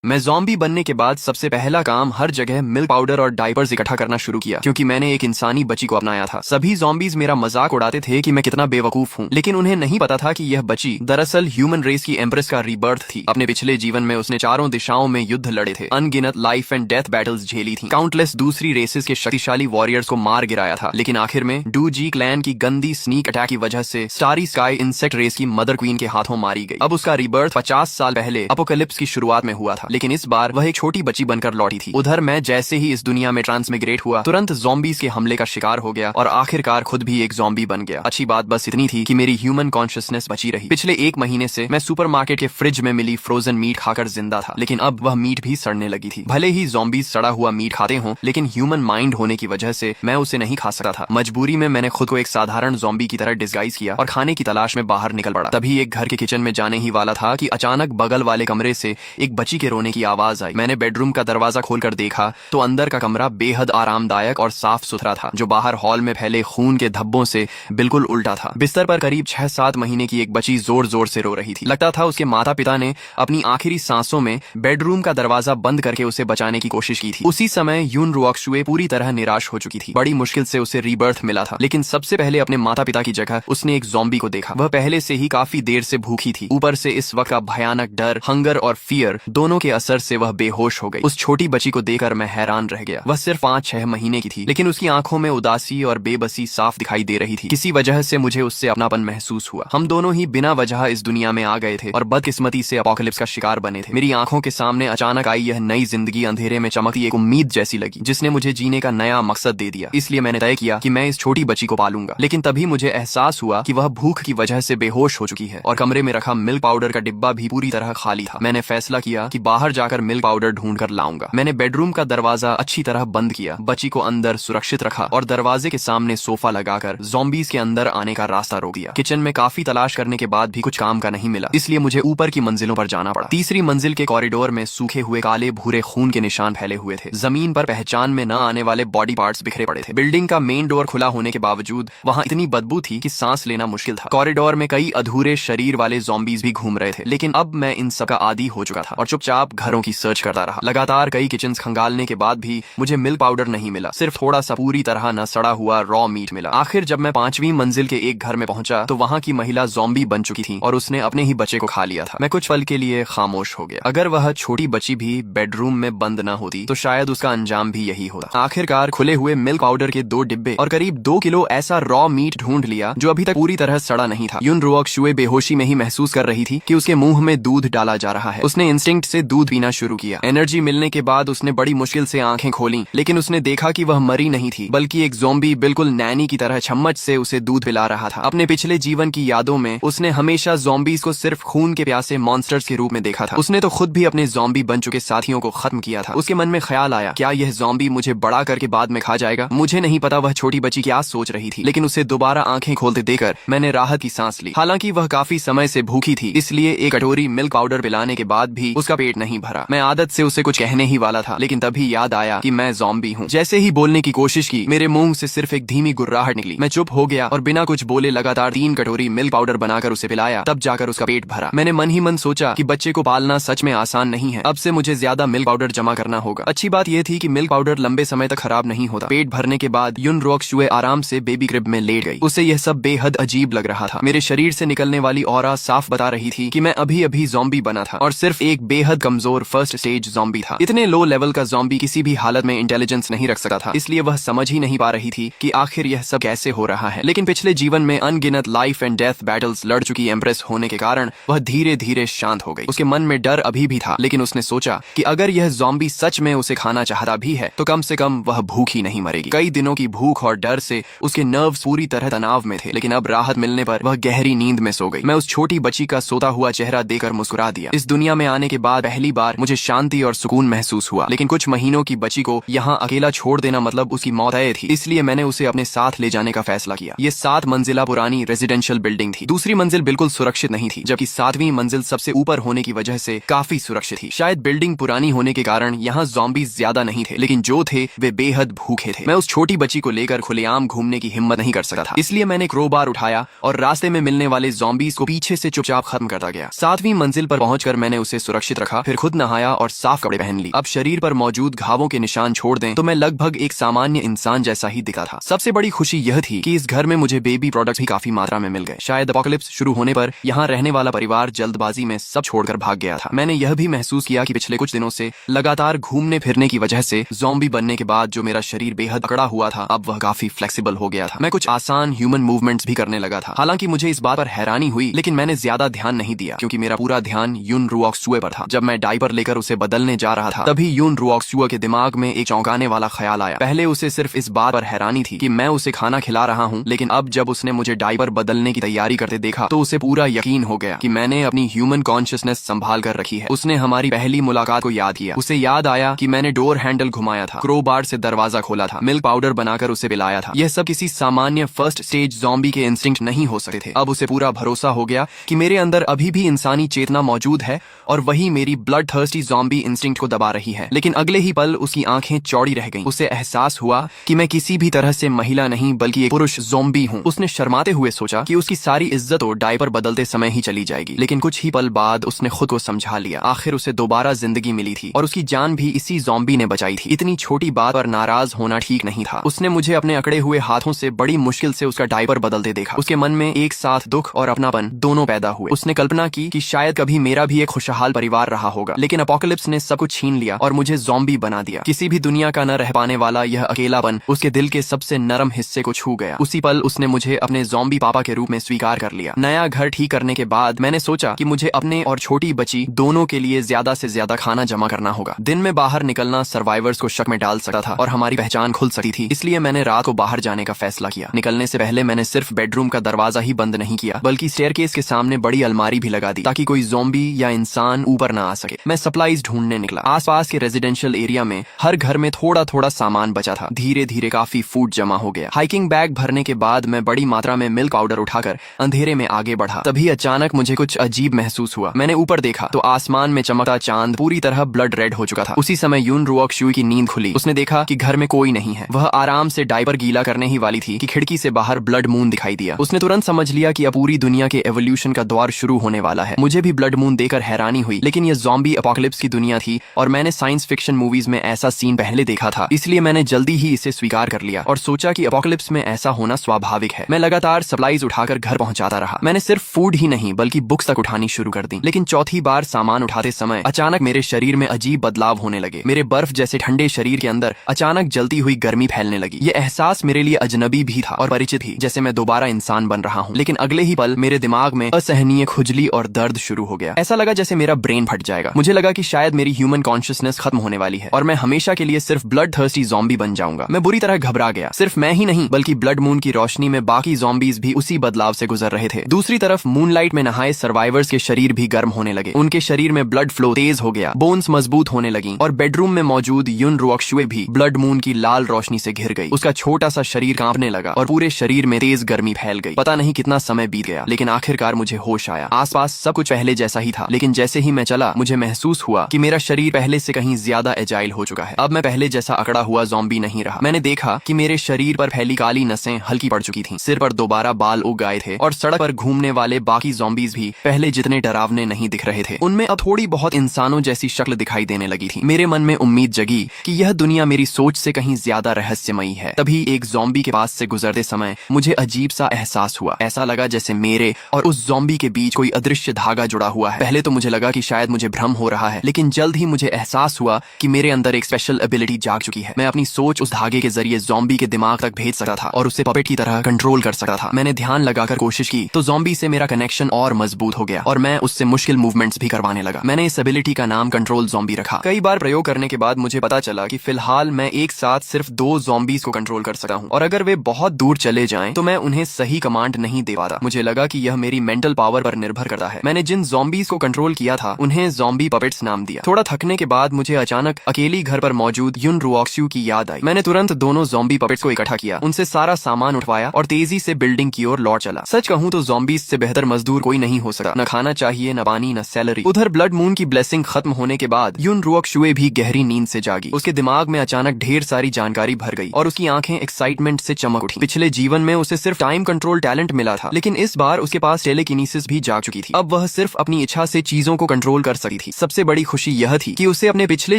मैं ज़ॉम्बी बनने के बाद सबसे पहला काम हर जगह मिल्क पाउडर और डायपर्स इकट्ठा करना शुरू किया, क्योंकि मैंने एक इंसानी बच्ची को अपनाया था। सभी ज़ॉम्बीज मेरा मजाक उड़ाते थे कि मैं कितना बेवकूफ हूँ, लेकिन उन्हें नहीं पता था कि यह बच्ची दरअसल ह्यूमन रेस की एम्प्रेस का रीबर्थ थी। अपने पिछले जीवन में उसने चारों दिशाओं में युद्ध लड़े थे, अनगिनत लाइफ एंड डेथ बैटल्स झेली थी, काउंटलेस दूसरी रेसेस के शक्तिशाली वॉरियर्स को मार गिराया था। लेकिन आखिर में डू जी क्लैन की गंदी स्नीक अटैक की वजह से स्टारी स्काई इंसेक्ट रेस की मदर क्वीन के हाथों मारी गई। अब उसका रीबर्थ 50 साल पहले अपोकलिप्स की शुरुआत में हुआ था, लेकिन इस बार वह एक छोटी बच्ची बनकर लौटी थी। उधर मैं जैसे ही इस दुनिया में ट्रांसमिग्रेट हुआ, तुरंत ज़ॉम्बीज के हमले का शिकार हो गया और आखिरकार खुद भी एक ज़ॉम्बी बन गया। अच्छी बात बस इतनी थी कि मेरी ह्यूमन कॉन्शियसनेस बची रही। पिछले 1 महीने से मैं सुपरमार्केट के फ्रिज में मिली फ्रोजन मीट खाकर जिंदा था, लेकिन अब वह मीट भी सड़ने लगी थी। भले ही ज़ॉम्बीज सड़ा हुआ मीट खाते हों, लेकिन ह्यूमन माइंड होने की वजह से मैं उसे नहीं खा सकता था। मजबूरी में मैंने खुद को एक साधारण ज़ॉम्बी की तरह डिस्गाइज किया और खाने की तलाश में बाहर निकल पड़ा। तभी एक घर के किचन में जाने ही वाला था कि अचानक बगल वाले कमरे से एक बच्ची के रोने की आवाज आई। मैंने बेडरूम का दरवाजा खोलकर देखा तो अंदर का कमरा बेहद आरामदायक और साफ सुथरा था, जो बाहर हॉल में फैले खून के धब्बों से बिल्कुल उल्टा था। बिस्तर पर करीब 6-7 महीने की एक बच्ची जोर जोर से रो रही थी। लगता था उसके माता पिता ने अपनी आखिरी सांसों में बेडरूम का दरवाजा बंद करके उसे बचाने की कोशिश की थी। उसी समय यून रुओक्शुए पूरी तरह निराश हो चुकी थी। बड़ी मुश्किल से उसे रीबर्थ मिला था, लेकिन सबसे पहले अपने माता पिता की जगह उसने एक ज़ॉम्बी को देखा। वह पहले से ही काफी देर से भूखी थी, ऊपर से इस वक्त का भयानक डर, हंगर और फियर दोनों के असर से वह बेहोश हो गई। उस छोटी बच्ची को देखकर मैं हैरान रह गया। वह सिर्फ 5-6 महीने की थी, लेकिन उसकी आंखों में उदासी और बेबसी साफ दिखाई दे रही थी। किसी वजह से मुझे उससे अपनापन महसूस हुआ। हम दोनों ही बिना वजह इस दुनिया में आ गए थे और बदकिस्मती से अपोकलिप्स का शिकार बने थे। मेरी आंखों के सामने अचानक आई यह नई जिंदगी अंधेरे में चमकती एक उम्मीद जैसी लगी, जिसने मुझे जीने का नया मकसद दे दिया। इसलिए मैंने तय किया कि मैं इस छोटी बच्ची को पालूंगा। लेकिन तभी मुझे एहसास हुआ कि वह भूख की वजह से बेहोश हो चुकी है और कमरे में रखा मिल्क पाउडर का डिब्बा भी पूरी तरह खाली था। मैंने फैसला किया कि बाहर जाकर मिल्क पाउडर ढूंढ कर लाऊंगा। मैंने बेडरूम का दरवाजा अच्छी तरह बंद किया, बच्ची को अंदर सुरक्षित रखा और दरवाजे के सामने सोफा लगाकर ज़ॉम्बीज के अंदर आने का रास्ता रोक दिया। किचन में काफी तलाश करने के बाद भी कुछ काम का नहीं मिला, इसलिए मुझे ऊपर की मंजिलों पर जाना पड़ा। तीसरी मंजिल के कॉरिडोर में सूखे हुए काले भूरे खून के निशान फैले हुए थे। जमीन पर पहचान में न आने वाले बॉडी पार्ट्स बिखरे पड़े थे। बिल्डिंग का मेन डोर खुला होने के बावजूद वहाँ इतनी बदबू थी कि सांस लेना मुश्किल था। कॉरिडोर में कई अधूरे शरीर वाले ज़ॉम्बीज भी घूम रहे थे, लेकिन अब मैं इन सब का आदी हो चुका था और चुपचाप घरों की सर्च करता रहा। लगातार कई किचन्स खंगालने के बाद भी मुझे मिल्क पाउडर नहीं मिला, सिर्फ थोड़ा सा पूरी तरह न सड़ा हुआ रॉ मीट मिला। आखिर जब मैं 5वीं मंजिल के एक घर में पहुंचा तो वहाँ की महिला ज़ॉम्बी बन चुकी थी और उसने अपने ही बच्चे को खा लिया था। मैं कुछ पल के लिए खामोश हो गया। अगर वह छोटी बच्ची भी बेडरूम में बंद न होती तो शायद उसका अंजाम भी यही होता। आखिरकार खुले हुए मिल्क पाउडर के 2 डिब्बे और करीब 2 किलो ऐसा रॉ मीट ढूंढ लिया जो अभी तक पूरी तरह सड़ा नहीं था। यून रुओक्शुए बेहोशी में ही महसूस कर रही थी कि उसके मुंह में दूध डाला जा रहा है। उसने इंस्टिंक्ट से दूध पीना शुरू किया। एनर्जी मिलने के बाद उसने बड़ी मुश्किल से आंखें खोली, लेकिन उसने देखा कि वह मरी नहीं थी, बल्कि एक ज़ॉम्बी बिल्कुल नैनी की तरह चम्मच से उसे दूध पिला रहा था। अपने पिछले जीवन की यादों में उसने हमेशा ज़ॉम्बीज को सिर्फ खून के प्यासे मॉन्स्टर्स के रूप में देखा था। उसने तो खुद भी अपने ज़ॉम्बी बन चुके साथियों को खत्म किया था। उसके मन में ख्याल आया, क्या यह ज़ॉम्बी मुझे बड़ा करके बाद में खा जाएगा? मुझे नहीं पता वह छोटी बच्ची क्या सोच रही थी, लेकिन उसे दोबारा आंखें खोलते देखकर मैंने राहत की सांस ली। हालांकि वह काफी समय से भूखी थी, इसलिए एक कटोरी मिल्क पाउडर पिलाने के बाद भी उसका पेट नहीं भरा। मैं आदत से उसे कुछ कहने ही वाला था, लेकिन तभी याद आया कि मैं ज़ॉम्बी हूँ। जैसे ही बोलने की कोशिश की, मेरे मुंह से सिर्फ एक धीमी गुर्राहट निकली। मैं चुप हो गया और बिना कुछ बोले लगातार 3 कटोरी मिल्क पाउडर बनाकर उसे पिलाया, तब जाकर उसका पेट भरा। मैंने मन ही मन सोचा कि बच्चे को पालना सच में आसान नहीं है। अब से मुझे ज्यादा मिल्क पाउडर जमा करना होगा। अच्छी बात यह थी कि मिल्क पाउडर लंबे समय तक खराब नहीं होता। पेट भरने के बाद यून रुओक्शुए आराम से बेबी क्रिब में लेट गई। उसे यह सब बेहद अजीब लग रहा था। मेरे शरीर से निकलने वाली ऑरा साफ बता रही थी कि मैं अभी अभी ज़ॉम्बी बना था और सिर्फ एक बेहद कमजोर फर्स्ट स्टेज ज़ॉम्बी था। इतने लो लेवल का ज़ॉम्बी किसी भी हालत में इंटेलिजेंस नहीं रख सकता था, इसलिए वह समझ ही नहीं पा रही थी कि आखिर यह सब कैसे हो रहा है। लेकिन पिछले जीवन में अनगिनत लाइफ एंड डेथ बैटल्स लड़ चुकी एम्प्रेस होने के कारण वह धीरे धीरे शांत हो गई। उसके मन में डर अभी भी था, लेकिन उसने सोचा कि अगर यह ज़ॉम्बी सच में उसे खाना चाहता भी है तो कम से कम वह भूखी नहीं मरेगी। कई दिनों की भूख और डर से उसके नर्व्स पूरी तरह तनाव में थे, लेकिन अब राहत मिलने पर वह गहरी नींद में सो गई। मैं उस छोटी बच्ची का सोता हुआ चेहरा देखकर मुस्कुरा दिया। इस दुनिया में आने के बाद पहली बार मुझे शांति और सुकून महसूस हुआ, लेकिन कुछ महीनों की बच्ची को यहाँ अकेला छोड़ देना मतलब उसकी मौत तय थी, इसलिए मैंने उसे अपने साथ ले जाने का फैसला किया। ये 7 मंजिला पुरानी रेजिडेंशियल बिल्डिंग थी। दूसरी मंजिल बिल्कुल सुरक्षित नहीं थी, जबकि 7वीं मंजिल सबसे ऊपर होने की वजह से काफी सुरक्षित थी। शायद बिल्डिंग पुरानी होने के कारण यहाँ ज़ॉम्बीज ज्यादा नहीं थे, लेकिन जो थे वे बेहद भूखे थे। मैं उस छोटी बच्ची को लेकर खुलेआम घूमने की हिम्मत नहीं कर सकता था, इसलिए मैंने क्रोबार उठाया और रास्ते में मिलने वाले ज़ॉम्बीज को पीछे से चुपचाप खत्म करता गया। 7वीं मंजिल पर पहुंचकर मैंने उसे सुरक्षित रखा, फिर फिर खुद नहाया और साफ कपड़े पहन ली। अब शरीर पर मौजूद घावों के निशान छोड़ दें तो मैं लगभग एक सामान्य इंसान जैसा ही दिखा था। सबसे बड़ी खुशी यह थी कि इस घर में मुझे बेबी प्रोडक्ट्स भी काफी मात्रा में मिल गए। शायद एपोकलिप्स शुरू होने पर यहाँ रहने वाला परिवार जल्दबाजी में सब छोड़कर भाग गया था। मैंने यह भी महसूस किया कि पिछले कुछ दिनों से लगातार घूमने फिरने की वजह से ज़ॉम्बी बनने के बाद जो मेरा शरीर बेहद अकड़ा हुआ था, अब वह काफी फ्लेक्सिबल हो गया था। मैं कुछ आसान ह्यूमन मूवमेंट्स भी करने लगा था। हालांकि मुझे इस बात पर हैरानी हुई, लेकिन मैंने ज्यादा ध्यान नहीं दिया क्योंकि मेरा पूरा ध्यान यून रुओक्सुए पर था। जब मैं डायपर लेकर उसे बदलने जा रहा था तभी यून रुओक्सुए के दिमाग में एक चौंकाने वाला ख्याल आया। पहले उसे सिर्फ इस बात पर हैरानी थी कि मैं उसे खाना खिला रहा हूँ, लेकिन अब जब उसने मुझे डायपर बदलने की तैयारी करते देखा तो उसे पूरा यकीन हो गया कि मैंने अपनी ह्यूमन कॉन्शियसनेस संभाल कर रखी है। उसने हमारी पहली मुलाकात को याद किया। उसे याद आया कि मैंने डोर हैंडल घुमाया था, क्रोबार से दरवाजा खोला था, मिल्क पाउडर बनाकर उसे पिलाया था। यह सब किसी सामान्य फर्स्ट स्टेज ज़ॉम्बी के इंस्टिंक्ट नहीं हो सकते थे। अब उसे पूरा भरोसा हो गया कि मेरे अंदर अभी भी इंसानी चेतना मौजूद है और वही मेरी ब्लड थर्स्टी ज़ॉम्बी इंस्टिंक्ट को दबा रही है। लेकिन अगले ही पल उसकी आंखें चौड़ी रह गईं। उसे एहसास हुआ कि मैं किसी भी तरह से महिला नहीं बल्कि एक पुरुष ज़ॉम्बी हूँ। उसने शर्माते हुए सोचा कि उसकी सारी इज्जत तो डायपर बदलते समय ही चली जाएगी, लेकिन कुछ ही पल बाद उसने खुद को समझा लिया। आखिर उसे दोबारा जिंदगी मिली थी और उसकी जान भी इसी ज़ॉम्बी ने बचाई थी। इतनी छोटी बात पर नाराज होना ठीक नहीं था। उसने मुझे अपने अकड़े हुए हाथों से बड़ी मुश्किल से उसका डायपर बदलते देखा। उसके मन में एक साथ दुख और अपनापन दोनों पैदा हुए। उसने कल्पना की कि शायद कभी मेरा भी एक खुशहाल परिवार रहा होगा, लेकिन एपोकलिप्स ने सब कुछ छीन लिया और मुझे ज़ॉम्बी बना दिया। किसी भी दुनिया का न रह पाने वाला यह अकेलापन उसके दिल के सबसे नरम हिस्से को छू गया। उसी पल उसने मुझे अपने ज़ॉम्बी पापा के रूप में स्वीकार कर लिया। नया घर ठीक करने के बाद मैंने सोचा कि मुझे अपने और छोटी बच्ची दोनों के लिए ज्यादा से ज्यादा खाना जमा करना होगा। दिन में बाहर निकलना सर्वाइवर्स को शक में डाल सकता था और हमारी पहचान खुल सकती थी। इसलिए मैंने रात को बाहर जाने का फैसला किया। निकलने से पहले मैंने सिर्फ बेडरूम का दरवाजा ही बंद नहीं किया, बल्कि स्टेयरकेस के सामने बड़ी अलमारी भी लगा दी ताकि कोई ज़ॉम्बी या इंसान ऊपर न आ सके। मैं सप्लाईज ढूंढने निकला। आसपास के रेजिडेंशियल एरिया में हर घर में थोड़ा थोड़ा सामान बचा था। धीरे धीरे काफी फूड जमा हो गया। हाइकिंग बैग भरने के बाद मैं बड़ी मात्रा में मिल्क पाउडर उठाकर अंधेरे में आगे बढ़ा। तभी अचानक मुझे कुछ अजीब महसूस हुआ। मैंने ऊपर देखा तो आसमान में चमकता चांद पूरी तरह ब्लड रेड हो चुका था। उसी समय यून रुओक्सुए की नींद खुली। उसने देखा कि घर में कोई नहीं है। वह आराम से डायपर गीला करने ही वाली थी कि खिड़की से बाहर ब्लड मून दिखाई दिया। उसने तुरंत समझ लिया कि अब पूरी दुनिया के एवोल्यूशन का दौर शुरू होने वाला है। मुझे भी ब्लड मून देखकर हैरानी हुई, लेकिन यह ज़ॉम्बी एपोकलिप्स की दुनिया थी और मैंने साइंस फिक्शन मूवीज में ऐसा सीन पहले देखा था। इसलिए मैंने जल्दी ही इसे स्वीकार कर लिया और सोचा कि एपोकलिप्स में ऐसा होना स्वाभाविक है। मैं लगातार सप्लाईज उठाकर घर पहुंचाता रहा। मैंने सिर्फ फूड ही नहीं बल्कि बुक्स तक उठानी शुरू कर दी। लेकिन चौथी बार सामान उठाते समय अचानक मेरे शरीर में अजीब बदलाव होने लगे। मेरे बर्फ जैसे ठंडे शरीर के अंदर अचानक जलती हुई गर्मी फैलने लगी। ये एहसास मेरे लिए अजनबी भी था और परिचित ही, जैसे मैं दोबारा इंसान बन रहा हूँ। लेकिन अगले ही पल मेरे दिमाग में असहनीय खुजली और दर्द शुरू हो गया। ऐसा लगा जैसे मेरा ब्रेन फट जाएगा। मुझे लगा कि शायद मेरी ह्यूमन कॉन्शियसनेस खत्म होने वाली है और मैं हमेशा के लिए सिर्फ ब्लड थर्स्टी ज़ॉम्बी बन जाऊंगा। मैं बुरी तरह घबरा गया। सिर्फ मैं ही नहीं बल्कि ब्लड मून की रोशनी में बाकी ज़ॉम्बीज भी उसी बदलाव से गुजर रहे थे। दूसरी तरफ मूनलाइट में नहाए सर्वाइवर्स के शरीर भी गर्म होने लगे। उनके शरीर में ब्लड फ्लो तेज हो गया, बोन्स मजबूत होने लगी और बेडरूम में मौजूद यून रुओक्सुए भी ब्लड मून की लाल रोशनी से घिर गई। उसका छोटा सा शरीर कांपने लगा और पूरे शरीर में तेज गर्मी फैल गई। पता नहीं कितना समय बीत गया, लेकिन आखिरकार मुझे होश आया। आसपास सब कुछ पहले जैसा ही था, लेकिन जैसे ही मैं चला मुझे महसूस हुआ कि मेरा शरीर पहले से कहीं ज्यादा एजाइल हो चुका है। अब मैं पहले जैसा अकड़ा हुआ ज़ॉम्बी नहीं रहा। मैंने देखा कि मेरे शरीर पर फैली काली नसें हल्की पड़ चुकी थीं। सिर पर दोबारा बाल उग आए थे और सड़क पर घूमने वाले बाकी ज़ॉम्बीज भी पहले जितने डरावने नहीं दिख रहे थे। उनमें अब थोड़ी बहुत इंसानों जैसी शक्ल दिखाई देने लगी थी। मेरे मन में उम्मीद जगी कि यह दुनिया मेरी सोच से कहीं ज्यादा रहस्यमयी है। तभी एक ज़ॉम्बी के पास से गुजरते समय मुझे अजीब सा एहसास हुआ। ऐसा लगा जैसे मेरे और उस ज़ॉम्बी के बीच कोई अदृश्य धागा जुड़ा हुआ है। पहले तो मुझे लगा कि शायद मुझे भ्रम हो रहा है, लेकिन जल्द ही मुझे एहसास हुआ कि मेरे अंदर एक स्पेशल एबिलिटी जाग चुकी है। मैं अपनी सोच उस धागे के जरिए ज़ॉम्बी के दिमाग तक भेज सकता था और उसे पपेट की तरह कंट्रोल कर सकता था। मैंने ध्यान लगाकर कोशिश की तो ज़ॉम्बी से मेरा कनेक्शन और मजबूत हो गया और मैं उससे मुश्किल मूवमेंट्स भी करवाने लगा। मैंने इस एबिलिटी का नाम कंट्रोल ज़ॉम्बी रखा। कई बार प्रयोग करने के बाद मुझे पता चला कि फिलहाल मैं एक साथ सिर्फ 2 ज़ॉम्बीज को कंट्रोल कर सकता हूँ और अगर वे बहुत दूर चले जाएं तो मैं उन्हें सही कमांड नहीं दे पाता। मुझे लगा कि यह मेरी मेंटल पावर पर निर्भर करता है। मैंने जिन ज़ॉम्बीज को कंट्रोल किया था उन्हें ज़ॉम्बी पपेट्स नाम दिया। थोड़ा थकने के बाद मुझे अचानक अकेली घर पर मौजूद यून रुओक्सुए की याद आई। मैंने तुरंत दोनों ज़ॉम्बी पपेट्स को इकट्ठा किया, उनसे सारा सामान उठवाया और तेजी से बिल्डिंग की ओर लौट चला। सच कहूँ तो ज़ॉम्बीज से बेहतर मजदूर कोई नहीं हो सकता। न खाना चाहिए, न पानी, न सैलरी। उधर ब्लड मून की ब्लेसिंग खत्म होने के बाद यून रुओक्सुए भी गहरी नींद से जागी। उसके दिमाग में अचानक ढेर सारी जानकारी भर गई और उसकी आंखें एक्साइटमेंट से चमक उठी। पिछले जीवन में उसे सिर्फ टाइम कंट्रोल टैलेंट मिला था, लेकिन इस बार उसके पास टेलेकिनेसिस भी जाग चुकी थी। अब वह सिर्फ अपनी इच्छा से चीजों को कंट्रोल कर सकती जाती थी। सबसे बड़ी खुशी यह थी कि उसे अपने पिछले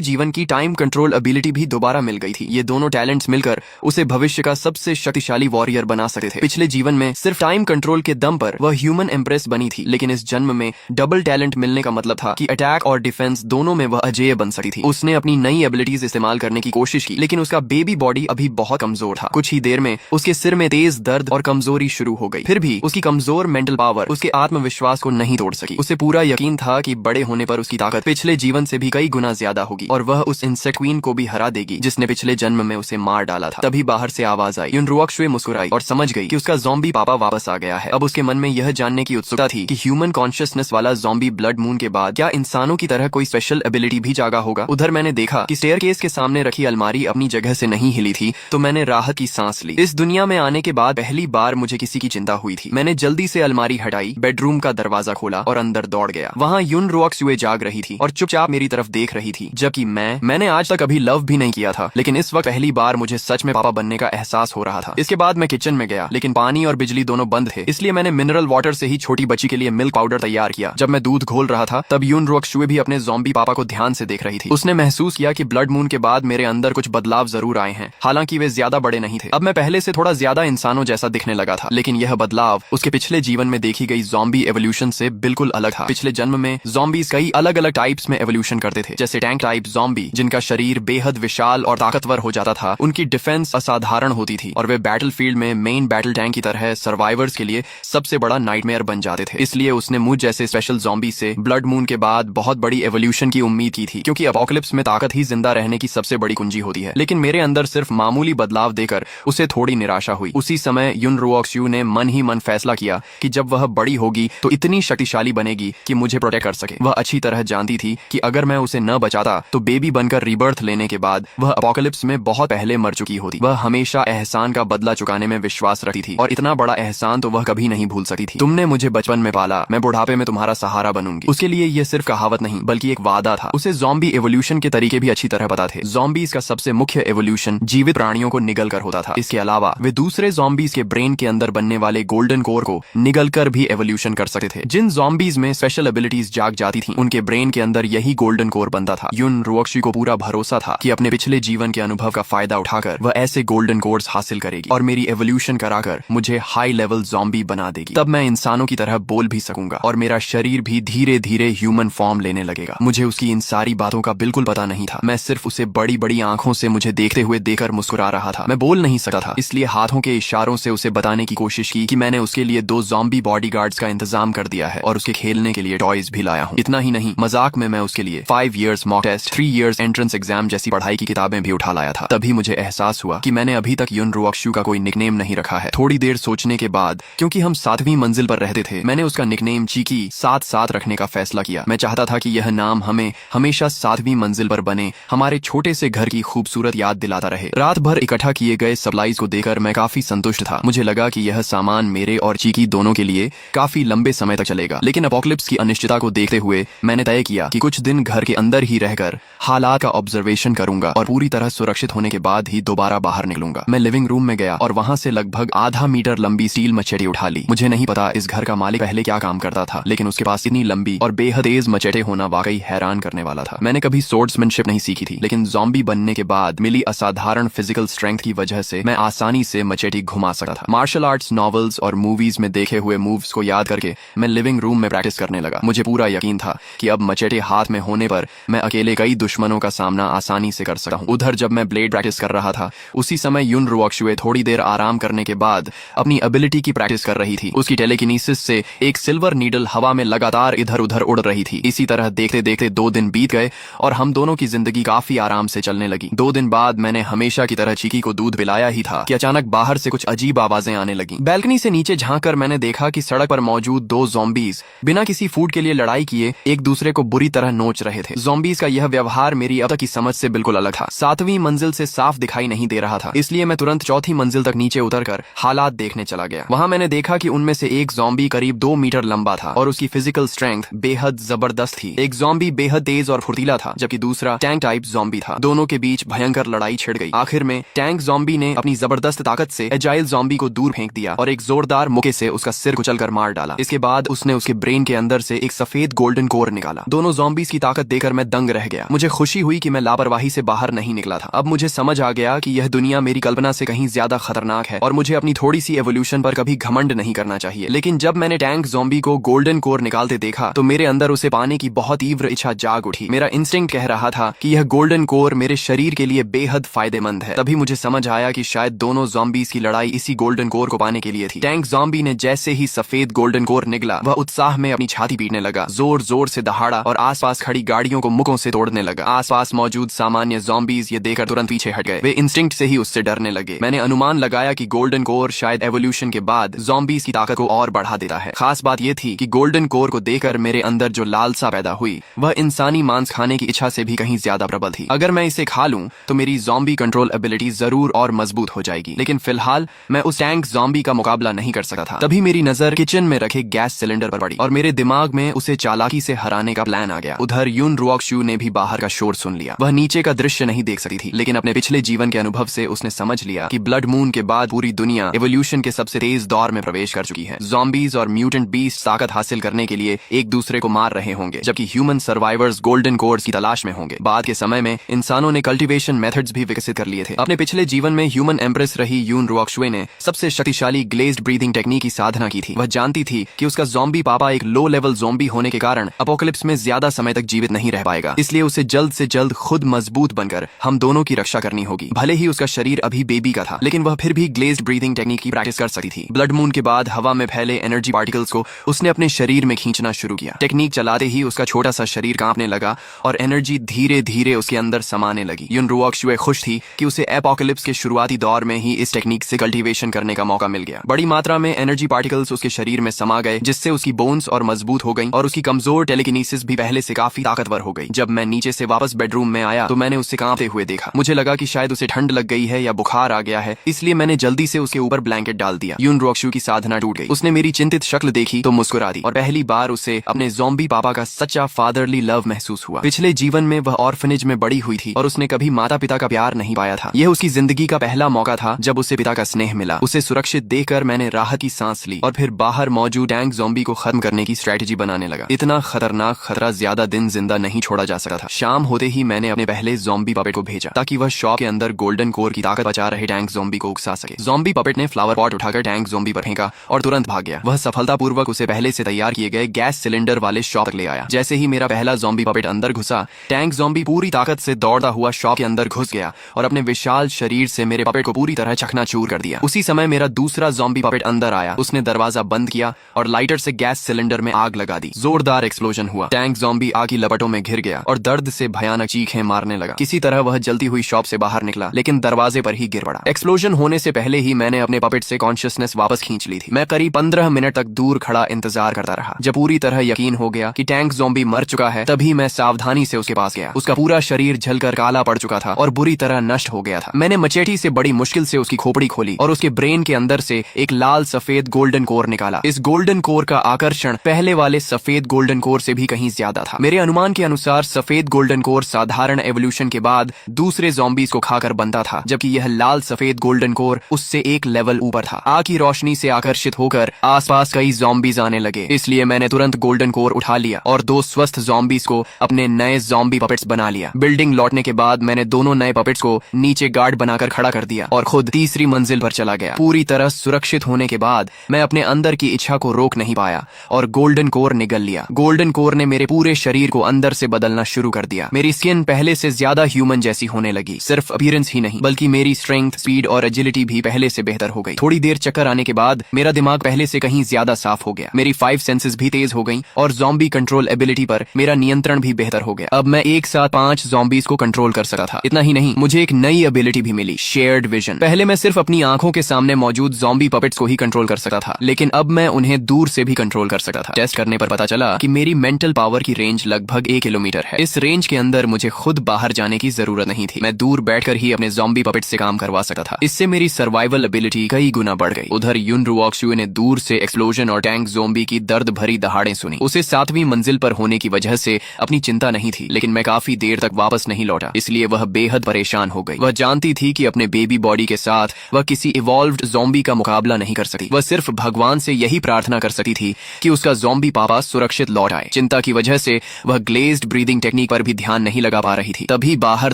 जीवन की टाइम कंट्रोल एबिलिटी भी दोबारा मिल गई थी। ये दोनों टैलेंट्स मिलकर उसे भविष्य का सबसे शक्तिशाली वॉरियर बना सकते थे। पिछले जीवन में सिर्फ टाइम कंट्रोल के दम पर वह ह्यूमन एम्प्रेस बनी थी, लेकिन इस जन्म में डबल टैलेंट मिलने का मतलब था कि अटैक और डिफेंस दोनों में वह अजेय बन सकती थी। उसने अपनी नई एबिलिटीज इस्तेमाल करने की कोशिश की, लेकिन उसका बेबी बॉडी अभी बहुत कमजोर था। कुछ ही देर में उसके सिर में तेज दर्द और कमजोरी शुरू हो गई। फिर भी उसकी कमजोर मेंटल पावर उसके आत्मविश्वास को नहीं तोड़ सकी। उसे पूरा यकीन था कि बड़े होने पर उसकी ताकत पिछले जीवन से भी कई गुना ज्यादा होगी और वह उस इंसेक्ट क्वीन को भी हरा देगी जिसने पिछले जन्म में उसे मार डाला था। तभी बाहर से आवाज आई। यूनरुऑक्सुए मुस्कुराई और समझ गई कि उसका ज़ॉम्बी पापा वापस आ गया है। अब उसके मन में यह जानने की उत्सुकता थी कि ह्यूमन कॉन्शियसनेस वाला ज़ॉम्बी ब्लड मून के बाद क्या इंसानों की तरह कोई स्पेशल एबिलिटी भी जागा होगा। उधर मैंने देखा कि स्टेयरकेस के सामने रखी अलमारी अपनी जगह से नहीं हिली थी, तो मैंने राहत की सांस ली। इस दुनिया में आने के बाद पहली बार मुझे किसी की चिंता हुई थी। मैंने जल्दी से अलमारी हटाई, बेडरूम का दरवाजा खोला और अंदर दौड़ गया। वहाँ यूनरुऑक्सुए जाग रही थी और चुपचाप मेरी तरफ देख रही थी, जबकि मैंने आज तक कभी लव भी नहीं किया था, लेकिन इस वक्त पहली बार मुझे सच में पापा बनने का एहसास हो रहा था। इसके बाद मैं किचन में गया, लेकिन पानी और बिजली दोनों बंद थे, इसलिए मैंने मिनरल वाटर से ही छोटी बच्ची के लिए मिल्क पाउडर तैयार किया। जब मैं दूध घोल रहा था तब यूनरुऑक्सुए भी अपने ज़ॉम्बी पापा को ध्यान से देख रही थी। उसने महसूस किया कि ब्लड मून के बाद मेरे अंदर कुछ बदलाव जरूर आए हैं, हालांकि वे ज्यादा बड़े नहीं थे। अब मैं पहले से थोड़ा ज्यादा इंसानों जैसा दिखने लगा था, लेकिन यह बदलाव उसके पिछले जीवन में देखी गई ज़ॉम्बी एवोल्यूशन से बिल्कुल अलग था। पिछले जन्म में ज़ॉम्बीज कई अलग अलग टाइप्स में एवोल्यूशन करते थे, जैसे टैंक टाइप ज़ॉम्बी जिनका शरीर बेहद विशाल और ताकतवर हो जाता था। उनकी डिफेंस असाधारण होती थी और वे बैटलफील्ड में मेन बैटल टैंक की तरह सर्वाइवर्स के लिए सबसे बड़ा नाइटमेयर बन जाते थे। इसलिए उसने मुझ जैसे स्पेशल ज़ॉम्बी से ब्लड मून के बाद बहुत बड़ी एवोल्यूशन की उम्मीद की थी, क्योंकि अपोकलिप्स में ताकत ही जिंदा रहने की सबसे बड़ी कुंजी होती है। लेकिन मेरे अंदर सिर्फ मामूली बदलाव देकर उसे थोड़ी निराशा हुई। उसी समय यूनरुऑक्सुए ने मन ही मन फैसला किया कि जब वह बड़ी होगी तो इतनी शक्तिशाली बनेगी कि मुझे प्रोटेक्ट कर सके। वह अच्छी तरह जानती थी कि अगर मैं उसे न बचाता तो बेबी बनकर रीबर्थ लेने के बाद वह अपोकलिप्स में बहुत पहले मर चुकी होती। वह हमेशा एहसान का बदला चुकाने में विश्वास रखती थी और इतना बड़ा एहसान तो वह कभी नहीं भूल सकती थी। तुमने मुझे बचपन में पाला, मैं बुढ़ापे में तुम्हारा सहारा बनूंगी। उसके लिए यह सिर्फ कहावत नहीं बल्कि एक वादा था। उसे ज़ॉम्बी एवोल्यूशन के तरीके भी अच्छी तरह पता थे। ज़ॉम्बीज का सबसे मुख्य एवोल्यूशन जीवित प्राणियों को निगल कर होता था। इसके अलावा वे दूसरे ज़ॉम्बीज के ब्रेन के अंदर बनने वाले गोल्डन कोर को निगल कर भी एवोल्यूशन कर सकते थे। जिन ज़ॉम्बीज में स्पेशल एबिलिटीज जाग जाती थी उनके ब्रेन के अंदर यही गोल्डन कोर बनता था। यूनरुऑक्सुए को पूरा भरोसा था कि अपने पिछले जीवन के अनुभव का फायदा उठाकर वह ऐसे गोल्डन कोर्स हासिल करेगी और मेरी एवोल्यूशन कराकर मुझे हाई लेवल ज़ॉम्बी बना देगी। तब मैं इंसानों की तरह बोल भी सकूंगा और मेरा शरीर भी धीरे धीरे ह्यूमन फॉर्म लेने लगेगा। मुझे उसकी इन सारी बातों का बिल्कुल पता नहीं था। मैं सिर्फ उसे बड़ी बड़ी आंखों से मुझे देखते हुए देखकर मुस्कुरा रहा था। मैं बोल नहीं सकता था, इसलिए हाथों के इशारों से उसे बताने की कोशिश की कि मैंने उसके लिए 2 ज़ॉम्बी बॉडीगार्ड्स का इंतजाम कर दिया है और उसके खेलने के लिए टॉयज भी लाया हूँ। इतना ही नहीं, मजाक में मैं उसके लिए 5 years mock test, 3 years entrance exam जैसी पढ़ाई की किताबें भी उठा लाया था। तभी मुझे एहसास हुआ कि मैंने अभी तक यूनरुऑक्सुए का कोई निकनेम नहीं रखा है। थोड़ी देर सोचने के बाद, क्योंकि हम 7वीं मंजिल पर रहते थे, मैंने उसका निकनेम चीकी 7-7 रखने का फैसला किया। मैं चाहता था कि यह नाम हमें हमेशा 7वीं मंजिल पर बने हमारे छोटे से घर की खूबसूरत याद दिलाता रहे। रात भर इकट्ठा किए गए सप्लाईज को देखकर मैं काफी संतुष्ट था। मुझे लगा कि यह सामान मेरे और चीकी दोनों के लिए काफी लंबे समय तक चलेगा। लेकिन अपोकलिप्स की अनिश्चितता को देखते हुए मैंने तय किया कि कुछ दिन घर के अंदर ही रहकर हालात का ऑब्जर्वेशन करूंगा और पूरी तरह सुरक्षित होने के बाद ही दोबारा बाहर निकलूंगा। मैं लिविंग रूम में गया और वहां से लगभग आधा मीटर लंबी स्टील मचेटी उठा ली। मुझे नहीं पता इस घर का मालिक पहले क्या काम करता था, लेकिन उसके पास इतनी लंबी और बेहद तेज मचेटे होना वाकई हैरान करने वाला था। मैंने कभी स्वॉर्ड्समैनशिप नहीं सीखी थी, लेकिन ज़ॉम्बी बनने के बाद मिली असाधारण फिजिकल स्ट्रेंथ की वजह से मैं आसानी से मचेटी घुमा सकता था। मार्शल आर्ट्स नॉवेल्स और मूवीज में देखे हुए मूव्स को याद करके मैं लिविंग रूम में प्रैक्टिस करने लगा। मुझे पूरा यकीन था कि अब मचेटे हाथ में होने पर मैं अकेले कई दुश्मनों का सामना आसानी से कर सकता हूँ। उधर जब मैं ब्लेड प्रैक्टिस कर रहा था, उसी समय यूनरुऑक्सुए थोड़ी देर आराम करने के बाद अपनी एबिलिटी की प्रैक्टिस कर रही थी। उसकी टेलेकिनेसिस से एक सिल्वर नीडल हवा में लगातार इधर उधर उड़ रही थी। इसी तरह देखते देखते 2 दिन बीत गए और हम दोनों की जिंदगी काफी आराम से चलने लगी। 2 दिन बाद मैंने हमेशा की तरह चीकी को दूध पिलाया ही था कि अचानक बाहर से कुछ अजीब आवाजें आने लगी। बैल्कनी से नीचे झांककर मैंने देखा कि सड़क पर मौजूद 2 ज़ॉम्बीज बिना किसी फूड के लिए लड़ाई किए एक दूसरे को बुरी तरह नोच रहे थे। ज़ॉम्बीज का यह व्यवहार मेरी अब तक की समझ से बिल्कुल अलग था। 7वीं मंजिल से साफ दिखाई नहीं दे रहा था, इसलिए मैं तुरंत 4थी मंजिल तक नीचे उतरकर हालात देखने चला गया। वहां मैंने देखा कि उनमें से एक ज़ॉम्बी करीब 2 मीटर लंबा था और उसकी फिजिकल स्ट्रेंथ बेहद जबरदस्त थी। एक ज़ॉम्बी बेहद तेज और फुर्तीला था, जबकि दूसरा टैंक टाइप ज़ॉम्बी था। दोनों के बीच भयंकर लड़ाई छिड़ गई। आखिर में टैंक ज़ॉम्बी ने अपनी जबरदस्त ताकत से एजाइल ज़ॉम्बी को दूर फेंक दिया और एक जोरदार मुक्के से उसका सिर कुचलकर मार डाला। इसके बाद उसने उसके ब्रेन के अंदर से एक सफेद गोल्डन कोर निकाला। निकाला। दोनों ज़ॉम्बीज की ताकत देखकर मैं दंग रह गया। मुझे खुशी हुई कि मैं लापरवाही से बाहर नहीं निकला था। अब मुझे समझ आ गया कि यह दुनिया मेरी कल्पना से कहीं ज्यादा खतरनाक है और मुझे अपनी थोड़ी सी एवोल्यूशन पर कभी घमंड नहीं करना चाहिए। लेकिन जब मैंने टैंक ज़ॉम्बी को गोल्डन कोर निकालते देखा तो मेरे अंदर उसे पाने की बहुत तीव्र इच्छा जाग उठी। मेरा इंस्टिंक्ट कह रहा था कि यह गोल्डन कोर मेरे शरीर के लिए बेहद फायदेमंद है। तभी मुझे समझ आया कि शायद दोनों ज़ॉम्बीज की लड़ाई इसी गोल्डन कोर को पाने के लिए थी। टैंक ज़ॉम्बी ने जैसे ही सफेद गोल्डन कोर निकला, वह उत्साह में अपनी छाती पीटने लगा, जोर जोर से दहाड़ा और आसपास खड़ी गाड़ियों को मुक्कों से तोड़ने लगा। आसपास मौजूद सामान्य ज़ॉम्बीज ये देखकर तुरंत पीछे हट गए। वे इंस्टिंक्ट से ही उससे डरने लगे। मैंने अनुमान लगाया कि गोल्डन कोर शायद एवोल्यूशन के बाद ज़ॉम्बीज की ताकत को और बढ़ा देता है। खास बात यह थी कि गोल्डन कोर को देखकर मेरे अंदर जो लालसा पैदा हुई वह इंसानी मांस खाने की इच्छा से भी कहीं ज्यादा प्रबल थी। अगर मैं इसे खा लूं तो मेरी ज़ॉम्बी कंट्रोल एबिलिटी जरूर और मजबूत हो जाएगी। लेकिन फिलहाल मैं उस टैंक ज़ॉम्बी का मुकाबला नहीं कर सकता था। तभी मेरी नजर किचन में रखे गैस सिलेंडर पर पड़ी और मेरे दिमाग में उसे चालाकी से हराने का प्लान आ गया। उधर यून रुओक्शु ने भी बाहर का शोर सुन लिया। वह नीचे का दृश्य नहीं देख सकती थी, लेकिन अपने पिछले जीवन के अनुभव से उसने समझ लिया कि ब्लड मून के बाद पूरी दुनिया एवोल्यूशन के सबसे तेज दौर में प्रवेश कर चुकी है। ज़ॉम्बीज और म्यूटेंट बीस्ट ताकत हासिल करने के लिए एक दूसरे को मार रहे होंगे, जबकि ह्यूमन सर्वाइवर्स गोल्डन कोर्स की तलाश में होंगे। बाद के समय में इंसानों ने कल्टीवेशन मेथड्स भी विकसित कर लिए थे। अपने पिछले जीवन में ह्यूमन एम्प्रेस रही यून रुओक्शुए ने सबसे शक्तिशाली ग्लेज्ड ब्रीदिंग टेक्निक की साधना की थी। वह जानती थी कि उसका ज़ॉम्बी पापा एक लो लेवल ज़ॉम्बी होने के कारण अपोकलिप्स में ज्यादा समय तक जीवित नहीं रह पाएगा, इसलिए उसे जल्द से जल्द खुद मजबूत बनकर हम दोनों की रक्षा करनी होगी। भले ही उसका शरीर अभी बेबी का था, लेकिन वह फिर भी ग्लेज्ड ब्रीदिंग टेक्निक की प्रैक्टिस कर सकती थी। ब्लड मून के बाद हवा में फैले एनर्जी पार्टिकल्स को उसने अपने शरीर में खींचना शुरू किया। टेक्निक चलाते ही उसका छोटा सा शरीर कांपने लगा और एनर्जी धीरे धीरे उसके अंदर समाने लगी। यून रुओक्शुए खुश थी कि उसे एपोकलिप्स के शुरुआती दौर में ही इस टेक्निक से कल्टीवेशन करने का मौका मिल गया। बड़ी मात्रा में एनर्जी पार्टिकल्स उसके शरीर में समा गए, जिससे उसकी बोन्स और मजबूत हो गई और उसकी कमजोर टेलीकिनेसिस भी पहले से काफी ताकतवर हो गई। जब मैं नीचे से वापस बेडरूम में आया तो मैंने उसे कांपते हुए देखा। मुझे लगा कि शायद उसे ठंड लग गई है या बुखार आ गया है, इसलिए मैंने जल्दी से उसके ऊपर ब्लैंकेट डाल दिया। यून रुओक्शु की साधना टूट गई। उसने मेरी चिंतित शक्ल देखी तो मुस्कुरा दी और पहली बार उसे अपने ज़ॉम्बी पापा का सच्चा फादरली लव महसूस हुआ। पिछले जीवन में वह ऑर्फनेज में बड़ी हुई थी और उसने कभी माता पिता का प्यार नहीं पाया था। यह उसकी जिंदगी का पहला मौका था जब उसे पिता का स्नेह मिला। उसे सुरक्षित देखकर मैंने राहत की सांस ली और फिर बाहर मौजूद टैंक ज़ॉम्बी को खत्म करने की स्ट्रेटेजी बनाने लगा। इतना खतरनाक खतरा ज्यादा दिन जिंदा नहीं छोड़ा जा सकता था। शाम होते ही मैंने अपने पहले ज़ॉम्बी पपेट को भेजा ताकि वह शॉप के अंदर गोल्डन कोर की ताकत बचा रहे टैंक ज़ॉम्बी को उकसा सके। ज़ॉम्बी पपेट ने फ्लावर पॉट उठाकर टैंक ज़ॉम्बी पर फेंका और तुरंत भाग गया। वह सफलतापूर्वक उसे पहले से तैयार किए गए गैस सिलेंडर वाले शॉप तक ले आया। जैसे ही मेरा पहला ज़ॉम्बी पपेट अंदर घुसा, टैंक ज़ॉम्बी पूरी ताकत से दौड़ता हुआ शॉप के अंदर घुस गया और अपने विशाल शरीर से मेरे पपेट को पूरी तरह चकनाचूर कर दिया। उसी समय मेरा दूसरा ज़ॉम्बी पपेट अंदर आया। उसने दरवाजा बंद किया और लाइटर से गैस सिलेंडर में आग लगा दी। जोरदार एक्सप्लोजन हुआ। टैंक ज़ॉम्बी आग की लपटों में घिर गया और दर्द से भयानक चीखें मारने लगा। किसी तरह वह जलती हुई शॉप से बाहर निकला, लेकिन दरवाजे पर ही गिर पड़ा। एक्सप्लोजन होने से पहले ही मैंने अपने पपेट से कॉन्शियसनेस वापस खींच ली थी। मैं करीब 15 मिनट तक दूर खड़ा इंतजार करता रहा। जब पूरी तरह यकीन हो गया कि टैंक ज़ॉम्बी मर चुका है, तभी मैं सावधानी से उसके पास गया। उसका पूरा शरीर जलकर काला पड़ चुका था और बुरी तरह नष्ट हो गया था। मैंने मचेटी से बड़ी मुश्किल से उसकी खोपड़ी खोली और उसके ब्रेन के अंदर से एक लाल सफेद गोल्डन कोर निकाला। इस गोल्डन कोर का आकर्षण पहले वाले सफेद गोल्डन कोर से भी कहीं ज्यादा था। मेरे अनुमान के अनुसार सफेद गोल्डन कोर साधारण एवोल्यूशन के बाद दूसरे ज़ॉम्बीज को खाकर बनता था, जबकि यह लाल सफेद गोल्डन कोर उससे एक लेवल ऊपर था। आग की रोशनी से आकर्षित होकर आसपास कई ज़ॉम्बीज आने लगे, इसलिए मैंने तुरंत गोल्डन कोर उठा लिया और 2 स्वस्थ ज़ॉम्बीज को अपने नए ज़ॉम्बी पपेट्स बना लिया। बिल्डिंग लौटने के बाद मैंने दोनों नए पपेट्स को नीचे गार्ड बनाकर खड़ा कर दिया और खुद तीसरी मंजिल पर चला गया। पूरी तरह सुरक्षित होने के बाद मैं अपने अंदर की इच्छा को रोक नहीं पाया और गोल्डन कोर निगल लिया। गोल्डन कोर ने मेरे पूरे शरीर को अंदर से बदलना शुरू कर दिया। मेरी स्किन पहले से ज्यादा ह्यूमन जैसी होने लगी। सिर्फ अपीयरेंस ही नहीं, बल्कि मेरी स्ट्रेंथ, स्पीड और एजिलिटी भी पहले से बेहतर हो गई। थोड़ी देर चक्कर आने के बाद मेरा दिमाग पहले से कहीं ज्यादा साफ हो गया। मेरी 5 सेंसेस भी तेज हो गई और ज़ॉम्बी कंट्रोल एबिलिटी पर मेरा नियंत्रण भी बेहतर हो गया। अब मैं एक साथ 5 ज़ॉम्बीज को कंट्रोल कर सकता था। इतना ही नहीं, मुझे एक नई एबिलिटी भी मिली, शेयर्ड विजन। पहले मैं सिर्फ अपनी आंखों के सामने मौजूद ज़ॉम्बी पपेट्स को ही कंट्रोल कर सकता था, लेकिन अब मैं उन्हें दूर से भी कंट्रोल कर सकता था। टेस्ट करने पर पता चला कि मेरी मेंटल पावर की रेंज लगभग 1 किलोमीटर है। इस रेंज के अंदर मुझे खुद बाहर जाने की जरूरत नहीं थी। मैं दूर बैठकर ही अपने ज़ॉम्बी पपेट्स से काम करवा सकता था। इससे मेरी सर्वाइवल एबिलिटी कई गुना बढ़ गई। उधर यून रुओक्शु ने दूर से एक्सप्लोजन और टैंक ज़ॉम्बी की दर्द भरी दहाड़ें सुनी। उसे 7वीं मंजिल पर होने की वजह से अपनी चिंता नहीं थी, लेकिन मैं काफी देर तक वापस नहीं लौटा, इसलिए वह बेहद परेशान हो गई। वह जानती थी कि अपने बेबी बॉडी के साथ वह किसी इवॉल्व्ड ज़ॉम्बी का मुकाबला नहीं कर सकती। वह सिर्फ भगवान से यही प्रार्थना कर सकती थी कि उसका ज़ॉम्बी पापा सुरक्षित लौट आए। चिंता चिंता की वजह से वह ग्लेज्ड ब्रीदिंग टेक्निक पर भी ध्यान नहीं लगा पा रही थी। तभी बाहर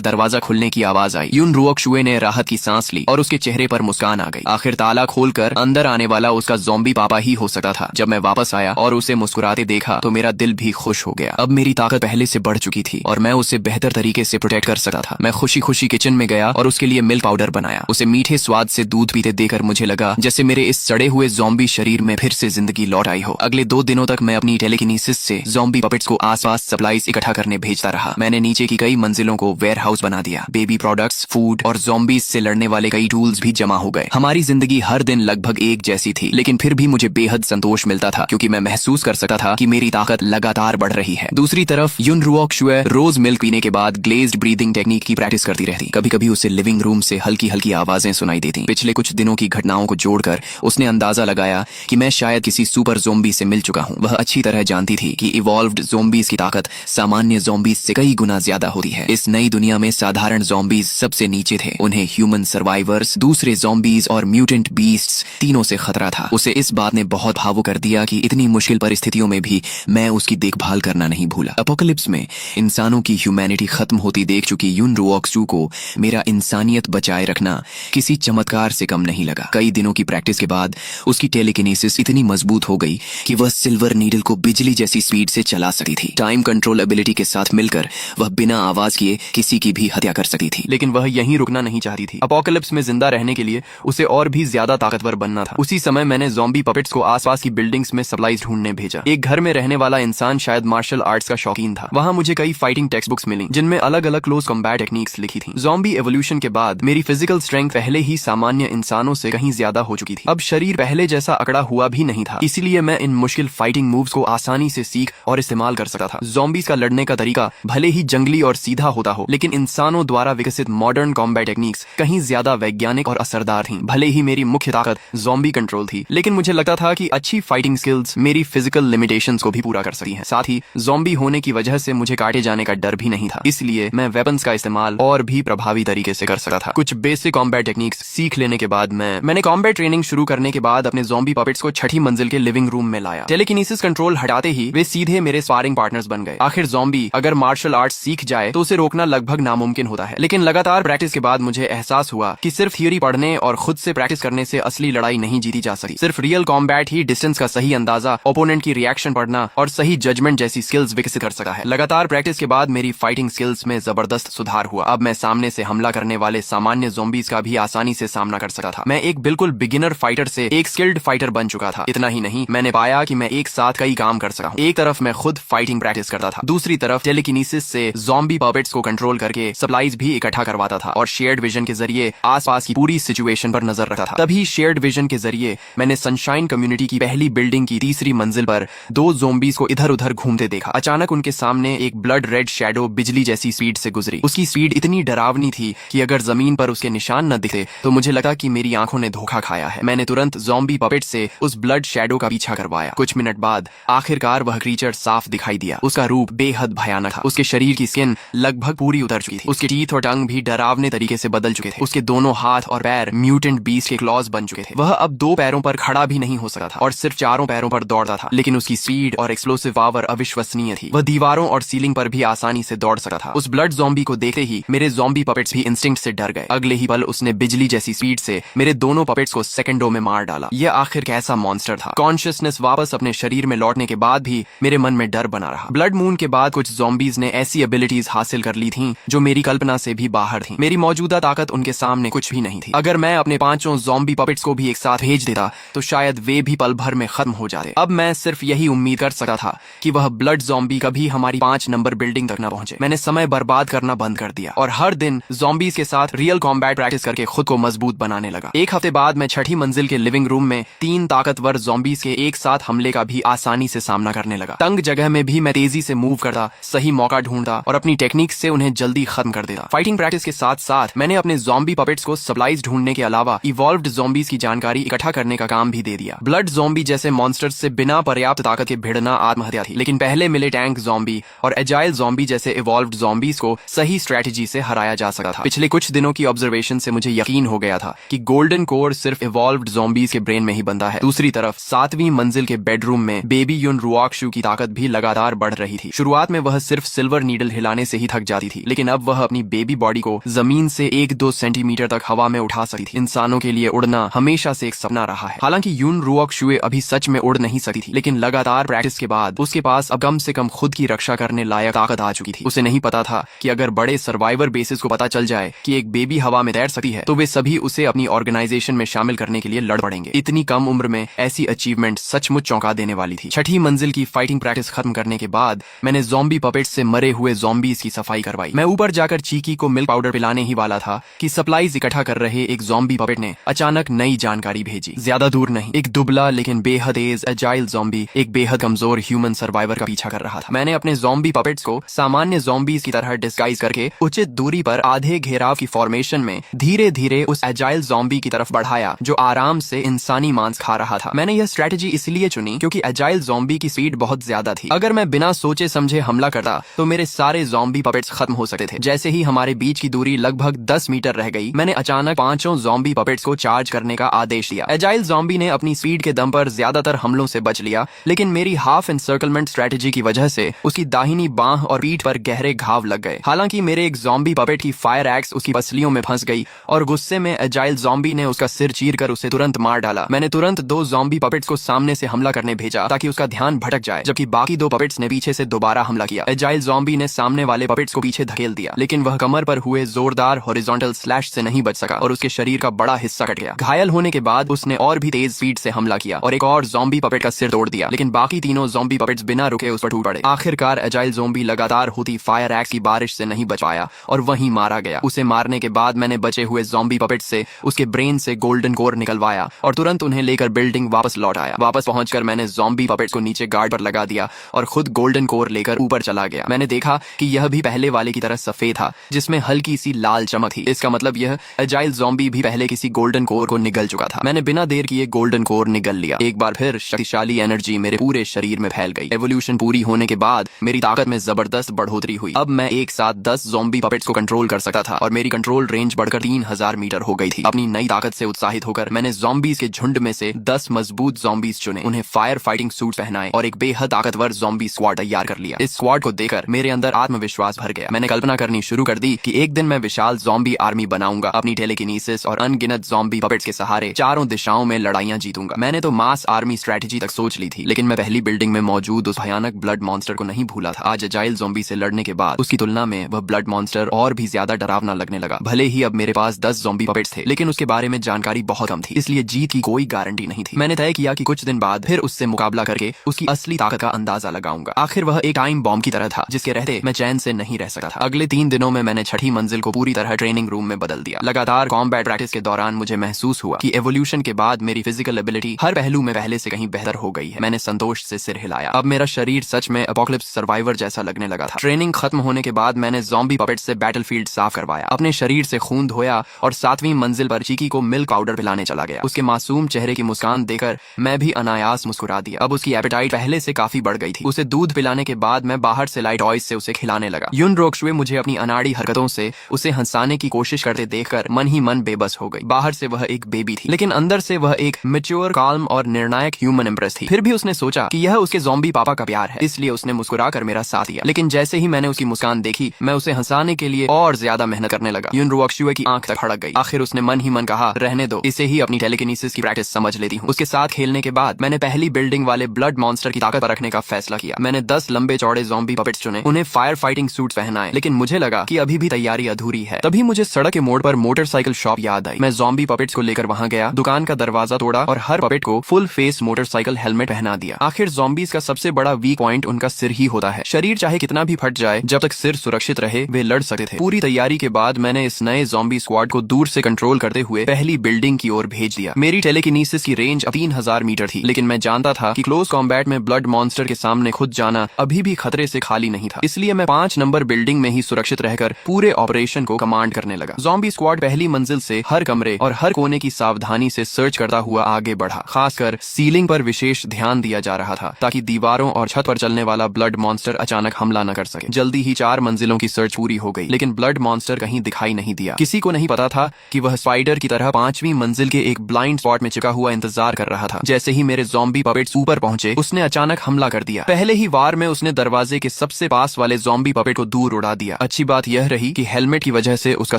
दरवाजा खुलने की आवाज आई। युन रुओक्शुए ने राहत की सांस ली और उसके चेहरे पर मुस्कान आ गई। आखिर ताला खोलकर अंदर आने वाला उसका ज़ॉम्बी पापा ही हो सकता था। जब मैं वापस आया और उसे मुस्कुराते देखा तो मेरा दिल भी खुश हो गया। अब मेरी ताकत पहले से बढ़ चुकी थी और मैं उसे बेहतर तरीके से प्रोटेक्ट कर सकता था। मैं खुशी खुशी किचन में गया और उसके लिए मिल्क पाउडर बनाया। उसे मीठे स्वाद से दूध पीते देकर मुझे लगा जैसे मेरे इस सड़े हुए ज़ॉम्बी शरीर में फिर से जिंदगी लौट आई हो। अगले 2 दिनों तक मैं अपनी टेलीकिनेसिस से ज़ॉम्बी पपेट्स को आसपास सप्लाईज इकट्ठा करने भेजता रहा। मैंने नीचे की कई मंजिलों को वेयर हाउस बना दिया। बेबी प्रोडक्ट्स, फूड और ज़ॉम्बीज से लड़ने वाले कई टूल्स भी जमा हो गए। हमारी जिंदगी हर दिन लगभग एक जैसी थी, लेकिन फिर भी मुझे बेहद संतोष मिलता था क्योंकि मैं महसूस कर सकता था कि मेरी ताकत लगातार बढ़ रही है। दूसरी तरफ युन रुओक्शुए रोज मिल्क पीने के बाद ग्लेज्ड ब्रीदिंग टेक्निक की प्रैक्टिस करती रहती। कभी कभी उसे लिविंग रूम से हल्की हल्की आवाजें सुनाई देती। पिछले कुछ दिनों की घटनाओं को जोड़कर उसने अंदाजा लगाया कि मैं शायद किसी सुपर ज़ॉम्बी से मिल चुका हूँ। वह अच्छी तरह जानती थी कि इवॉल्व्ड ज़ॉम्बीज की ताकत सामान्य ज़ॉम्बीज से कई गुना ज्यादा होती है। इस नई दुनिया में साधारण ज़ॉम्बीज सबसे नीचे थे। उन्हें ह्यूमन सर्वाइवर्स, दूसरे ज़ॉम्बीज और म्यूटेंट बीस्ट्स तीनों से खतरा था। उसे इस बात ने बहुत भावुक कर दिया कि इतनी मुश्किल परिस्थितियों में भी मैं उसकी देखभाल करना नहीं भूला। अपोकलिप्स में इंसानों की ह्यूमैनिटी खत्म होती देख चुकी युन रुओक्शु को मेरा इंसानियत बचाए रखना किसी चमत्कार से कम नहीं लगा। कई दिनों की प्रैक्टिस के बाद उसकी टेलीकिनेसिस इतनी मजबूत हो गई कि वह सिल्वर नीडल को बिजली जैसी स्पीड से चला सकती थी। टाइम कंट्रोल एबिलिटी के साथ मिलकर वह बिना आवाज किए किसी की भी हत्या कर सकती थी। लेकिन वह यहीं रुकना नहीं चाहती थी। अपोकलिप्स में जिंदा रहने के लिए उसे और भी ज्यादा ताकतवर बनना था। उसी समय मैंने ज़ॉम्बी पपेट्स को आसपास की बिल्डिंग्स में सप्लाईज ढूंढने भेजा। एक घर में रहने वाला इंसान शायद मार्शल आर्ट्स का शौकीन था। वहां मुझे कई फाइटिंग टेक्स्ट बुक्स मिली जिनमें अलग अलग क्लोज कॉम्बैट टेक्निक्स लिखी थी। ज़ॉम्बी एवोल्यूशन के बाद मेरी फिजिकल स्ट्रेंथ पहले ही सामान्य इंसानों से कहीं ज्यादा हो चुकी थी। अब शरीर पहले जैसा अकड़ा हुआ भी नहीं था, इसीलिए मैं इन मुश्किल फाइटिंग मूव्स को आसानी से सीख और इस्तेमाल कर सकता था। ज़ॉम्बीज का लड़ने का तरीका भले ही जंगली और सीधा होता हो, लेकिन इंसानों द्वारा विकसित मॉडर्न कॉम्बैट टेक्निक्स कहीं ज्यादा वैज्ञानिक और असरदार थी। भले ही मेरी मुख्य ताकत ज़ॉम्बी कंट्रोल थी, लेकिन मुझे लगता था कि अच्छी फाइटिंग स्किल्स मेरी फिजिकल लिमिटेशंस को भी पूरा कर सकती हैं। साथ ही ज़ॉम्बी होने की वजह से मुझे काटे जाने का डर भी नहीं था, इसलिए मैं वेपन्स का इस्तेमाल और भी प्रभावी तरीके से कर सकता था। कुछ बेसिक कॉम्बैट टेक्निक्स सीख लेने के बाद मैंने कॉम्बैट ट्रेनिंग शुरू करने के बाद अपने ज़ॉम्बी पपेट्स को 6ठी मंजिल के लिविंग रूम में लाया। टेलीकिनेसिस कंट्रोल हटाते ही वे सीधे मेरे स्पारिंग पार्टनर्स बन गए। आखिर ज़ॉम्बी अगर मार्शल आर्ट्स सीख जाए तो उसे रोकना लगभग नामुमकिन होता है। लेकिन लगातार प्रैक्टिस के बाद मुझे एहसास हुआ कि सिर्फ थियोरी पढ़ने और खुद से प्रैक्टिस करने से असली लड़ाई नहीं जीती जा सकती। सिर्फ रियल कॉम्बैट ही डिस्टेंस का सही अंदाजा, ओपोनेंट की रिएक्शन पढ़ना और सही जजमेंट जैसी स्किल्स विकसित कर सकता है। लगातार प्रैक्टिस के बाद मेरी फाइटिंग स्किल्स में जबरदस्त सुधार हुआ। अब मैं सामने से हमला करने वाले सामान्य ज़ॉम्बीज का भी आसानी से सामना कर सकता था। मैं एक बिल्कुल बिगिनर फाइटर से एक स्किल्ड फाइटर बन चुका था। इतना ही नहीं, मैंने पाया कि मैं एक साथ कई काम कर सकता हूँ। एक तरफ मैं खुद फाइटिंग प्रैक्टिस करता था, दूसरी तरफ टेलीकिनेसिस से ज़ॉम्बी पपेट्स को कंट्रोल करके सप्लाईज भी इकट्ठा करवाता था और शेयर्ड विजन के जरिए आसपास की पूरी सिचुएशन पर नजर रखता था। तभी शेयर्ड विजन के जरिए मैंने सनशाइन कम्युनिटी की पहली बिल्डिंग की 3री मंजिल पर 2 ज़ॉम्बीज को इधर उधर घूमते देखा। अचानक उनके सामने एक ब्लड रेड शैडो बिजली जैसी स्पीड से गुजरी। उसकी स्पीड इतनी डरावनी थी कि अगर जमीन पर उसके निशान न दिखे तो मुझे लगा कि मेरी आंखों ने धोखा खाया है। मैंने तुरंत ज़ॉम्बी पपेट से उस ब्लड शैडो का पीछा करवाया। कुछ मिनट बाद आखिरकार वह क्रीचर साफ दिखाई दिया। उसका रूप बेहद भयानक था। उसके शरीर की स्किन लगभग पूरी उतर चुकी थी। उसके टीथ और टंग भी डरावने तरीके से बदल चुके थे। उसके दोनों हाथ और पैर म्यूटेंट बीस्ट के क्लॉज बन चुके थे। वह अब 2 पैरों पर खड़ा भी नहीं हो सकता था और सिर्फ 4 पैरों पर दौड़ता था। लेकिन उसकी स्पीड और एक्सप्लोसिव पावर अविश्वसनीय थी। वह दीवारों और सीलिंग पर भी आसानी से दौड़ सकता था। उस ब्लड ज़ॉम्बी को देखते ही मेरे ज़ॉम्बी पपेट्स भी इंस्टिंक्ट से डर गए। अगले ही पल उसने बिजली जैसी स्पीड से मेरे दोनों पपेट्स को सेकंडों में मार डाला। यह आखिर कैसा मॉन्स्टर था। कॉन्शियसनेस वापस अपने शरीर में लौटने के बाद भी मेरे मन में डर बना रहा। ब्लड मून के बाद कुछ ज़ॉम्बीज ने ऐसी एबिलिटीज हासिल कर ली थीं जो मेरी कल्पना से भी बाहर थीं। मेरी मौजूदा ताकत उनके सामने कुछ भी नहीं थी। अगर मैं अपने 5 ज़ॉम्बी पपेट्स को भी एक साथ भेज देता तो शायद वे भी पल भर में खत्म हो जाते। अब मैं सिर्फ यही उम्मीद कर सकता था कि वह ब्लड ज़ॉम्बी कभी हमारी 5 नंबर बिल्डिंग तक न पहुंचे। मैंने समय बर्बाद करना बंद कर दिया और हर दिन ज़ॉम्बीज के साथ रियल कॉम्बैट प्रैक्टिस करके खुद को मजबूत बनाने लगा। एक हफ्ते बाद मैं 6ठी मंजिल के लिविंग रूम में 3 ताकतवर ज़ॉम्बीज के एक साथ हमले का भी आसानी से सामना करने लगा। तंग जगह में भी मैं तेजी से मूव करता, सही मौका ढूंढता और अपनी टेक्निक से उन्हें जल्दी खत्म कर देता। फाइटिंग प्रैक्टिस के साथ साथ मैंने अपने ज़ॉम्बी पपेट्स को सप्लाईज ढूंढने के अलावा इवॉल्व्ड ज़ॉम्बीज की जानकारी इकट्ठा करने का काम भी दे दिया। ब्लड ज़ॉम्बी जैसे मॉन्स्टर्स से बिना पर्याप्त ताकत के भिड़ना आत्महत्या थी, लेकिन पहले मिले टैंक ज़ॉम्बी और एजाइल ज़ॉम्बी जैसे इवॉल्व्ड ज़ॉम्बीज को सही स्ट्रेटजी से हराया जा सकता था। पिछले कुछ दिनों की ऑब्जर्वेशन से मुझे यकीन हो गया था कि गोल्डन कोर सिर्फ इवॉल्व्ड ज़ॉम्बीज के ब्रेन में ही बनता है। दूसरी तरफ 7वीं मंजिल के बेडरूम में बेबी युन रुओक्शु की ताकत भी लगातार बढ़ रही थी। शुरुआत में वह सिर्फ सिल्वर नीडल हिलाने से ही थक जाती थी, लेकिन अब वह अपनी बेबी बॉडी को जमीन से 1-2 सेंटीमीटर तक हवा में उठा सकती थी। इंसानों के लिए उड़ना हमेशा से एक सपना रहा है। हालांकि यून रुओक शुए अभी सच में उड़ नहीं सकती थी, लेकिन लगातार प्रैक्टिस के बाद उसके पास अब कम से कम खुद की रक्षा करने लायक ताकत आ चुकी थी। उसे नहीं पता था कि अगर बड़े सर्वाइवर बेसिस को पता चल जाए कि एक बेबी हवा में तैर सकती है तो वे सभी उसे अपनी ऑर्गेनाइजेशन में शामिल करने के लिए लड़ पड़ेंगे। इतनी कम उम्र में ऐसी अचीवमेंट सचमुच चौंका देने वाली थी। छठी मंजिल की फाइटिंग प्रैक्टिस खत्म करने के बाद मैंने ज़ॉम्बी पपेट्स से मरे हुए ज़ॉम्बीज की सफाई करवाई। मैं ऊपर जाकर चीकी को मिल्क पाउडर पिलाने ही वाला था कि सप्लाईज इकट्ठा कर रहे एक ज़ॉम्बी पपेट ने अचानक नई जानकारी भेजी। ज्यादा दूर नहीं, एक दुबला लेकिन बेहद तेज एजाइल ज़ॉम्बी एक बेहद कमजोर ह्यूमन सर्वाइवर का पीछा कर रहा था। मैंने अपने ज़ॉम्बी पपेट्स को सामान्य ज़ॉम्बीज की तरह डिस्गाइज करके उचित दूरी पर आधे घेराव की फॉर्मेशन में धीरे धीरे उस एजाइल ज़ॉम्बी की तरफ बढ़ाया जो आराम से इंसानी मांस खा रहा था। मैंने यह स्ट्रेटेजी इसलिए चुनी क्योंकि एजाइल ज़ॉम्बी की स्पीड बहुत ज्यादा थी। अगर मैं बिना सोचे समझे हमला करता तो मेरे सारे ज़ॉम्बी पपेट्स खत्म हो सकते थे। जैसे ही हमारे बीच की दूरी लगभग 10 मीटर रह गई, मैंने अचानक 5 ज़ॉम्बी पपेट्स को चार्ज करने का आदेश दिया। एजाइल ज़ॉम्बी ने अपनी स्पीड के दम पर ज्यादातर हमलों से बच लिया, लेकिन मेरी हाफ एनसर्कलमेंट स्ट्रेटेजी की वजह से उसकी दाहिनी बांह और पीठ पर गहरे घाव लग गए। हालांकि मेरे एक ज़ॉम्बी पपेट की फायर एक्स उसकी पसलियों में फंस गई और गुस्से में एजाइल ज़ॉम्बी ने उसका सिर चीरकर उसे तुरंत मार डाला। मैंने तुरंत 2 ज़ॉम्बी पपेट्स को सामने से हमला करने भेजा ताकि उसका ध्यान भटक जाए, जबकि बाकी 2 पपेट्स ने पीछे से दोबारा हमला किया। एजाइल ज़ॉम्बी ने सामने वाले पपेट्स को पीछे धकेल दिया, लेकिन वह कमर पर हुए जोरदार हॉरिजॉन्टल स्लैश से नहीं बच सका और उसके शरीर का बड़ा हिस्सा कट गया। घायल होने के बाद उसने और भी तेज स्पीड से हमला किया और एक और ज़ॉम्बी पपेट का सिर तोड़ दिया, लेकिन बाकी तीनों ज़ॉम्बी पपेट्स बिना रुके उस पर टूट पड़े। आखिरकार एजाइल ज़ॉम्बी लगातार होती फायर एक्स की बारिश से नहीं बच पाया और वहीं मारा गया। उसे मारने के बाद मैंने बचे हुए ज़ॉम्बी पपेट्स से उसके ब्रेन से गोल्डन कोर निकलवाया और तुरंत उन्हें लेकर बिल्डिंग वापस लौट आया। वापस पहुंचकर मैंने ज़ॉम्बी पपेट्स को नीचे गार्ड पर लगा दिया और खुद गोल्डन कोर लेकर ऊपर चला गया। मैंने देखा कि यह भी पहले वाले की तरह सफेद था जिसमें हल्की सी लाल चमक थी। इसका मतलब यह एजाइल ज़ॉम्बी भी पहले किसी गोल्डन कोर को निगल चुका था। मैंने बिना देर किए गोल्डन कोर निगल लिया। एक बार फिर शक्तिशाली एनर्जी मेरे पूरे शरीर में फैल गई। एवोल्यूशन पूरी होने के बाद मेरी ताकत में जबरदस्त बढ़ोतरी हुई। अब मैं एक साथ 10 ज़ॉम्बी पपेट्स को कंट्रोल कर सकता था और मेरी कंट्रोल रेंज बढ़कर 3000 मीटर हो गई थी। अपनी नई ताकत से उत्साहित होकर मैंने ज़ॉम्बीज के झुंड में से 10 मजबूत ज़ॉम्बीज चुने, उन्हें फायर फाइटिंग सूट पहनाए और एक बेहद ताकतवर ज़ॉम्बी स्क्वाड तैयार कर लिया। इस स्क्वाड को देखकर मेरे अंदर आत्मविश्वास भर गया। मैंने कल्पना करनी शुरू कर दी कि एक दिन मैं विशाल ज़ॉम्बी आर्मी बनाऊंगा, अपनी टेलीकिनेसिस और अनगिनत ज़ॉम्बी पपेट्स के सहारे चारों दिशाओं में लड़ाइयां जीतूंगा। मैंने तो मास आर्मी स्ट्रेटेजी तक सोच ली थी, लेकिन मैं पहली बिल्डिंग में मौजूद उस भयानक ब्लड मॉन्स्टर को नहीं भूला था। आज एजाइल ज़ॉम्बी से लड़ने के बाद उसकी तुलना में वह ब्लड मॉन्स्टर और भी ज्यादा डरावना लगने लगा। भले ही अब मेरे पास 10 ज़ॉम्बी पपेट्स थे, लेकिन उसके बारे में जानकारी बहुत कम थी, इसलिए जीत की कोई गारंटी नहीं थी। मैंने तय किया कि कुछ दिन बाद फिर उससे मुकाबला करके उसकी असली ताकत का अंदाजा लगाऊंगा। आखिर वह एक टाइम बॉम्ब की तरह था जिसके रहते मैं चैन से नहीं रह सकता था। अगले 3 दिनों में मैंने छठी मंजिल को पूरी तरह ट्रेनिंग रूम में बदल दिया। लगातार कॉम्बैट प्रैक्टिस के दौरान मुझे महसूस हुआ कि एवोल्यूशन के बाद मेरी फिजिकल एबिलिटी हर पहलू में पहले से कहीं बेहतर हो गई है। मैंने संतोष से सिर हिलाया। अब मेरा शरीर सच में एपोकलिप्स सर्वाइवर जैसा लगने लगा था। ट्रेनिंग खत्म होने के बाद मैंने ज़ॉम्बी पपेट्स से बैटलफील्ड साफ करवाया, अपने शरीर से खून धोया और 7वीं मंजिल पर चीकी को मिल्क पाउडर पिलाने चला गया। उसके मासूम चेहरे की मुस्कान देखकर मैं भी अनायास मुस्कुरा दिया। अब उसकी एपेटाइट पहले से काफी बढ़ गई थी। उसे दूध पिलाने के बाद मैं बाहर से लाइट टॉयज से उसे खिलाने लगा। यून रुओक शुए मुझे अपनी अनाड़ी हरकतों से उसे हंसाने की कोशिश करते देखकर मन ही मन बेबस हो गई। बाहर से वह एक बेबी थी, लेकिन अंदर से वह एक मैच्योर, काल्म और निर्णायक ह्यूमन एम्प्रेस थी। फिर भी उसने सोचा कि यह उसके ज़ॉम्बी पापा का प्यार है, इसलिए उसने मुस्कुराकर मेरा साथ दिया। लेकिन जैसे ही मैंने उसकी मुस्कान देखी, मैं उसे हंसाने के लिए और ज्यादा मेहनत करने लगा। यून रुओक शुए की आंख तक फड़क गई। आखिर उसने मन ही मन कहा, रहने दो, इसे ही अपनी टेलीकिनेसिस की प्रैक्टिस समझ लेती हूँ। उसके साथ खेलने के बाद मैंने पहली बिल्डिंग वाले ब्लड मॉन्स्टर की ताकत पर रखने का फैसला किया। मैंने 10 लंबे चौड़े ज़ॉम्बी पपेट्स चुने, उन्हें फायर फाइटिंग सूट्स पहनाए, लेकिन मुझे लगा कि अभी भी तैयारी अधूरी है। तभी मुझे सड़क के मोड़ पर मोटरसाइकिल शॉप याद आई। मैं ज़ॉम्बी पपेट्स को लेकर वहां गया, दुकान का दरवाजा तोड़ा और हर पपेट को फुल फेस मोटरसाइकिल हेलमेट पहना दिया। आखिर ज़ॉम्बीज का सबसे बड़ा वीक पॉइंट उनका सिर ही होता है। शरीर चाहे कितना भी फट जाए, जब तक सिर सुरक्षित रहे वे लड़ सकते थे। पूरी तैयारी के बाद मैंने इस नए ज़ॉम्बी स्क्वाड को दूर से कंट्रोल करते हुए पहली बिल्डिंग की ओर भेज दिया। मेरी टेलीकिनेसिस की रेंज अब 3000 मीटर थी, लेकिन मैं जानता था कि क्लोज कॉम्बैट में ब्लड मॉन्स्टर के सामने खुद जाना अभी भी खतरे से खाली नहीं था। इसलिए मैं 5 नंबर बिल्डिंग में ही सुरक्षित रहकर पूरे ऑपरेशन को कमांड करने लगा। ज़ॉम्बी स्क्वाड पहली मंजिल से हर कमरे और हर कोने की सावधानी से सर्च करता हुआ आगे बढ़ा। खासकर सीलिंग पर विशेष ध्यान दिया जा रहा था ताकि दीवारों और छत पर चलने वाला ब्लड मॉन्स्टर अचानक हमला न कर सके। जल्दी ही 4 मंजिलों की सर्च पूरी हो गई, लेकिन ब्लड मॉन्स्टर कहीं दिखाई नहीं दिया। किसी को नहीं पता था कि वह स्पाइडर की तरह 5वीं मंजिल के एक ब्लाइंड स्पॉट में चिपका हुआ इंतजार कर रहा था। जैसे ही मेरे ज़ॉम्बी पपेट्स ऊपर पहुंचे, उसने अचानक हमला कर दिया। पहले ही वार में उसने दरवाजे के सबसे पास वाले ज़ॉम्बी पपेट को दूर उड़ा दिया। अच्छी बात यह रही कि हेलमेट की वजह से उसका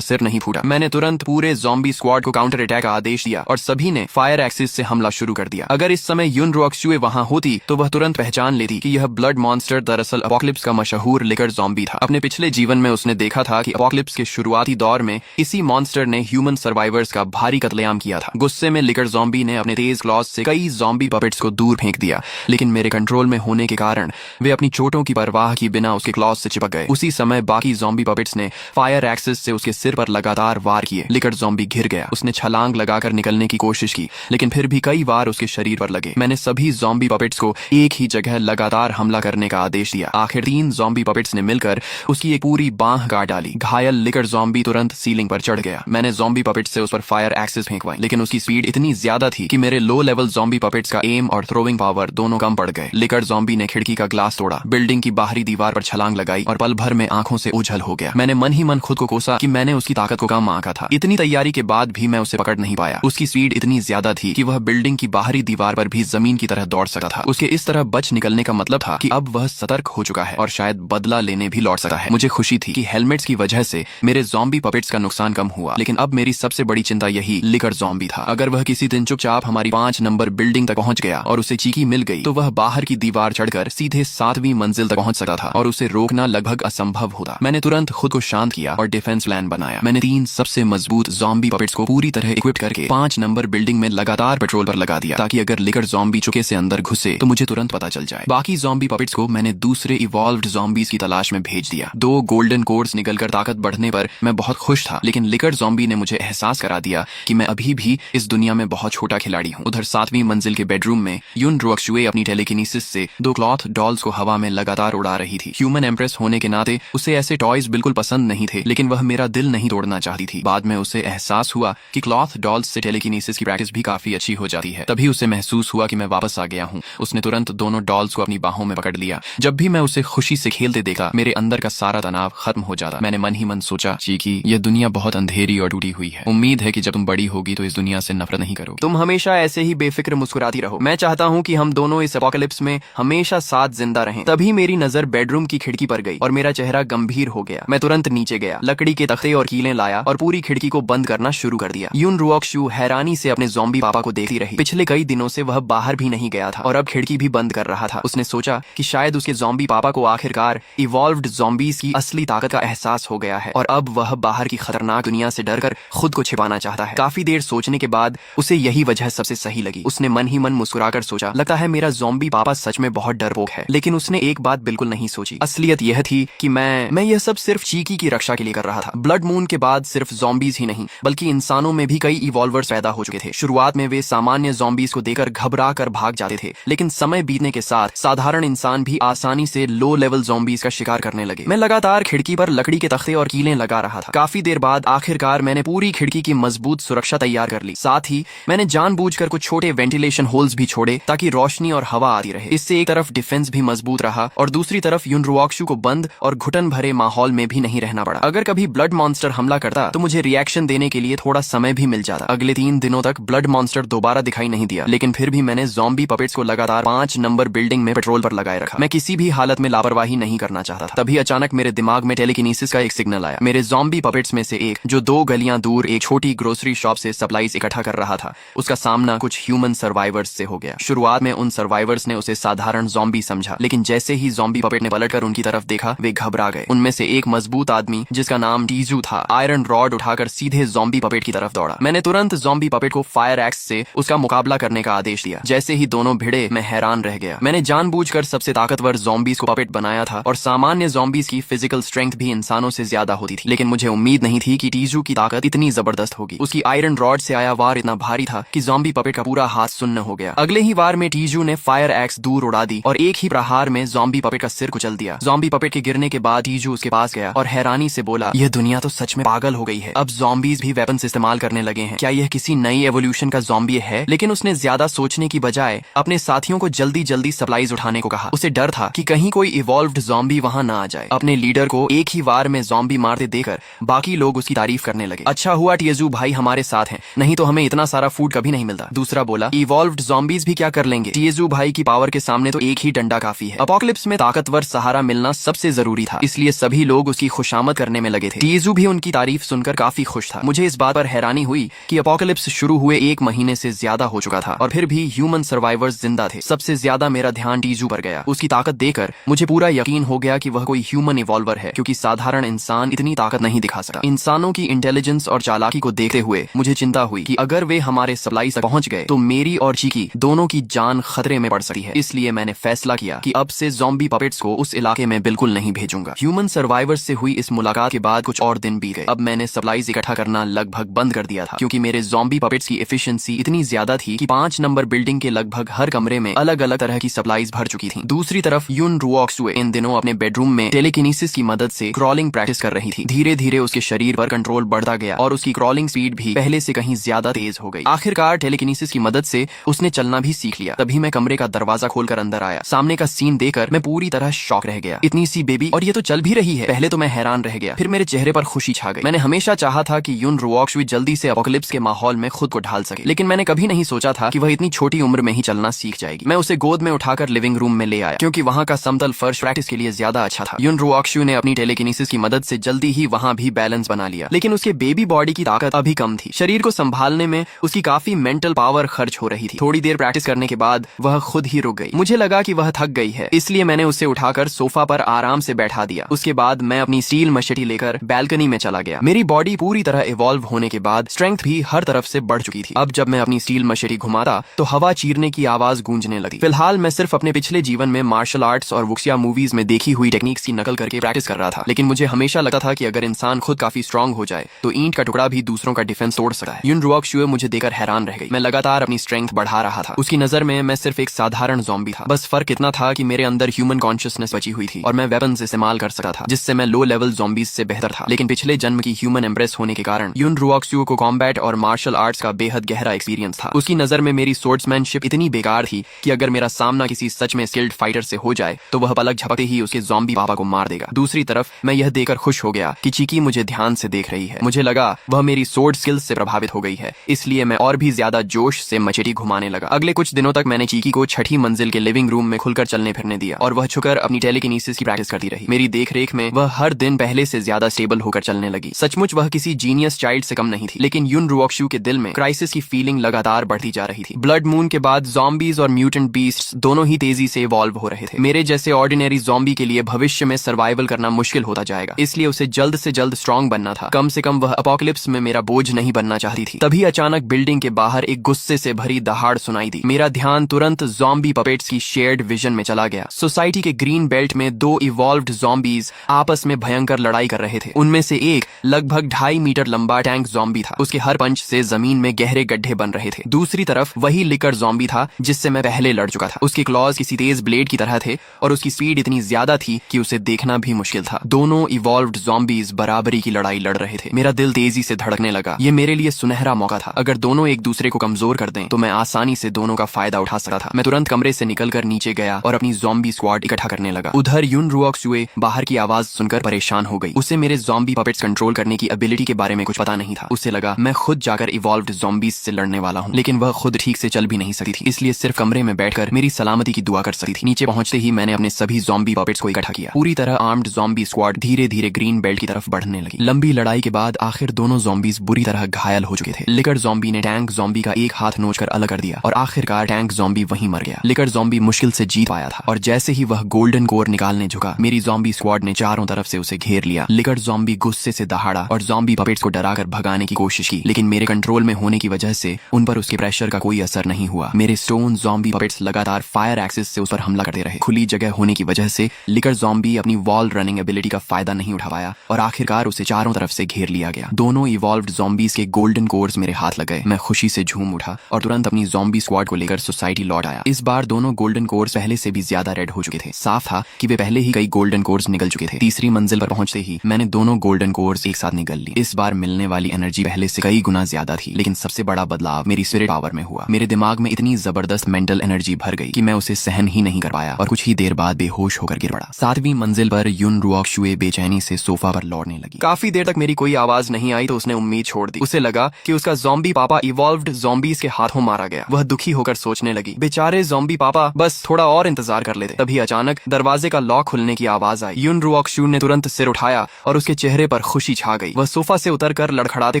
सिर नहीं फूटा। मैंने तुरंत पूरे ज़ॉम्बी स्क्वाड को काउंटर अटैक का आदेश दिया और सभी ने फायर एक्सिस से हमला शुरू कर दिया। अगर इस समय युन रुओक्सुए वहां होती तो वह तुरंत पहचान लेती कि यह ब्लड मॉन्स्टर दरअसल अपोकलिप्स का मशहूर लिकर ज़ॉम्बी था। अपने पिछले जीवन में उसने देखा था कि अपोकलिप्स के शुरुआती दौर में इसी मॉन्स्टर ने ह्यूमन सर्वाइवर्स का भारी कत्लेआम किया था। गुस्से में लिकर ज़ॉम्बी ने अपने तेज क्लॉज से कई ज़ॉम्बी पपेट्स को दूर फेंक दिया, लेकिन मेरे कंट्रोल में होने के कारण वे अपनी चोटों की परवाह की बिना उसके क्लॉज से चिपक गए। उसी समय बाकी ज़ॉम्बी पपेट्स ने फायर एक्सिस से उसके सिर पर लगातार वार किए। लिकर ज़ॉम्बी घिर गया। उसने छलांग लगाकर निकलने की कोशिश की, लेकिन फिर भी कई वार उसके शरीर पर लगे। मैंने सभी ज़ॉम्बी पपेट्स को एक ही जगह लगातार हमला करने का आदेश दिया। आखिर 3 ज़ॉम्बी पपेट्स ने मिलकर उसकी एक पूरी बांह काट डाली। घायल लिकर ज़ॉम्बी तुरंत सीलिंग पर चढ़ गया। मैंने ज़ॉम्बी पपेट्स से उस पर फायर एक्सिस फेंकवाई, लेकिन उसकी स्पीड इतनी ज्यादा थी कि मेरे लो लेवल ज़ॉम्बी पपेट्स का एम और थ्रोइंग पावर दोनों कम पड़ गए। लिकर ज़ॉम्बी ने खिड़की का ग्लास तोड़ा, बिल्डिंग की बाहरी दीवार पर छलांग लगाई और पल भर में आंखों से ओझल हो गया। मैंने मन ही मन खुद को कोसा कि मैंने उसकी ताकत को कम आंका था। इतनी तैयारी के बाद भी मैं उसे पकड़ नहीं पाया। उसकी स्पीड इतनी ज्यादा थी कि वह बिल्डिंग की बाहरी दीवार पर भी जमीन की तरह दौड़ सकता था। उसके इस तरह बच निकलने का मतलब था कि अब वह सतर्क हो चुका है और शायद बदला लेने भी लौट सकता है। मुझे खुशी थी कि हेलमेट्स की वजह से मेरे ज़ॉम्बी पपेट्स का नुकसान कम हुआ, लेकिन अब मेरी सबसे बड़ी चिंता यही लिकर ज़ॉम्बी था। अगर वह किसी दिन चुपचाप हमारी 5 नंबर बिल्डिंग तक पहुंच गया और उसे चीकी मिल गई तो वह बाहर की दीवार चढ़कर सीधे 7वीं मंजिल तक पहुंच सकता था और उसे रोकना लगभग असंभव होता। मैंने तुरंत खुद को शांत किया और डिफेंस प्लान बनाया। मैंने 3 सबसे मजबूत ज़ॉम्बी पपेट्स को पूरी तरह इक्विप करके 5 नंबर बिल्डिंग में लगातार पेट्रोल पर लगा दिया, ताकि अगर लिकर ज़ॉम्बी चुके से अंदर घुसे तो मुझे तुरंत पता चल जाए। बाकी ज़ॉम्बी पपेट्स को मैंने दूसरे इवॉल्व्ड ज़ॉम्बीज की तलाश में भेज दिया। 2 गोल्डन कोर्स निकलकर ताकत बढ़ने पर मैं बहुत खुश था, लेकिन लिकर ज़ॉम्बी ने मुझे एहसास करा दिया कि मैं अभी भी इस दुनिया में बहुत छोटा खिलाड़ी हूँ। उधर 7वीं मंजिल के बेडरूम में युन रुओक्सुए अपनी टेलीकिनेसिस से 2 क्लॉथ डॉल्स को हवा में लगातार उड़ा रही थी। ह्यूमन एम्प्रेस होने के नाते उसे ऐसे टॉयज बिल्कुल पसंद नहीं थे, लेकिन वह मेरा दिल नहीं तोड़ना चाहती थी। बाद में उसे एहसास हुआ कि क्लॉथ डॉल्स से टेलीकिनेसिस की प्रैक्टिस भी काफी अच्छी हो जाती है। तभी उसे महसूस हुआ कि मैं वापस आ गया हूँ। उसने तुरंत दोनों डॉल्स को अपनी बाहों में पकड़ लिया। जब भी मैं उसे खुशी से खेलते देखा, मेरे अंदर का सारा तनाव खत्म हो जाता। मैंने मन ही मन सोचा, चीकी, यह दुनिया बहुत अंधेरी और टूटी हुई है। उम्मीद है कि जब तुम बड़ी होगी तो इस दुनिया से नफरत नहीं करोगी। तुम हमेशा ऐसे ही बेफिक्र मुस्कुराती रहो। मैं चाहता हूँ कि हम दोनों इस एपोकलिप्स में हमेशा साथ जिंदा रहें। तभी मेरी नजर बेडरूम की खिड़की पर गई और मेरा चेहरा गंभीर हो गया। मैं तुरंत नीचे गया, लकड़ी के तख्ते और कीलें लाया और पूरी खिड़की को बंद करना शुरू कर दिया। युन रुओक्सु हैरानी से अपने ज़ॉम्बी पापा को देखती रही। पिछले कई दिनों से वह बाहर भी नहीं गया था और अब खिड़की भी बंद कर रहा था। उसने सोचा कि शायद उसके ज़ॉम्बी पापा को आखिरकार इवॉल्व्ड ज़ॉम्बीज की असली ताकत का एहसास हो गया है और अब वह बाहर की खतरनाक दुनिया से डरकर खुद को छिपाना चाहता है। काफी देर सोचने के बाद उसे यही वजह सबसे सही लगी। उसने मन ही मन मुस्कुराकर सोचा, लगता है मेरा ज़ॉम्बी पापा सच में बहुत डरपोक है। लेकिन उसने एक बात बिल्कुल नहीं सोची। असलियत यह थी कि मैं यह सब सिर्फ चीकी की रक्षा के लिए कर रहा था। ब्लड मून के बाद सिर्फ ज़ॉम्बीज ही नहीं, बल्कि इंसानों में भी कई इवॉल्वर्स पैदा हो चुके थे। शुरुआत में वे सामान्य ज़ॉम्बीज को देखकर घबरा कर भाग जाते थे, लेकिन समय बीतने के साथ साधारण इंसान भी आसानी से लो लेवल ज़ॉम्बीज का शिकार करने लगे। मैं लगातार खिड़की पर लकड़ी के तख्ते और कीलें लगा रहा था। काफी देर बाद आखिरकार मैंने पूरी खिड़की की मजबूत सुरक्षा तैयार कर ली। साथ ही मैंने जानबूझकर कुछ छोटे वेंटिलेशन होल्स भी छोड़े ताकि रोशनी और हवा आती रहे। इससे एक तरफ डिफेंस भी मजबूत रहा और दूसरी तरफ युन रुओक्सु को बंद और घुटन भरे माहौल में भी नहीं रहना पड़ा। अगर कभी ब्लड मॉन्स्टर हमला करता तो मुझे रिएक्शन देने के लिए थोड़ा समय भी मिल जाता। अगले 3 दिनों तक ब्लड मॉन्स्टर दोबारा दिखाई नहीं दिया, लेकिन फिर भी मैंने ज़ॉम्बी पपेट्स को लगातार 5 नंबर बिल्डिंग में पेट्रोल पर लगाए रखा। मैं किसी भी हालत में लापरवाही नहीं करना चाहता था। तभी अचानक मेरे दिमाग में टेलीकिनेसिस का एक सिग्नल आया। मेरे ज़ॉम्बी पपेट्स में से एक, जो 2 गलियां दूर एक छोटी ग्रोसरी शॉप से सप्लाईज इकट्ठा कर रहा था, उसका सामना कुछ ह्यूमन सर्वाइवर्स से हो गया। शुरुआत में उन सर्वाइवर्स ने उसे साधारण ज़ॉम्बी समझा, लेकिन जैसे ही ज़ॉम्बी पपेट ने पलटकर उनकी तरफ देखा, वे घबरा गए। उनमें से एक मजबूत आदमी, जिसका नाम टीजू था, आयरन रॉड उठाकर सीधे ज़ॉम्बी पपेट की तरफ दौड़ा। मैंने तुरंत ज़ॉम्बी पपेट को फायर एक्स से उसका मुकाबला करने का आदेश दिया। जैसे ही दोनों भिड़े, मैं हैरान रह गया। मैंने जानबूझकर सबसे ताकतवर ज़ॉम्बीज को पपेट बनाया था और सामान्य ज़ॉम्बीज की फिजिकल स्ट्रेंथ भी इंसानों से ज्यादा होती थी, लेकिन मुझे उम्मीद नहीं थी कि टीजू की ताकत इतनी जबरदस्त होगी। उसकी आयरन रॉड से आया वार इतना भारी था कि ज़ॉम्बी पपेट का पूरा हाथ सुन्न हो गया। अगले ही वार में टीजू ने फायर एक्स दूर उड़ा दी और एक ही प्रहार में ज़ॉम्बी पपेट का सिर कुचल दिया। ज़ॉम्बी पपेट के गिरने के बाद टीजू उसके पास गया और हैरानी से बोला, यह दुनिया तो सच में पागल हो गई है। अब ज़ॉम्बीज भी वेपन्स इस्तेमाल करने लगे हैं। क्या यह किसी नई एवोल्यूशन का ज़ॉम्बी है? लेकिन उसने ज्यादा सोचने की बजाय अपने साथियों को जल्दी जल्दी सप्लाईज उठाने को कहा। उसे डर था कि कहीं कोई इवॉल्व्ड ज़ॉम्बी वहां ना आ जाए। अपने लीडर को एक ही वार में ज़ॉम्बी मारते देखकर बाकी लोग उसकी तारीफ करने लगे। अच्छा हुआ टीजू भाई हमारे साथ हैं, नहीं तो हमें इतना सारा फूड कभी नहीं मिलता। दूसरा बोला, इवॉल्व्ड ज़ॉम्बीज भी क्या कर लेंगे? टीजू भाई की पावर के सामने सामने तो एक ही डंडा काफी है। अपोकलिप्स में ताकतवर सहारा मिलना सबसे जरूरी था, इसलिए सभी लोग उसकी खुशामद करने में लगे थे। टीजू भी उनकी तारीफ सुनकर काफी खुश था। मुझे इस बात पर हैरानी हुई कि अपोकलिप्स शुरू हुए 1 महीने से ज्यादा हो चुका था और फिर भी ह्यूमन सर्वाइवर्स जिंदा थे। सबसे ज्यादा मेरा ध्यान टीजू पर गया। उसकी ताकत देखकर मुझे पूरा यकीन हो गया कि वह कोई ह्यूमन इवॉल्वर है, क्योंकि साधारण इंसान इतनी ताकत नहीं दिखा सकता। इंसानों की इंटेलिजेंस और चालाकी को देखते हुए मुझे चिंता हुई कि अगर वे हमारे सप्लाई तक पहुंच गए तो मेरी और चीकी दोनों की जान खतरे में पड़ सकती है। इसलिए मैंने फैसला किया कि अब से ज़ॉम्बी पपेट्स को उस इलाके में बिल्कुल नहीं भेजूंगा। ह्यूमन सर्वाइवर्स से हुई इस मुलाकात के बाद कुछ और दिन बीत गए। अब मैंने सप्लाईज इकट्ठा करना लगभग बंद कर दिया था, क्योंकि मेरे ज़ॉम्बी पपेट्स की एफिशिएंसी इतनी ज्यादा थी कि 5 नंबर बिल्डिंग के लगभग हर कमरे में अलग अलग तरह की सप्लाईज भर चुकी थी। दूसरी तरफ युन रुओक्सुए इन दिनों अपने बेडरूम में टेलीकिनेसिस की मदद से क्रॉलिंग प्रैक्टिस कर रही थी। धीरे धीरे उसके शरीर पर कंट्रोल बढ़ता गया और उसकी क्रॉलिंग स्पीड भी पहले से कहीं ज्यादा तेज हो गई। आखिरकार टेलीकिनेसिस की मदद से उसने चलना भी सीख लिया। तभी मैं कमरे का दरवाजा खोलकर अंदर आया। सामने का सीन देखकर मैं पूरी तरह शॉक रह गया। इतनी सी बेबी और ये तो चल भी रही है। पहले तो मैं हैरान रह गया, फिर मेरे चेहरे पर खुशी छा गई। मैंने हमेशा चाहा था कि युन रुओक्सुए जल्दी से अपोकलिप्स के माहौल में खुद को ढाल सके, लेकिन मैंने कभी नहीं सोचा था कि वह इतनी छोटी उम्र में ही चलना सीख जाएगी। मैं उसे गोद में उठाकर लिविंग रूम में ले आया, क्योंकि वहाँ का समतल फर्श प्रैक्टिस के लिए ज्यादा अच्छा था। युन रुओक्सुए ने अपनी टेलीकिनेसिस की मदद से जल्दी ही वहाँ भी बैलेंस बना लिया, लेकिन उसके बेबी बॉडी की ताकत अभी कम थी। शरीर को संभालने में उसकी काफी मेंटल पावर खर्च हो रही थी। थोड़ी देर प्रैक्टिस करने के बाद वह खुद ही रुक गई। मुझे लगा कि वह थक गई है, इसलिए मैंने उसे उठाकर सोफा पर आराम से बैठा दिया। उसके बाद मैं अपनी स्टील मशटी लेकर बैल्कनी में चला गया। मेरी बॉडी पूरी तरह इवॉल्व होने के बाद स्ट्रेंथ भी हर तरफ से बढ़ चुकी थी। अब जब मैं अपनी स्टील मशटी घुमाता तो हवा चीरने की आवाज गूंजने लगी। फिलहाल मैं सिर्फ अपने पिछले जीवन में मार्शल आर्ट्स और वुक्सिया मूवीज में देखी हुई टेक्निक्स की नकल करके प्रैक्टिस कर रहा था, लेकिन मुझे हमेशा लगता था कि अगर इंसान खुद काफी स्ट्रांग हो जाए तो ईंट का टुकड़ा भी दूसरों का डिफेंस तोड़ सकता है। युन रुओक्सुए मुझे देखकर हैरान रह गई। मैं लगातार अपनी स्ट्रेंथ बढ़ा रहा था। उसकी नजर में मैं सिर्फ एक साधारण ज़ॉम्बी था। बस फर्क इतना था कि मेरे अंदर ह्यूमन कॉन्शियसनेस बची हुई थी और मैं वेपन्स इस्तेमाल कर सकता था, जिससे मैं लो लेवल ज़ॉम्बीज से बेहतर था। लेकिन पिछले जन्म की ह्यूमन एम्प्रेस होने के कारण युन रुओक्सुए को कॉम्बैट और मार्शल आर्ट्स का बेहद गहरा एक्सपीरियंस था। उसकी नजर में मेरी स्वॉर्ड्समैनशिप इतनी बेकार थी कि अगर मेरा सामना किसी सच में स्किल्ड फाइटर से हो जाए तो वह पलक झपकते ही उसके ज़ॉम्बी पापा को मार देगा। दूसरी तरफ मैं यह देखकर खुश हो गया कि चीकी मुझे ध्यान से देख रही है। मुझे लगा वह मेरी स्वॉर्ड स्किल्स से प्रभावित हो गई है, इसलिए मैं और भी ज्यादा जोश से मचेटी घुमाने लगा। अगले कुछ दिनों तक मैंने चीकी को 6ठी मंजिल के लिविंग रूम में खुलकर चलने फिरने दिया और वह छुकर अपनी टेलीकिनेसिस की प्रैक्टिस करती रही। मेरी देखरेख में वह हर दिन पहले से ज्यादा स्टेबल होकर चलने लगी। सचमुच वह किसी जीनियस चाइल्ड से कम नहीं थी, लेकिन युन रुओक्सुए के दिल में क्राइसिस की फीलिंग लगातार बढ़ती जा रही थी। ब्लड मून के बाद ज़ॉम्बीज और म्यूटेंट बीस्ट्स दोनों ही तेजी से इवॉल्व हो रहे थे। मेरे जैसे ऑर्डिनरी ज़ॉम्बी के लिए भविष्य में सर्वाइवल करना मुश्किल होता जाएगा, इसलिए उसे जल्द से जल्द स्ट्रांग बनना था। कम से कम वह अपोकलिप्स में मेरा बोझ नहीं बनना चाहती थी। तभी अचानक बिल्डिंग के बाहर एक गुस्से से भरी दहाड़ सुनाई दी। मेरा ध्यान तुरंत ज़ॉम्बी पपेट्स की शेयर्ड विजन में चला गया। सोसाइटी के ग्रीन बेल्ट में 2 इवॉल्व्ड ज़ॉम्बीज आपस में भयंकर लड़ाई कर रहे थे। उनमें से एक लगभग 2.5 मीटर लंबा टैंक ज़ॉम्बी था। उसके हर पंच से जमीन में गहरे गड्ढे बन रहे थे। दूसरी तरफ वही लिकर ज़ॉम्बी था जिससे मैं पहले लड़ चुका था। उसके क्लॉज किसी तेज ब्लेड की तरह थे और उसकी स्पीड इतनी ज्यादा थी कि उसे देखना भी मुश्किल था। दोनों इवॉल्व्ड ज़ॉम्बीज बराबरी की लड़ाई लड़ रहे थे। मेरा दिल तेजी से धड़कने लगा। ये मेरे लिए सुनहरा मौका था। अगर दोनों एक दूसरे को कमजोर कर दें तो मैं आसानी से दोनों का फायदा उठा सकता था। मैं तुरंत कमरे से निकलकर नीचे गया और अपनी ज़ॉम्बी स्क्वाड इकट्ठा करने लगा। उधर युन रुओक्सुए बाहर की आवाज सुनकर परेशान हो गई। उसे मेरे ज़ॉम्बी पपेट्स कंट्रोल करने की एबिलिटी के बारे में कुछ पता नहीं था। उसे लगा मैं खुद जाकर इवॉल्व्ड ज़ॉम्बीज से लड़ने वाला हूँ, लेकिन वह खुद ठीक से चल भी नहीं सकती थी, इसलिए सिर्फ कमरे में बैठकर मेरी सलामती की दुआ कर सकती थी। नीचे पहुंचते ही मैंने अपने सभी ज़ॉम्बी पपेट्स को इकट्ठा किया। पूरी तरह आर्म्ड ज़ॉम्बी स्क्वाड धीरे धीरे ग्रीन बेल्ट की तरफ बढ़ने लगी। लंबी लड़ाई के बाद आखिर दोनों ज़ॉम्बीज बुरी तरह घायल हो चुके थे। लिकर ज़ॉम्बी ने टैंक ज़ॉम्बी का एक हाथ नोचकर अलग कर दिया और आखिरकार टैंक ज़ॉम्बी वहीं मर गया। लिकर ज़ॉम्बी मुश्किल से जीत पाया था और जैसे ही वह गोल्डन कोर निकालने झुका, मेरी ज़ॉम्बी स्क्वाड ने चारों तरफ से उसे घेर लिया। लिकर ज़ॉम्बी गुस्से से दहाड़ा और ज़ॉम्बी पपेट्स को डराकर भगाने की कोशिश की, लेकिन मेरे कंट्रोल में होने की वजह से उन पर उसके प्रेशर का कोई असर नहीं हुआ। मेरे स्टोन ज़ॉम्बी पपेट्स लगातार फायर एक्सिस से उस पर हमला करते रहे। खुली जगह होने की वजह से लिकर ज़ॉम्बी अपनी वॉल रनिंग एबिलिटी का फायदा नहीं उठा पाया और आखिरकार उसे चारों तरफ से घेर लिया गया। दोनों इवॉल्व्ड ज़ॉम्बीज के गोल्डन कोर्स मेरे हाथ लग गए। मैं खुशी से झूम उठा और तुरंत अपनी ज़ॉम्बी स्क्वाड को लेकर सोसाइटी लौट आया। इस बार दोनों गोल्डन कोर्स पहले से भी ज्यादा रेड हो चुके थे। साफ था कि वे पहले ही कई गोल्डन कोर्स निकल चुके थे। तीसरी मंजिल पर पहुंचते ही मैंने दोनों गोल्डन कोर्स एक साथ निकल ली। इस बार मिलने वाली एनर्जी पहले से कई गुना ज्यादा थी, लेकिन सबसे बड़ा बदलाव मेरी स्पिरिट पावर में हुआ। मेरे दिमाग में इतनी जबरदस्त मेंटल एनर्जी भर गई कि मैं उसे सहन ही नहीं कर पाया और कुछ ही देर बाद बेहोश होकर गिर पड़ा। 7वीं मंजिल पर युन रुओक्सुए बेचैनी से सोफा पर लौटने लगी। काफी देर तक मेरी कोई आवाज नहीं आई तो उसने उम्मीद छोड़ दी। उसे लगा कि उसका ज़ॉम्बी पापा इवॉल्व्ड ज़ॉम्बीज के हाथों मारा गया। वह दुखी होकर सोचने लगी, बेचारे ज़ॉम्बी पापा, बस थोड़ा और इंतजार कर लेते। तभी अचानक दरवाजे का लॉक खुलने की आवाज आई। यून रुओक्शू ने तुरंत सिर उठाया और उसके चेहरे पर खुशी छा गई। वह सोफा से उतरकर लड़खड़ाते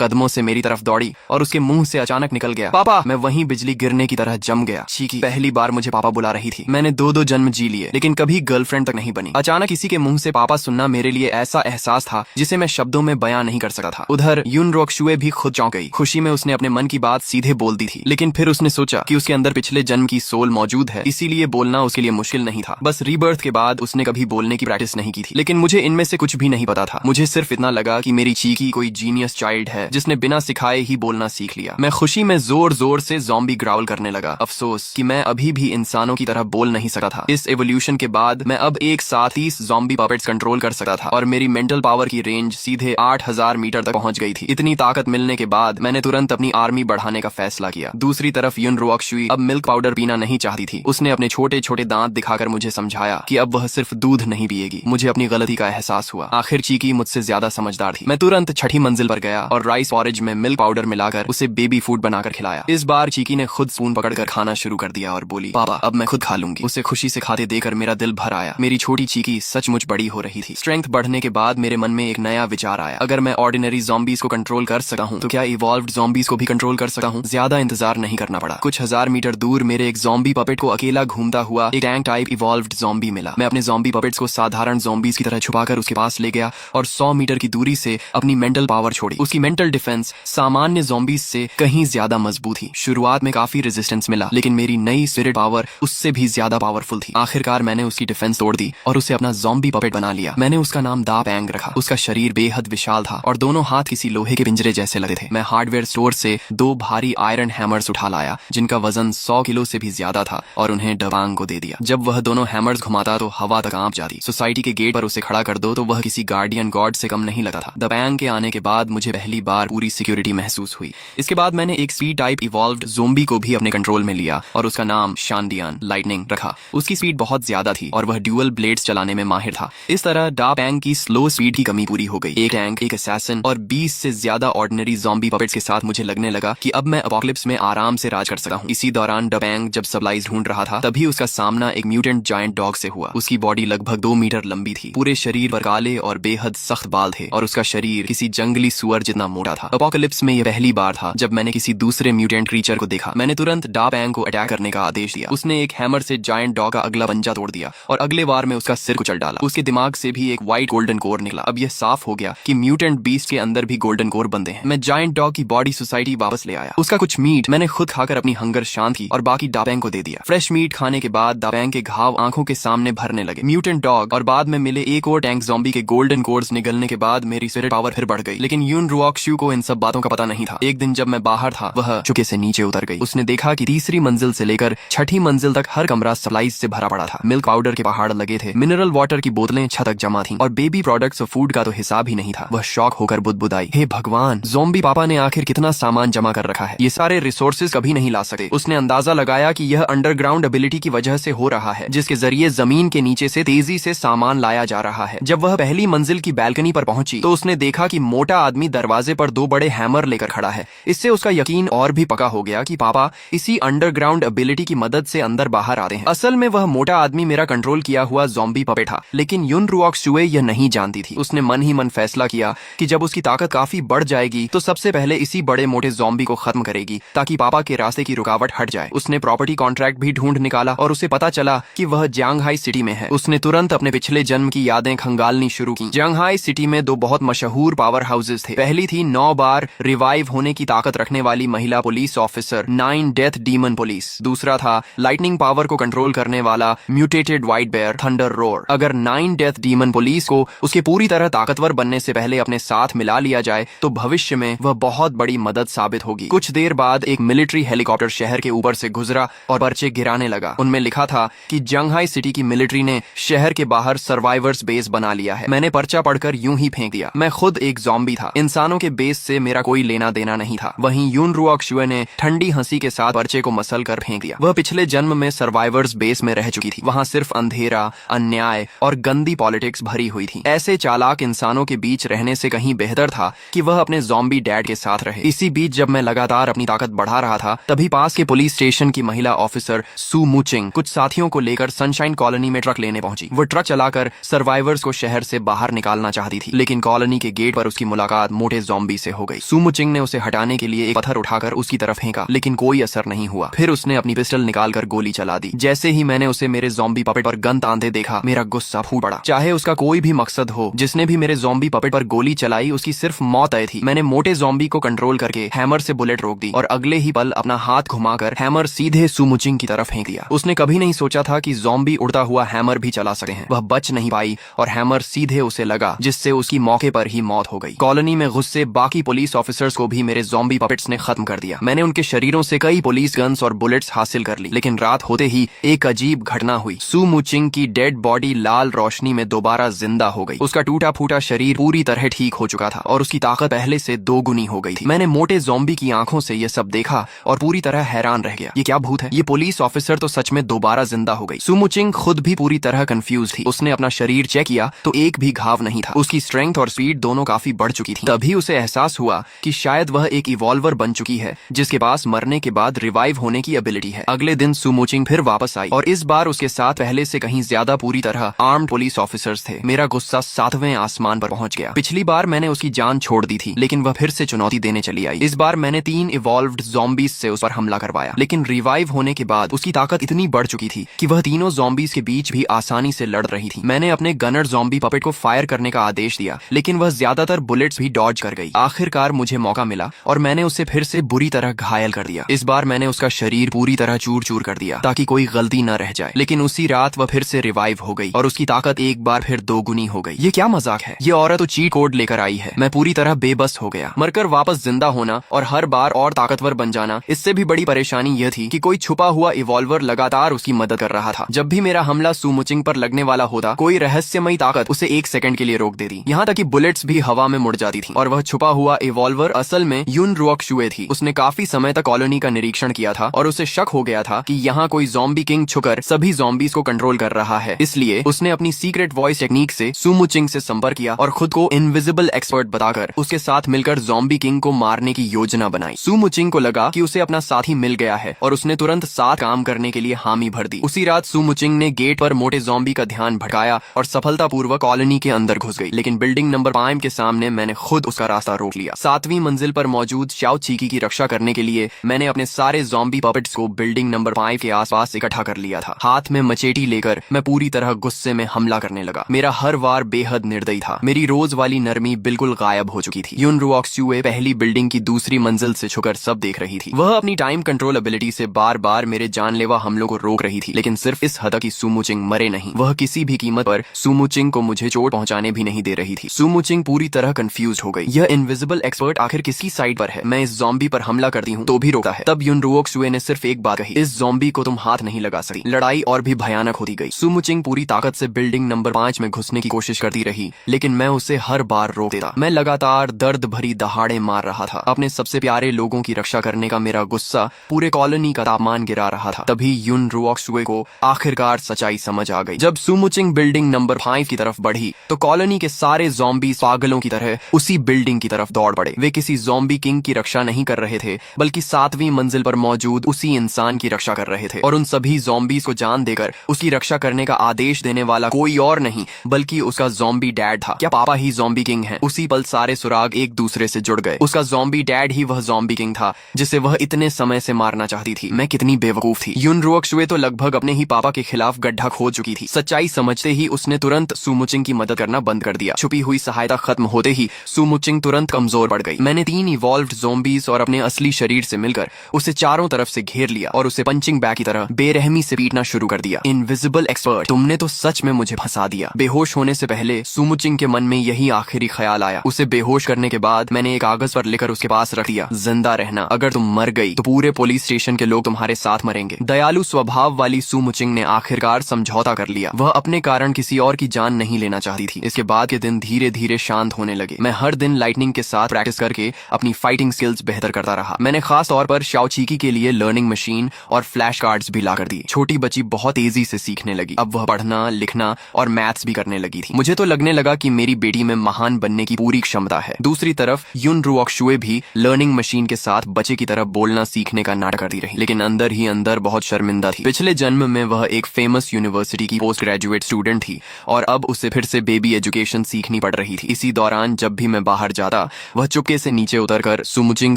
कदमों से मेरी तरफ दौड़ी और उसके मुंह से अचानक निकल गया, पापा। मैं वहीं बिजली गिरने की तरह जम गया। चीकी पहली बार मुझे पापा बुला रही थी। मैंने दो जन्म जी लिए लेकिन कभी गर्लफ्रेंड तक नहीं बनी। अचानक किसी के मुंह से पापा सुनना मेरे लिए ऐसा एहसास था जिसे मैं शब्दों में बयां नहीं कर सकता था। उधर यून रुओक्शू भी खुद चौंक गई। खुशी में उसने अपने मन की बात सीधे बोल दी थी, लेकिन फिर उसने सोचा कि उसके अंदर पिछले जन्म की सोल मौजूद है, इसीलिए बोलना उसके लिए मुश्किल नहीं था। बस रीबर्थ के बाद उसने कभी बोलने की प्रैक्टिस नहीं की थी। लेकिन मुझे इनमें से कुछ भी नहीं पता था। मुझे सिर्फ इतना लगा कि मेरी चीकी कोई जीनियस चाइल्ड है जिसने बिना सिखाए ही बोलना सीख लिया। मैं खुशी में जोर जोर से ज़ॉम्बी ग्राउल करने लगा। अफसोस कि मैं अभी भी इंसानों की तरह बोल नहीं सकता था। इस एवोल्यूशन के बाद मैं अब एक साथ 30 ज़ॉम्बी पपेट्स कंट्रोल कर सकता था और मेरी मेंटल पावर की रेंज सीधे 8000 मीटर तक पहुंच गई थी। इतनी ताकत मिलने के बाद मैंने तुरंत अपनी आर्मी बढ़ाने का फैसला किया। दूसरी तरफ यून रुओक्शू अब मिल्क पाउडर पीना नहीं चाहती थी। उसने अपने छोटे छोटे दांत दिखाकर मुझे समझाया कि अब वह सिर्फ दूध नहीं पिएगी। मुझे अपनी गलती का एहसास हुआ। आखिर चीकी मुझसे ज्यादा समझदार थी। मैं तुरंत छठी मंजिल पर गया और राइस पॉरेज में मिल्क पाउडर मिलाकर उसे बेबी फूड बनाकर खिलाया। इस बार चीकी ने खुद स्पून पकड़कर खाना शुरू कर दिया और बोली, पापा अब मैं खुद खा लूंगी। उसे खुशी से खाते देकर मेरा दिल भर आया। मेरी छोटी चीकी सचमुच बड़ी हो रही थी। स्ट्रेंथ बढ़ने के बाद मेरे मन में एक नया विचार आया। अगर मैं ऑर्डिनरी ज़ॉम्बीज को कंट्रोल कर सकता हूँ तो क्या इवॉल्व्ड ज़ॉम्बीज को भी कंट्रोल कर सकता हूँ। ज्यादा इंतजार नहीं करना पड़ा। कुछ हजार मीटर दूर मेरे एक ज़ॉम्बी पपेट को अकेला घूमता हुआ एक टैंक टाइप इवॉल्व्ड ज़ॉम्बी मिला। मैं अपने ज़ॉम्बी पपेट्स को साधारण ज़ॉम्बीज की तरह छुपाकर उसके पास ले गया और 100 मीटर की दूरी से अपनी मेंटल पावर छोड़ी। उसकी मेंटल डिफेंस सामान्य ज़ॉम्बीज से कहीं ज्यादा मजबूत थी। शुरुआत में काफी रेजिस्टेंस मिला लेकिन मेरी नई स्पिरिट पावर उससे भी ज्यादा पावरफुल थी। आखिरकार मैंने उसकी डिफेंस तोड़ दी और उसे अपना ज़ॉम्बी पपेट बना लिया। मैंने उसका नाम दा पैंग रखा। उसका शरीर बेहद विशाल था और दोनों हाथ किसी लोहे के पिंजरे जैसे लगे थे। मैं हार्डवेयर स्टोर से 2 भारी आयरन हैमर्स उठा लाया जिनका वजन 100 किलो से भी ज्यादा था और उन्हें डबांग को दे दिया। जब वह दोनों हैमर्स घुमाता तो हवा तक कांप जाती। सोसाइटी के गेट पर उसे खड़ा कर दो तो वह किसी गार्डियन गॉड से कम नहीं लगता था। डबांग के आने के बाद मुझे पहली बार पूरी सिक्योरिटी महसूस हुई। इसके बाद मैंने एक स्पीड टाइप इवॉल्व्ड ज़ोंबी को भी अपने कंट्रोल में लिया और उसका नाम शांडियान लाइटनिंग रखा। उसकी स्पीड बहुत ज्यादा थी और वह ड्यूअल ब्लेड्स चलाने में माहिर था। इस तरह डा पैंग की स्लो स्पीड की कमी पूरी हो गई। एक टैंक, एक असैसिन और 20 से ज्यादा ऑर्डिनरी ज़ॉम्बी पपेट्स के साथ मुझे लगने लगा कि अब मैं अपोकलिप्स में आराम से राज कर सकता हूँ। इसी दौरान डा पैंग जब सप्लाईज ढूंढ रहा था तभी उसका सामना एक म्यूटेंट जायंट डॉग से हुआ। उसकी बॉडी लगभग 2 मीटर लंबी थी। पूरे शरीर पर काले और बेहद सख्त बाल थे और उसका शरीर किसी जंगली सुअर जितना मोटा था। अपोकलिप्स में यह पहली बार था जब मैंने किसी दूसरे म्यूटेंट क्रीचर को देखा। मैंने तुरंत डा पैंग को अटैक करने का आदेश दिया। उसने एक हैमर से जायंट डॉग का अगला पंजा तोड़ दिया और अगले बार में उसका सिर कुचल डाला। उसके दिमाग से भी एक व्हाइट गोल्डन कोर निकला। अब यह साफ हो गया कि म्यूटेंट बीस्ट के अंदर भी गोल्डन कोर बंधे हैं। मैं जायंट डॉग की बॉडी सोसाइटी वापस ले आया। उसका कुछ मीट मैंने खुद खाकर अपनी हंगर शांत की और बाकी डापैंग को दे दिया। फ्रेश मीट खाने के बाद डापैंग के घाव आंखों के सामने भरने लगे। म्यूटेंट डॉग और बाद में मिले एक और टैंक ज़ॉम्बी के गोल्डन कोर्स निगलने के बाद मेरी स्पिरिट पावर फिर बढ़ गई। लेकिन यून रुओक्शू को इन सब बातों का पता नहीं था। एक दिन जब मैं बाहर था वह चुके से नीचे उतर गई। उसने देखा कि तीसरी मंजिल से लेकर छठी मंजिल तक हर कमरा सप्लाईज से भरा पड़ा था। मिल्क पाउडर के पहाड़ लगे थे। मिनरल वाटर की बोतलें छत तक जमा थीं और बेबी प्रोडक्ट्स और फूड का तो हिसाब ही नहीं था। वह शॉक होकर बुदबुदाई, हे भगवान, ज़ॉम्बी पापा ने आखिर कितना सामान जमा कर रखा है। ये सारे रिसोर्सेज कभी नहीं ला सकते। उसने अंदाजा लगाया कि यह अंडरग्राउंड एबिलिटी की वजह से हो रहा है जिसके जरिए जमीन के नीचे से तेजी से सामान लाया जा रहा है। जब वह पहली मंजिल की बैल्कनी पर पहुंची तो उसने देखा कि मोटा आदमी दरवाजे पर 2 बड़े हैमर लेकर खड़ा है। इससे उसका यकीन और भी पक्का हो गया कि पापा इसी अंडरग्राउंड एबिलिटी की मदद से अंदर बाहर आते हैं। असल में वह मोटा आदमी मेरा कंट्रोल किया हुआ ज़ॉम्बी पपेट था। लेकिन यून रुओक्शू यह नहीं जानती थी। उसने मन ही मन फैसला किया कि जब उसकी ताकत काफी बढ़ जाएगी तो सबसे पहले इसी बड़े मोटे ज़ॉम्बी को खत्म करेगी ताकि पापा के रास्ते की रुकावट हट जाए। उसने प्रॉपर्टी कॉन्ट्रैक्ट भी ढूंढ निकाला और उसे पता चला कि वह जियांगहाई सिटी में है। उसने तुरंत अपने पिछले जन्म की यादें खंगालनी शुरू की। जियांगहाई सिटी में 2 बहुत मशहूर पावर हाउसेस थे। पहली थी 9 बार रिवाइव होने की ताकत रखने वाली महिला police officer 9 death demon police. दूसरा था लाइटनिंग पावर को कंट्रोल करने वाला mutated white bear thunder roar. अगर 9 डेथ डीमन पुलिस को उसके पूरी तरह ताकतवर बनने से पहले अपने साथ मिला लिया जाए तो भविष्य में वह बहुत बड़ी मदद साबित होगी। कुछ देर बाद एक मिलिट्री हेलीकॉप्टर शहर के ऊपर से गुजरा और पर्चे गिराने लगा। उनमें लिखा था कि जियांगहाई सिटी की मिलिट्री ने शहर के बाहर सर्वाइवर्स बेस बना लिया है। मैंने पर्चा पढ़कर यूं ही फेंक दिया। मैं खुद एक ज़ॉम्बी था। इंसानों के बेस से मेरा कोई लेना देना नहीं था। वहीं यून रुओक्शू ने ठंडी हंसी के साथ पर्चे को मसल कर फेंक दिया। वह पिछले जन्म में सर्वाइवर्स बेस में रह चुकी थी। वहां सिर्फ अंधेरा, अन्याय और गंदी पॉलिटिक्स भरी हुई थी। ऐसे चालाक इंसानों के बीच रहने से कहीं बेहतर था कि वह अपने ज़ॉम्बी डैड के साथ रहे। इसी बीच जब मैं लगातार अपनी ताकत बढ़ा रहा था तभी पास के पुलिस स्टेशन की महिला ऑफिसर सू सू मुचिंग कुछ साथियों को लेकर सनशाइन कॉलोनी में ट्रक लेने पहुंची। वो ट्रक चलाकर सर्वाइवर्स को शहर से बाहर निकालना चाहती थी, लेकिन कॉलोनी के गेट पर उसकी मुलाकात मोटे ज़ॉम्बी से हो गई। सू मुचिंग ने उसे हटाने के लिए एक पत्थर उठाकर उसकी तरफ फेंका, लेकिन कोई असर नहीं हुआ। फिर उसने अपनी पिस्टल निकालकर गोली चला दी। जैसे ही मैंने उसे मेरे ज़ॉम्बी पपेट पर गन तानते देखा, मेरा गुस्सा फूट पड़ा। चाहे उसका कोई भी मकसद हो, जिसने भी मेरे ज़ॉम्बी पपेट पर गोली चलाई उसकी सिर्फ मौत तय थी। मैंने मोटे ज़ॉम्बी को कंट्रोल करके हैमर से बुलेट रोक दी और अगले ही पल अपना हाथ घुमाकर हैमर सीधे सू मुचिंग की तरफ फेंक दिया। उसने कभी नहीं सोचा था कि ज़ॉम्बी उड़ता हुआ हैमर भी चला सकते हैं। वह बच नहीं पाई और हैमर सीधे उसे लगा, जिससे उसकी मौके पर ही मौत हो गई। कॉलोनी में गुस्से बाकी पुलिस ऑफिसर्स को भी मेरे ज़ॉम्बी पपेट्स ने खत्म कर दिया। मैंने उनके शरीरों से कई पुलिस गन्स और बुलेट्स हासिल कर ली, लेकिन रात होते ही एक अजीब घटना हुई। सू मुचिंग की डेड बॉडी लाल रोशनी में दोबारा जिंदा हो गई। उसका टूटा फूटा शरीर पूरी तरह ठीक हो चुका था और उसकी ताकत पहले से दोगुनी हो गई थी। मैंने मोटे ज़ॉम्बी की आंखों से यह सब देखा और पूरी तरह हैरान रह गया। ये क्या भूत है? ये पुलिस ऑफिसर तो सच में दोबारा जिंदा हो गई। सू मुचिंग खुद भी पूरी तरह कंफ्यूज थी। उसने अपना शरीर चेक किया तो एक भी घाव नहीं था। उसकी स्ट्रेंथ और स्पीड दोनों काफी बढ़ चुकी थी। तभी उसे एहसास हुआ कि शायद वह एक इवॉल्वर बन चुकी है, जिसके पास मरने के बाद रिवाइव होने की एबिलिटी है। अगले दिन सू मुचिंग फिर वापस आई और इस बार उसके साथ पहले से कहीं ज्यादा पूरी तरह आर्म्ड पुलिस ऑफिसर्स थे। मेरा गुस्सा 7वें आसमान पर पहुंच गया। पिछली बार मैंने उसकी जान छोड़ दी थी, लेकिन वह फिर से चुनौती देने चली आई। इस बार मैंने 3 इवॉल्व्ड ज़ॉम्बीज से उस पर हमला करवाया, लेकिन रिवाइव होने के बाद उसकी ताकत इतनी बढ़ चुकी थी कि वह तीनों ज़ॉम्बीज के बीच भी आसानी से लड़ रही थी। मैंने अपने गनर ज़ॉम्बी पपेट को फायर करने का आदेश दिया, लेकिन वह ज्यादातर बुलेट्स भी डॉज कर गई। आखिरकार मुझे मौका मिला और मैंने उसे फिर से बुरी तरह घायल कर दिया। इस बार मैंने उसका शरीर पूरी तरह चूर चूर कर दिया ताकि कोई गलती न रह जाए, लेकिन उसी रात वह फिर से रिवाइव हो गई और उसकी ताकत एक बार फिर दोगुनी हो गई। ये क्या मजाक है? ये औरत तो चीट कोड लेकर आई है। मैं पूरी तरह बेबस हो गया। मरकर वापस जिंदा होना और हर बार और ताकतवर बन जाना, इससे भी बड़ी परेशानी यह थी कि कोई छुपा हुआ इवॉल्वर लगातार उसकी मदद कर रहा था। जब भी मेरा हमला सू मुचिंग पर लगने वाला होता, कोई रहस्यमयी ताकत उसे 1 सेकंड के लिए रोक देती। यहाँ तक कि बुलेट्स भी हवा में मुड़ जाती थी। और वह छुपा हुआ इवॉल्वर असल में यून रुओक शुए थी। उसने काफी समय तक कॉलोनी का निरीक्षण किया था और उसे शक हो गया था कि यहाँ कोई ज़ॉम्बी किंग छुकर सभी ज़ॉम्बीज को कंट्रोल कर रहा है। इसलिए उसने अपनी सीक्रेट वॉइस टेक्निक से सू मुचिंग से संपर्क किया और खुद को इनविजिबल एक्सपर्ट बताकर उसके साथ मिलकर ज़ॉम्बी किंग को मारने की योजना बनाई। सू मुचिंग को लगा कि उसे अपना साथी मिल गया है और उसने तुरंत साथ काम करने के लिए हामी भर दी। उसी रात सू मुचिंग ने गेट पर मोटे ज़ॉम्बी का ध्यान भटकाया और सफलतापूर्वक कॉलोनी के अंदर घुस गई, लेकिन बिल्डिंग नंबर 5 के सामने मैंने खुद उसका रास्ता रोक लिया। 7वीं मंजिल पर मौजूद शाओ चीकी की रक्षा करने के लिए मैंने अपने सारे ज़ॉम्बी पपेट्स को बिल्डिंग नंबर 5 के आसपास इकट्ठा कर लिया था। हाथ में मचेटी लेकर मैं पूरी तरह गुस्से में हमला करने लगा। मेरा हर वार बेहद निर्दयी था। मेरी रोज वाली नरमी बिल्कुल गायब हो चुकी थी। यून रुओक शुए पहली बिल्डिंग की दूसरी मंजिल से छुकर सब देख रही थी। वह अपनी टाइम कंट्रोल एबिलिटी से बार बार मेरे जानलेवा हमलों को रोक रही थी, लेकिन सिर्फ इस हद तक कि सू मुचिंग मरे नहीं। वह किसी भी कीमत पर सू मुचिंग को मुझे चोट पहुंचाने भी नहीं दे रही थी। सू मुचिंग पूरी तरह कंफ्यूज हो गई। यह इनविजिबल एक्सपर्ट आखिर किसकी साइड पर है? मैं इस ज़ॉम्बी पर हमला करती हूँ तो भी रोकता है। तब यून रुओक शुए ने सिर्फ एक बात कही, इस ज़ॉम्बी को तुम हाथ नहीं लगा सकती। लड़ाई और भी भयानक होती गई। सू मुचिंग पूरी ताकत से बिल्डिंग नंबर 5 में घुसने की कोशिश करती रही, लेकिन मैं उसे हर बार रोक देता। मैं लगातार दर्द भरी दहाड़े मार रहा था। अपने सबसे प्यारे लोगों की रक्षा करने का मेरा गुस्सा पूरे कॉलोनी का तापमान गिरा रहा था। तभी यून रुओक शुए को आखिरकार सच्चाई समझ आ गई। जब सू मुचिंग बिल्डिंग नंबर 5 की तरफ बढ़ी तो कॉलोनी के सारे ज़ॉम्बी पागलों की तरह उसी बिल्डिंग की तरफ दौड़ पड़े। वे किसी ज़ॉम्बी किंग की रक्षा नहीं कर रहे थे, बल्कि 7वीं मंजिल पर मौजूद उसी इंसान की रक्षा कर रहे थे। और उन सभी ज़ॉम्बीज को जान देकर उसकी रक्षा करने का आदेश देने वाला कोई और नहीं बल्कि उसका ज़ॉम्बी डैड था। क्या पापा ही ज़ॉम्बी किंग है? उसी पल सारे सुराग एक दूसरे से जुड़ गए। उसका ज़ॉम्बी डैड ही वह ज़ॉम्बी किंग था जिसे वह इतने समय से मारना चाहती थी। मैं कितनी बेवकूफ थी। यून रुओक शुए तो लगभग अपने ही पापा के खिलाफ गड्ढा खोद चुकी थी। सच्चाई समझते ही उसने तुरंत सू मुचिंग की मदद करना बंद कर दिया। छुपी हुई सहायता खत्म होते ही सू मुचिंग तुरंत कमजोर पड़ गई। मैंने 3 इवॉल्व्ड ज़ॉम्बीज और अपने असली शरीर से मिलकर उसे चारों तरफ से घेर लिया और उसे पंचिंग बैग की तरह बेरहमी से पीटना शुरू कर दिया। इनविजिबल एक्सपर्ट, तुमने तो सच में मुझे फंसा दिया। बेहोश होने से पहले सू मुचिंग के मन में यही आखिरी ख्याल आया। उसे बेहोश करने के बाद मैंने एक कागज पर लेकर उसके पास रख दिया, जिंदा रहना, अगर तुम मर गई तो पूरे पुलिस स्टेशन के लोग तुम्हारे साथ मरेंगे। दयालु स्वभाव वाली सू मुचिंग ने आखिरकार समझौता कर लिया। वह अपने कारण किसी और की जान नहीं लेना चाहती थी। इसके बाद के दिन धीरे धीरे शांत होने लगे। मैं हर दिन लाइटनिंग के साथ प्रैक्टिस करके अपनी फाइटिंग स्किल्स बेहतर करता रहा। मैंने खास तौर पर शाओ चीकी के लिए लर्निंग मशीन और फ्लैश कार्ड्स भी ला कर दिए। छोटी बच्ची बहुत तेजी से सीखने लगी। अब वह पढ़ना, लिखना और मैथ्स भी करने लगी थी। मुझे तो लगने लगा कि मेरी बेटी में महान बनने की पूरी क्षमता है। दूसरी तरफ यून रुओक शुए भी लर्निंग मशीन के साथ बच्चे की तरह बोलना सीखने का नाटक करती रही, लेकिन अंदर ही अंदर बहुत शर्मिंदा थी। पिछले जन्म में वह एक फेमस यूनिवर्सिटी की पोस्ट ग्रेजुएट स्टूडेंट थी और अब उसे फिर से बेबी एजुकेशन सीखनी पड़ रही थी। इसी दौरान जब भी मैं बाहर जाता, वह चुपके से नीचे उतरकर सुमुचिंग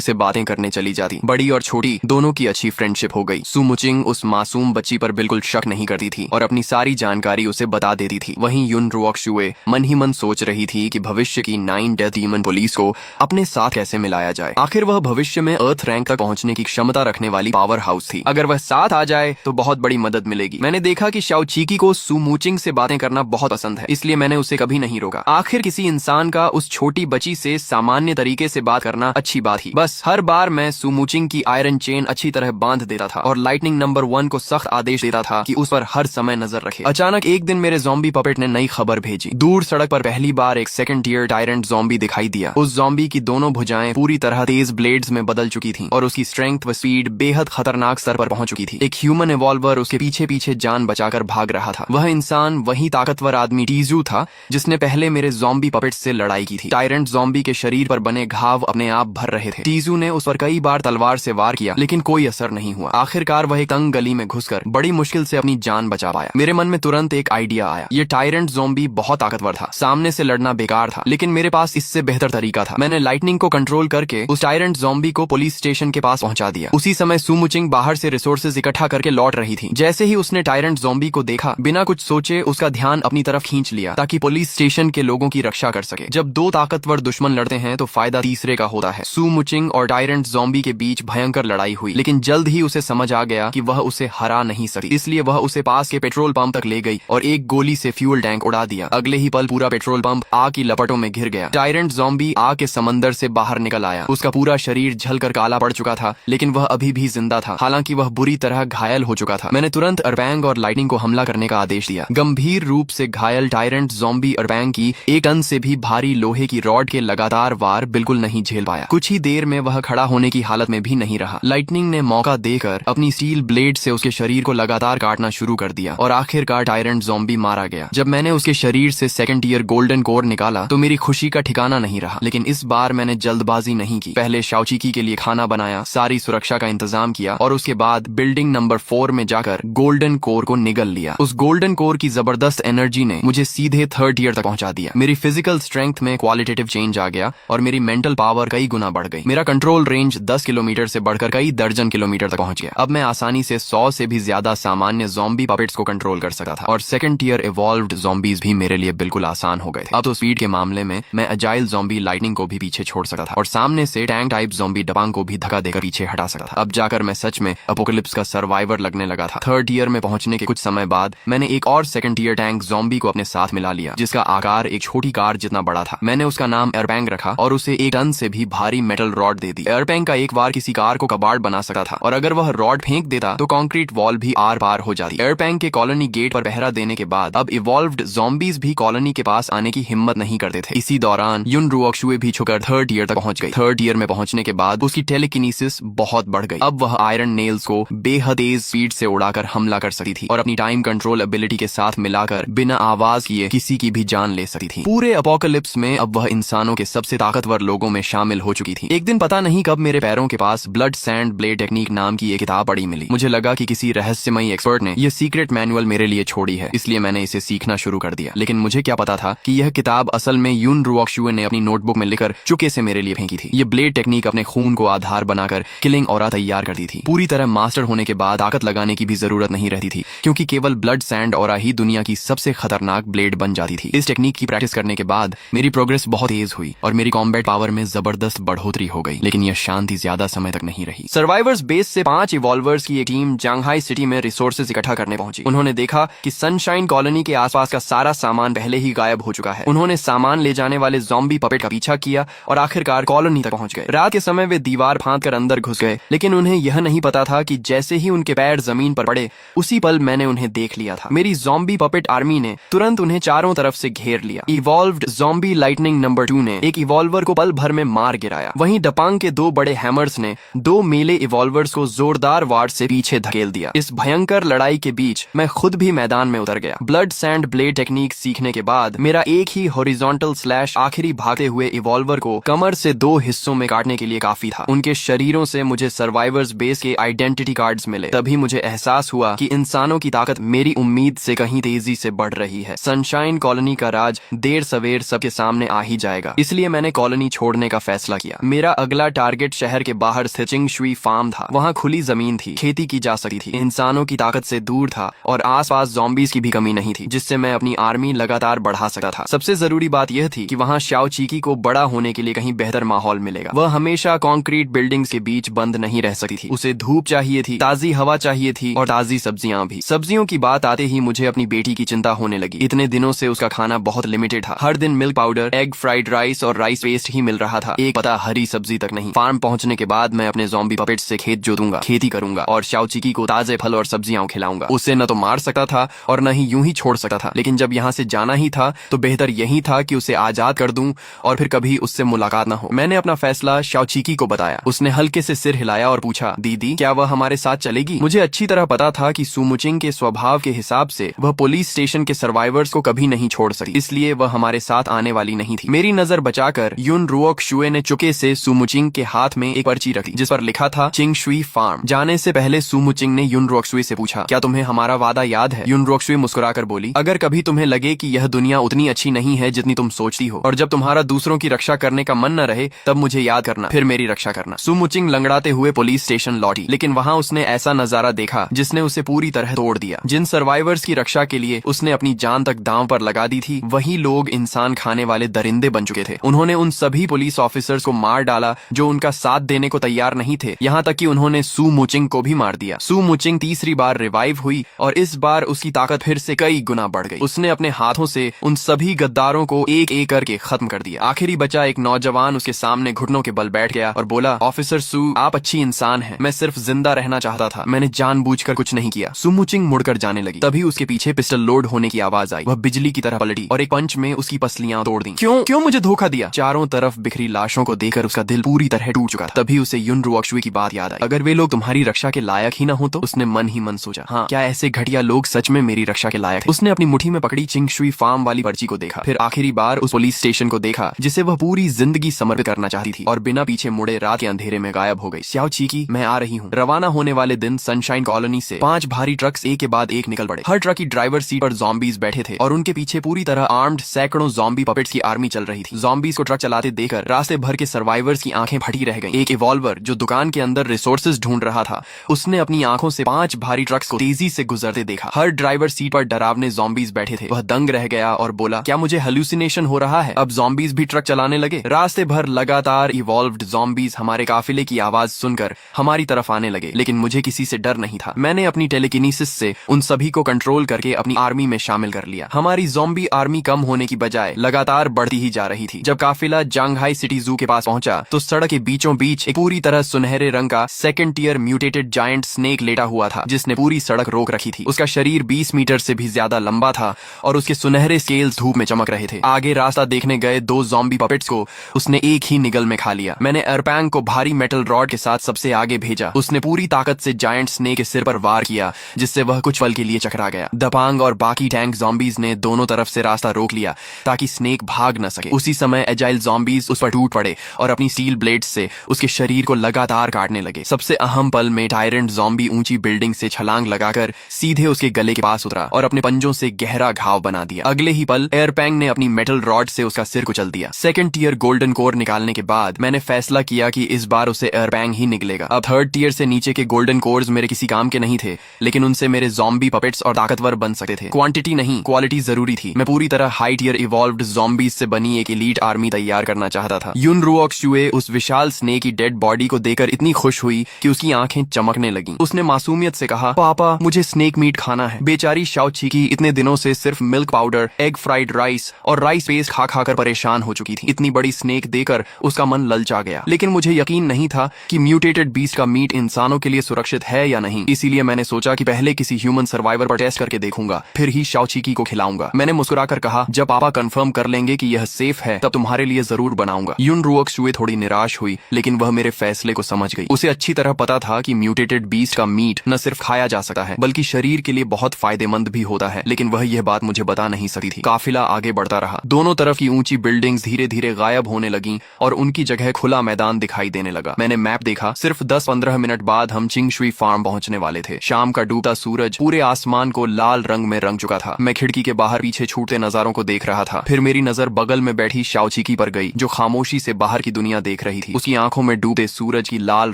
से बातें करने चली जाती। बड़ी और छोटी दोनों की अच्छी फ्रेंडशिप हो गई। सुमुचिंग उस मासूम बच्ची पर बिल्कुल शक नहीं करती थी और अपनी सारी जानकारी उसे बता देती थी। वहीं युन रुओक्शुए मन ही मन सोच रही थी कि भविष्य की 9 डेथ डीमन पुलिस को अपने साथ कैसे मिलाया जाए। आखिर वह भविष्य में अर्थ रैंक तक पहुंचने की क्षमता रखने वाली पावर हाउस थी। अगर वह साथ आ जाए तो बहुत बड़ी मदद मिलेगी। मैंने देखा कि शाओचीकी को सुमुचिंग से बातें करना बहुत पसंद है, इसलिए मैंने उसे कभी नहीं रोका। आखिर किसी इंसान का उस छोटी बच्ची से सामान्य तरीके से बात करना अच्छी बात ही। बस हर बार मैं सुमुचिंग की आयरन चेन अच्छी तरह बांध देता था और लाइटनिंग नंबर 1 को सख्त आदेश देता था कि उस पर हर समय नजर रखे। अचानक एक दिन मेरे ज़ॉम्बी पपेट ने नई खबर भेजी। दूर सड़क पर पहली बार एक सेकंड टियर टायरेंट ज़ॉम्बी दिखाई दिया। उस ज़ॉम्बी की दोनों भुजाएं पूरी तरह तेज ब्लेड्स में बदल चुकी थीं और उसकी स्ट्रेंथ व स्पीड बेहद खतरनाक स्तर पर पहुंच चुकी थी। एक ह्यूमन इवॉल्वर उसके पीछे पीछे जान बचाकर भाग रहा था। वह इंसान वही ताकतवर आदमी टीजू था जिसने पहले मेरे ज़ॉम्बी पपेट्स से लड़ाई की थी। टायरेंट ज़ॉम्बी के शरीर पर बने घाव अपने आप भर रहे थे। टीजू ने उस पर कई बार तलवार से वार किया, लेकिन कोई असर नहीं हुआ। आखिरकार वह एक तंग गली में घुसकर बड़ी मुश्किल से अपनी जान बचा पाया। मेरे मन में तुरंत एक आइडिया आया। ये टायरेंट ज़ॉम्बी बहुत ताकतवर था, सामने से लड़ना बेकार था, लेकिन मेरे पास इससे बेहतर तरीका था। मैंने लाइटनिंग को कंट्रोल करके उस टायरेंट ज़ॉम्बी को पुलिस स्टेशन के पास पहुंचा दिया। उसी समय सुमुचिंग बाहर से रिसोर्सेज इकट्ठा करके लौट रही थी। जैसे ही उसने टायरेंट ज़ॉम्बी को देखा, बिना कुछ सोचे उसका ध्यान अपनी तरफ खींच लिया ताकि पुलिस स्टेशन के लोगों की रक्षा कर सके। जब दो ताकतवर दुश्मन लड़ते हैं तो फायदा तीसरे का होता है। सुमुचिंग और टायरेंट ज़ॉम्बी के बीच भयंकर लड़ाई हुई, लेकिन जल्द ही उसे समझ आ गया कि वह उसे हरा नहीं सकती। इसलिए वह उसे पास के पेट्रोल पंप तक ले गई और एक गोली से फ्यूल टैंक उड़ा दिया। अगले ही पल पूरा पेट्रोल पंप आग की लपटों में घिर गया। टायरेंट ज़ॉम्बी आग के समंदर से बाहर निकल आया। उसका पूरा शरीर झलकर काला पड़ चुका था, लेकिन वह अभी भी जिंदा था, हालांकि वह बुरी तरह घायल हो चुका था। मैंने तुरंत अरबैंग और लाइटनिंग को हमला करने का आदेश दिया। गंभीर रूप से घायल टायरेंट ज़ॉम्बी अरबैंग की 1 टन से भी भारी लोहे की रॉड के लगातार वार बिल्कुल नहीं झेल पाया। कुछ ही देर में वह खड़ा होने की हालत में भी नहीं रहा। लाइटनिंग ने मौका देकर अपनी स्टील ब्लेड से उसके शरीर को लगातार काटना शुरू कर दिया और आखिरकार टायरेंट ज़ॉम्बी मारा गया। जब मैंने उसके शरीर से सेकंड ईयर गोल्डन कोर निकाला तो मेरी खुशी का ठिकाना नहीं रहा, लेकिन इस बार मैंने जल्दबाजी नहीं की। पहले शाओचीकी के लिए खाना बनाया, सारी सुरक्षा का इंतजाम किया और उसके बाद बिल्डिंग नंबर 4 में जाकर गोल्डन कोर को निगल लिया। उस गोल्डन कोर की जबरदस्त एनर्जी ने मुझे सीधे 3rd ईयर तक पहुंचा दिया। मेरी फिजिकल स्ट्रेंथ में क्वालिटेटिव चेंज आ गया और मेरी मेंटल पावर कई गुना बढ़ गई। मेरा कंट्रोल रेंज 10 किलोमीटर से बढ़कर कई दर्जन किलोमीटर तक पहुंच गया। अब मैं आसानी से 100 से भी ज्यादा सामान्य ज़ॉम्बी पपेट्स को कंट्रोल कर सकता था और सेकंड ईयर इवॉल्व्ड ज़ॉम्बीज भी मेरे लिए बिल्कुल आसान हो गए थे। अब तो स्पीड के मामले में मैं अजाइल ज़ॉम्बी लाइटनिंग को भी पीछे छोड़ सकता था और सामने से टैंक टाइप ज़ॉम्बी डबांग को भी धक्का देकर पीछे हटा सकता था। अब जाकर मैं सच में अपोकलिप्स का सर्वाइवर लगने लगा था। 3rd ईयर में पहुंचने के कुछ समय बाद मैंने एक और सेकंड ईयर टैंक ज़ॉम्बी को अपने साथ मिला लिया, जिसका आकार एक छोटी कार जितना बड़ा था। मैंने उसका नाम एयरबैंग रखा और उसे 1 टन से भी भारी मेटल रॉड दे दी। एयरबैंग का एक बार किसी कार को कबाड़ बना सकता था और अगर वह रॉड फेंक देता तो कंक्रीट वॉल भी आर पार हो जाती। एयरबैंग के कॉलोनी गेट पर पहरा देने के बाद अब इवॉल्व्ड ज़ॉम्बीज भी कॉलोनी के पास आने की हिम्मत नहीं करते थे। इसी दौरान युन रुओक्शुए भी छुकर 3rd ईयर तक पहुंच गई। 3rd ईयर में पहुंचने के बाद उसकी टेलीकिनेसिस बहुत बढ़ गई। अब वह आयरन नेल्स को बेहद तेज स्पीड से उड़ाकर हमला कर सकती थी और अपनी टाइम कंट्रोल एबिलिटी के साथ मिलाकर बिना आवाज किए किसी की भी जान ले सकती थी। पूरे अपोकलिप्स में अब वह इंसानों के सबसे ताकतवर लोगों में शामिल हो चुकी थी। एक दिन पता नहीं कब मेरे पैरों के पास ब्लड सैंड ब्लेड टेक्निक नाम की एक किताब पड़ी मिली। मुझे लगा कि किसी रहस्यमयी एक्सपर्ट ने यह सीक्रेट मैनुअल मेरे लिए छोड़ी है, इसलिए मैंने इसे सीखना शुरू कर दिया। लेकिन मुझे क्या पता था कि यह किताब असल में युन रुओक्शुए ने अपनी नोटबुक में लिखकर चुपके से मेरे लिए फेंकी थी। ये ब्लेड टेक्निक अपने खून को आधार बनाकर किलिंग ऑरा तैयार करती थी। पूरी तरह मास्टर होने के बाद ताकत लगाने की भी जरूरत नहीं रहती थी, क्योंकि केवल ब्लड सैंड ऑरा ही दुनिया की सबसे खतरनाक ब्लेड बन जाती थी। इस टेक्निक की प्रैक्टिस करने के बाद मेरी प्रोग्रेस बहुत तेज हुई और मेरी कॉम्बैट पावर में जबरदस्त बढ़ोतरी हो गई, लेकिन यह शांति ज्यादा समय तक नहीं रही। सर्वाइवर्स बेस से 5 इवॉल्वर्स की एक टीम जांगहाई सिटी में रिसोर्सेज इकट्ठा करने पहुंची। उन्होंने देखा कि सनशाइन कॉलोनी के आसपास का सारा सामान पहले ही गायब हो चुका है। उन्होंने सामान ले जाने वाले ज़ॉम्बी पपेट का पीछा किया और आखिरकार कॉलोनी तक पहुंच गए। रात के समय वे दीवार फांदकर अंदर घुस गए, लेकिन उन्हें यह नहीं पता था कि जैसे ही उनके पैर जमीन पर पड़े उसी पल मैंने उन्हें देख लिया था। मेरी ज़ॉम्बी पपेट आर्मी ने तुरंत उन्हें चारों तरफ से घेर लिया। इवॉल्व्ड ज़ॉम्बी लाइटनिंग नंबर 2 ने एक इवॉल्वर को पल भर में मार गिराया। वहीं डपांग के 2 बड़े हैमर्स ने 2 मेले इवॉल्वर्स को जोरदार वार से पीछे धकेल दिया। इस भयंकर लड़ाई के बीच मैं खुद भी मैदान में उतर गया। ब्लड सैंड ब्लेड टेक्निक सीखने के बाद मेरा एक ही हॉरिजॉन्टल स्लैश आखिरी भागते हुए इवॉल्वर को कमर से 2 हिस्सों में काटने के लिए काफी था। उनके शरीरों से मुझे सर्वाइवर्स बेस के आइडेंटिटी कार्ड्स मिले। चले। तभी मुझे एहसास हुआ कि इंसानों की ताकत मेरी उम्मीद से कहीं तेजी से बढ़ रही है। सनशाइन कॉलोनी का राज देर सवेर सबके सामने आ ही जाएगा, इसलिए मैंने कॉलोनी छोड़ने का फैसला किया। मेरा अगला टारगेट शहर के बाहर स्थित चिंगशुई फार्म था। वहाँ खुली जमीन थी, खेती की जा सकती थी, इंसानों की ताकत से दूर था और आसपास ज़ॉम्बीज की भी कमी नहीं थी, जिससे मैं अपनी आर्मी लगातार बढ़ा सकता था। सबसे जरूरी बात यह थी कि वहाँ शाओ चीकी को बड़ा होने के लिए कहीं बेहतर माहौल मिलेगा। वह हमेशा कंक्रीट बिल्डिंग्स के बीच बंद नहीं रह सकती थी। उसे धूप चाहिए थी, ताजी हवा चाहिए थी और ताजी सब्जियां भी। सब्जियों की बात आते ही मुझे अपनी बेटी की चिंता होने लगी। इतने दिनों से उसका खाना बहुत लिमिटेड था। हर दिन milk powder, egg fried rice और राइस पेस्ट ही मिल रहा था, एक पता हरी सब्जी तक नहीं। फार्म पहुंचने के बाद मैं अपने ज़ॉम्बी पपेट्स से खेत जोतूंगा, खेती करूंगा और शाओ चीकी को ताजे फल और सब्जियां खिलाऊंगा। उसे न तो मार सकता था और न ही यूं ही छोड़ सकता था, लेकिन जब यहाँ से जाना ही था तो बेहतर यही था कि उसे आजाद कर दूं और फिर कभी उससे मुलाकात न हो। मैंने अपना फैसला शाओ चीकी को बताया। उसने हल्के से सिर हिलाया और पूछा, दीदी क्या वह हमारे साथ चलेगी? मुझे अच्छी तरह पता था कि सुमुचिंग के स्वभाव के हिसाब से वह पुलिस स्टेशन के सर्वाइवर्स को कभी नहीं छोड़ सकती, इसलिए वह हमारे साथ आने वाली नहीं थी। मेरी नजर बचाकर युन रुओक शुए ने चुपके से सुमुचिंग के हाथ में एक पर्ची रखी जिस पर लिखा था चिंगशुई फार्म। जाने से पहले सुमुचिंग ने युन रुओक शुए से पूछा, क्या तुम्हें हमारा वादा याद है? युन रुओक शुए मुस्कुराकर बोली, अगर कभी तुम्हें लगे कि यह दुनिया उतनी अच्छी नहीं है जितनी तुम सोचती हो और जब तुम्हारा दूसरों की रक्षा करने का मन न रहे तब मुझे याद करना, फिर मेरी रक्षा करना। सुमुचिंग लंगड़ाते हुए पुलिस स्टेशन लौटी, लेकिन वहाँ उसने ऐसा नजारा देखा जिसने उसे पूरी तरह तोड़ दिया। जिन सर्वाइवर्स की रक्षा के लिए उसने अपनी जान तक दांव पर लगा दी थी, वही लोग इंसान खाने वाले दरिंदे बन चुके थे। उन्होंने उन सभी पुलिस ऑफिसर्स को मार डाला जो उनका साथ देने को तैयार नहीं थे, यहाँ तक कि उन्होंने सुमुचिंग को भी मार दिया। सुमुचिंग तीसरी बार रिवाइव हुई और इस बार उसकी ताकत फिर से कई गुना बढ़ गई। उसने अपने हाथों से उन सभी गद्दारों को एक एक करके खत्म कर दिया। आखिरी बचा एक नौजवान उसके सामने घुटनों के बल बैठ गया और बोला, ऑफिसर सू, आप अच्छी इंसान हैं, मैं सिर्फ जिंदा रहना चाहता था, मैंने जानबूझकर कुछ नहीं किया। सुमुचिंग मुड़कर जाने लगी, तभी उसके पीछे पिस्टल लोड होने की आवाज आई। वह बिजली की तरह पलटी और एक पंच में उसकी पसलियां तोड़ दी। क्यों क्यों मुझे धोखा दिया? चारों तरफ बिखरी लाशों को देखकर उसका दिल पूरी तरह टूट चुका था। तभी उसे युन रुओक शुए की बात याद आई, अगर वे लोग तुम्हारी रक्षा के लायक ही ना हो तो? उसने मन ही मन सोचा, हाँ, क्या ऐसे घटिया लोग सच में मेरी रक्षा के लायक थे? उसने अपनी मुट्ठी में पकड़ी चिंगशुई फार्म वाली पर्ची को देखा, फिर आखिरी बार उस पुलिस स्टेशन को देखा जिसे वह पूरी जिंदगी समर्पित करना चाहती थी और बिना पीछे मुड़े रात के अंधेरे में गायब हो गई। शाओ चीकी, मैं आ रही हूँ। रवाना होने वाले दिन सनशाइन कॉलोनी से 5 भारी ट्रक्स एक के बाद एक निकल पड़े। हर ट्रक की ड्राइवर सीट पर ज़ॉम्बीज बैठे थे और उनके पीछे पूरी तरह आर्म्ड सैकड़ों ज़ॉम्बी पपेट्स की आर्मी चल रही थी। ज़ॉम्बीज को ट्रक चलाते देखकर रास्ते भर के सर्वाइवर्स की आंखें फटी रह गईं। एक इवॉल्वर जो दुकान के अंदर रिसोर्सेज ढूंढ रहा था, उसने अपनी आंखों से 5 भारी ट्रक्स को तेजी से गुजरते देखा। हर ड्राइवर सीट पर डरावने ज़ॉम्बीज बैठे थे। वह दंग रह गया और बोला, क्या मुझे हेलुसिनेशन हो रहा है? अब ज़ॉम्बीज भी ट्रक चलाने लगे। रास्ते भर लगातार इवॉल्व्ड ज़ॉम्बीज हमारे काफिले की आवाज सुनकर हमारी तरफ आने लगे, लेकिन मुझे किसी से डर नहीं था। मैंने अपनी टेलीकिनेसिस से उन सभी को कंट्रोल करके अपनी आर्मी में शामिल कर लिया। हमारी ज़ॉम्बी आर्मी कम होने की बजाय लगातार बढ़ती ही जा रही थी। जब काफिला जांगहाई सिटी जू के पास पहुंचा तो सड़क के बीचों बीच एक पूरी तरह सुनहरे रंग का second tier mutated giant snake लेटा हुआ था, जिसने पूरी सड़क रोक रखी थी। उसका शरीर 20 मीटर से भी ज्यादा लंबा था और उसके सुनहरे स्केल्स धूप में चमक रहे थे। आगे रास्ता देखने गए 2 ज़ॉम्बी पपेट्स को उसने एक ही निगल में खा लिया। मैंने एरपैंग को भारी मेटल रॉड के साथ सबसे आगे भेजा। उसने पूरी ताकत से जायंट स्नेक के सिर पर वार किया, जिससे वह कुछ पल के लिए चकरा गया। दपांग और बाकी टैंक ज़ॉम्बीज ने दोनों तरफ से रास्ता रोक लिया ताकि स्नेक भाग न सके। उसी समय एजाइल ज़ॉम्बीज उस पर टूट पड़े और अपनी स्टील ब्लेड्स से उसके शरीर को लगातार काटने लगे। सबसे अहम पल में टायरेंट ज़ॉम्बी ऊंची बिल्डिंग से छलांग लगाकर सीधे उसके गले के पास उतरा और अपने पंजों से गहरा घाव बना दिया। अगले ही पल एयरपैंग ने अपनी मेटल रॉड से उसका सिर कुचल दिया। सेकंड टियर गोल्डन कोर निकालने के बाद मैंने फैसला किया कि इस बार उसे एयरपैंग ही निकलेगा। अब थर्ड टियर से नीचे के गोल्डन कोर्स मेरे किसी काम के नहीं थे, लेकिन उनसे मेरे ज़ॉम्बी पपेट्स और ताकतवर बन सकते थे। क्वांटिटी नहीं, क्वालिटी जरूरी थी। मैं पूरी तरह हाई टियर इवॉल्व्ड ज़ॉम्बीज से बनी एक एलीट आर्मी तैयार करना चाहता था। युन रुओक शुए उस विशाल स्नेक की डेड बॉडी को देखकर इतनी खुश हुई कि उसकी आंखें चमकने लगीं। उसने मासूमियत से कहा, पापा मुझे स्नेक मीट खाना है। बेचारी शाओ चीकी इतने दिनों से सिर्फ milk powder, egg fried rice और राइस पेस्ट खा खाकर परेशान हो चुकी थी। इतनी बड़ी स्नेक देकर उसका मन ललचा गया, लेकिन मुझे यकीन नहीं था कि म्यूटेटेड बीस्ट का मीट इंसानों के लिए सुरक्षित है या नहीं। इसीलिए मैंने सोचा कि पहले किसी ह्यूमन सर्वाइवर पर टेस्ट करके देखूंगा, फिर ही शाओ चीकी को खिलाऊंगा। मैंने मुस्कुराकर कहा, जब पापा कंफर्म कर लेंगे कि यह सेफ है तब तुम्हारे लिए जरूर बनाऊंगा। युन रुओक शुए थोड़ी निराश हुई, लेकिन वह मेरे फैसले को समझ गई। उसे अच्छी तरह पता था कि म्यूटेटेड बीस्ट का मीट न सिर्फ खाया जा सकता है बल्कि शरीर के लिए बहुत फायदेमंद भी होता है, लेकिन वह यह बात मुझे बता नहीं सकती थी। काफिला आगे बढ़ता रहा। दोनों तरफ की ऊंची बिल्डिंग्स धीरे धीरे गायब होने लगीं और उनकी जगह खुला मैदान दिखाई देने लगा। मैंने मैप देखा, सिर्फ 10-15 मिनट बाद हम चिंगशुई चिंगशुई फार्म पहुंचने वाले थे। शाम का डूबता सूरज पूरे आसमान को लाल रंग में रंग चुका था। मैं खिड़की के बाहर पीछे छूटते नजारों को देख रहा था। फिर मेरी नजर बगल में बैठी शाओचिकी पर गई, जो खामोशी से बाहर की दुनिया देख रही थी। उसकी आंखों में डूबते सूरज की लाल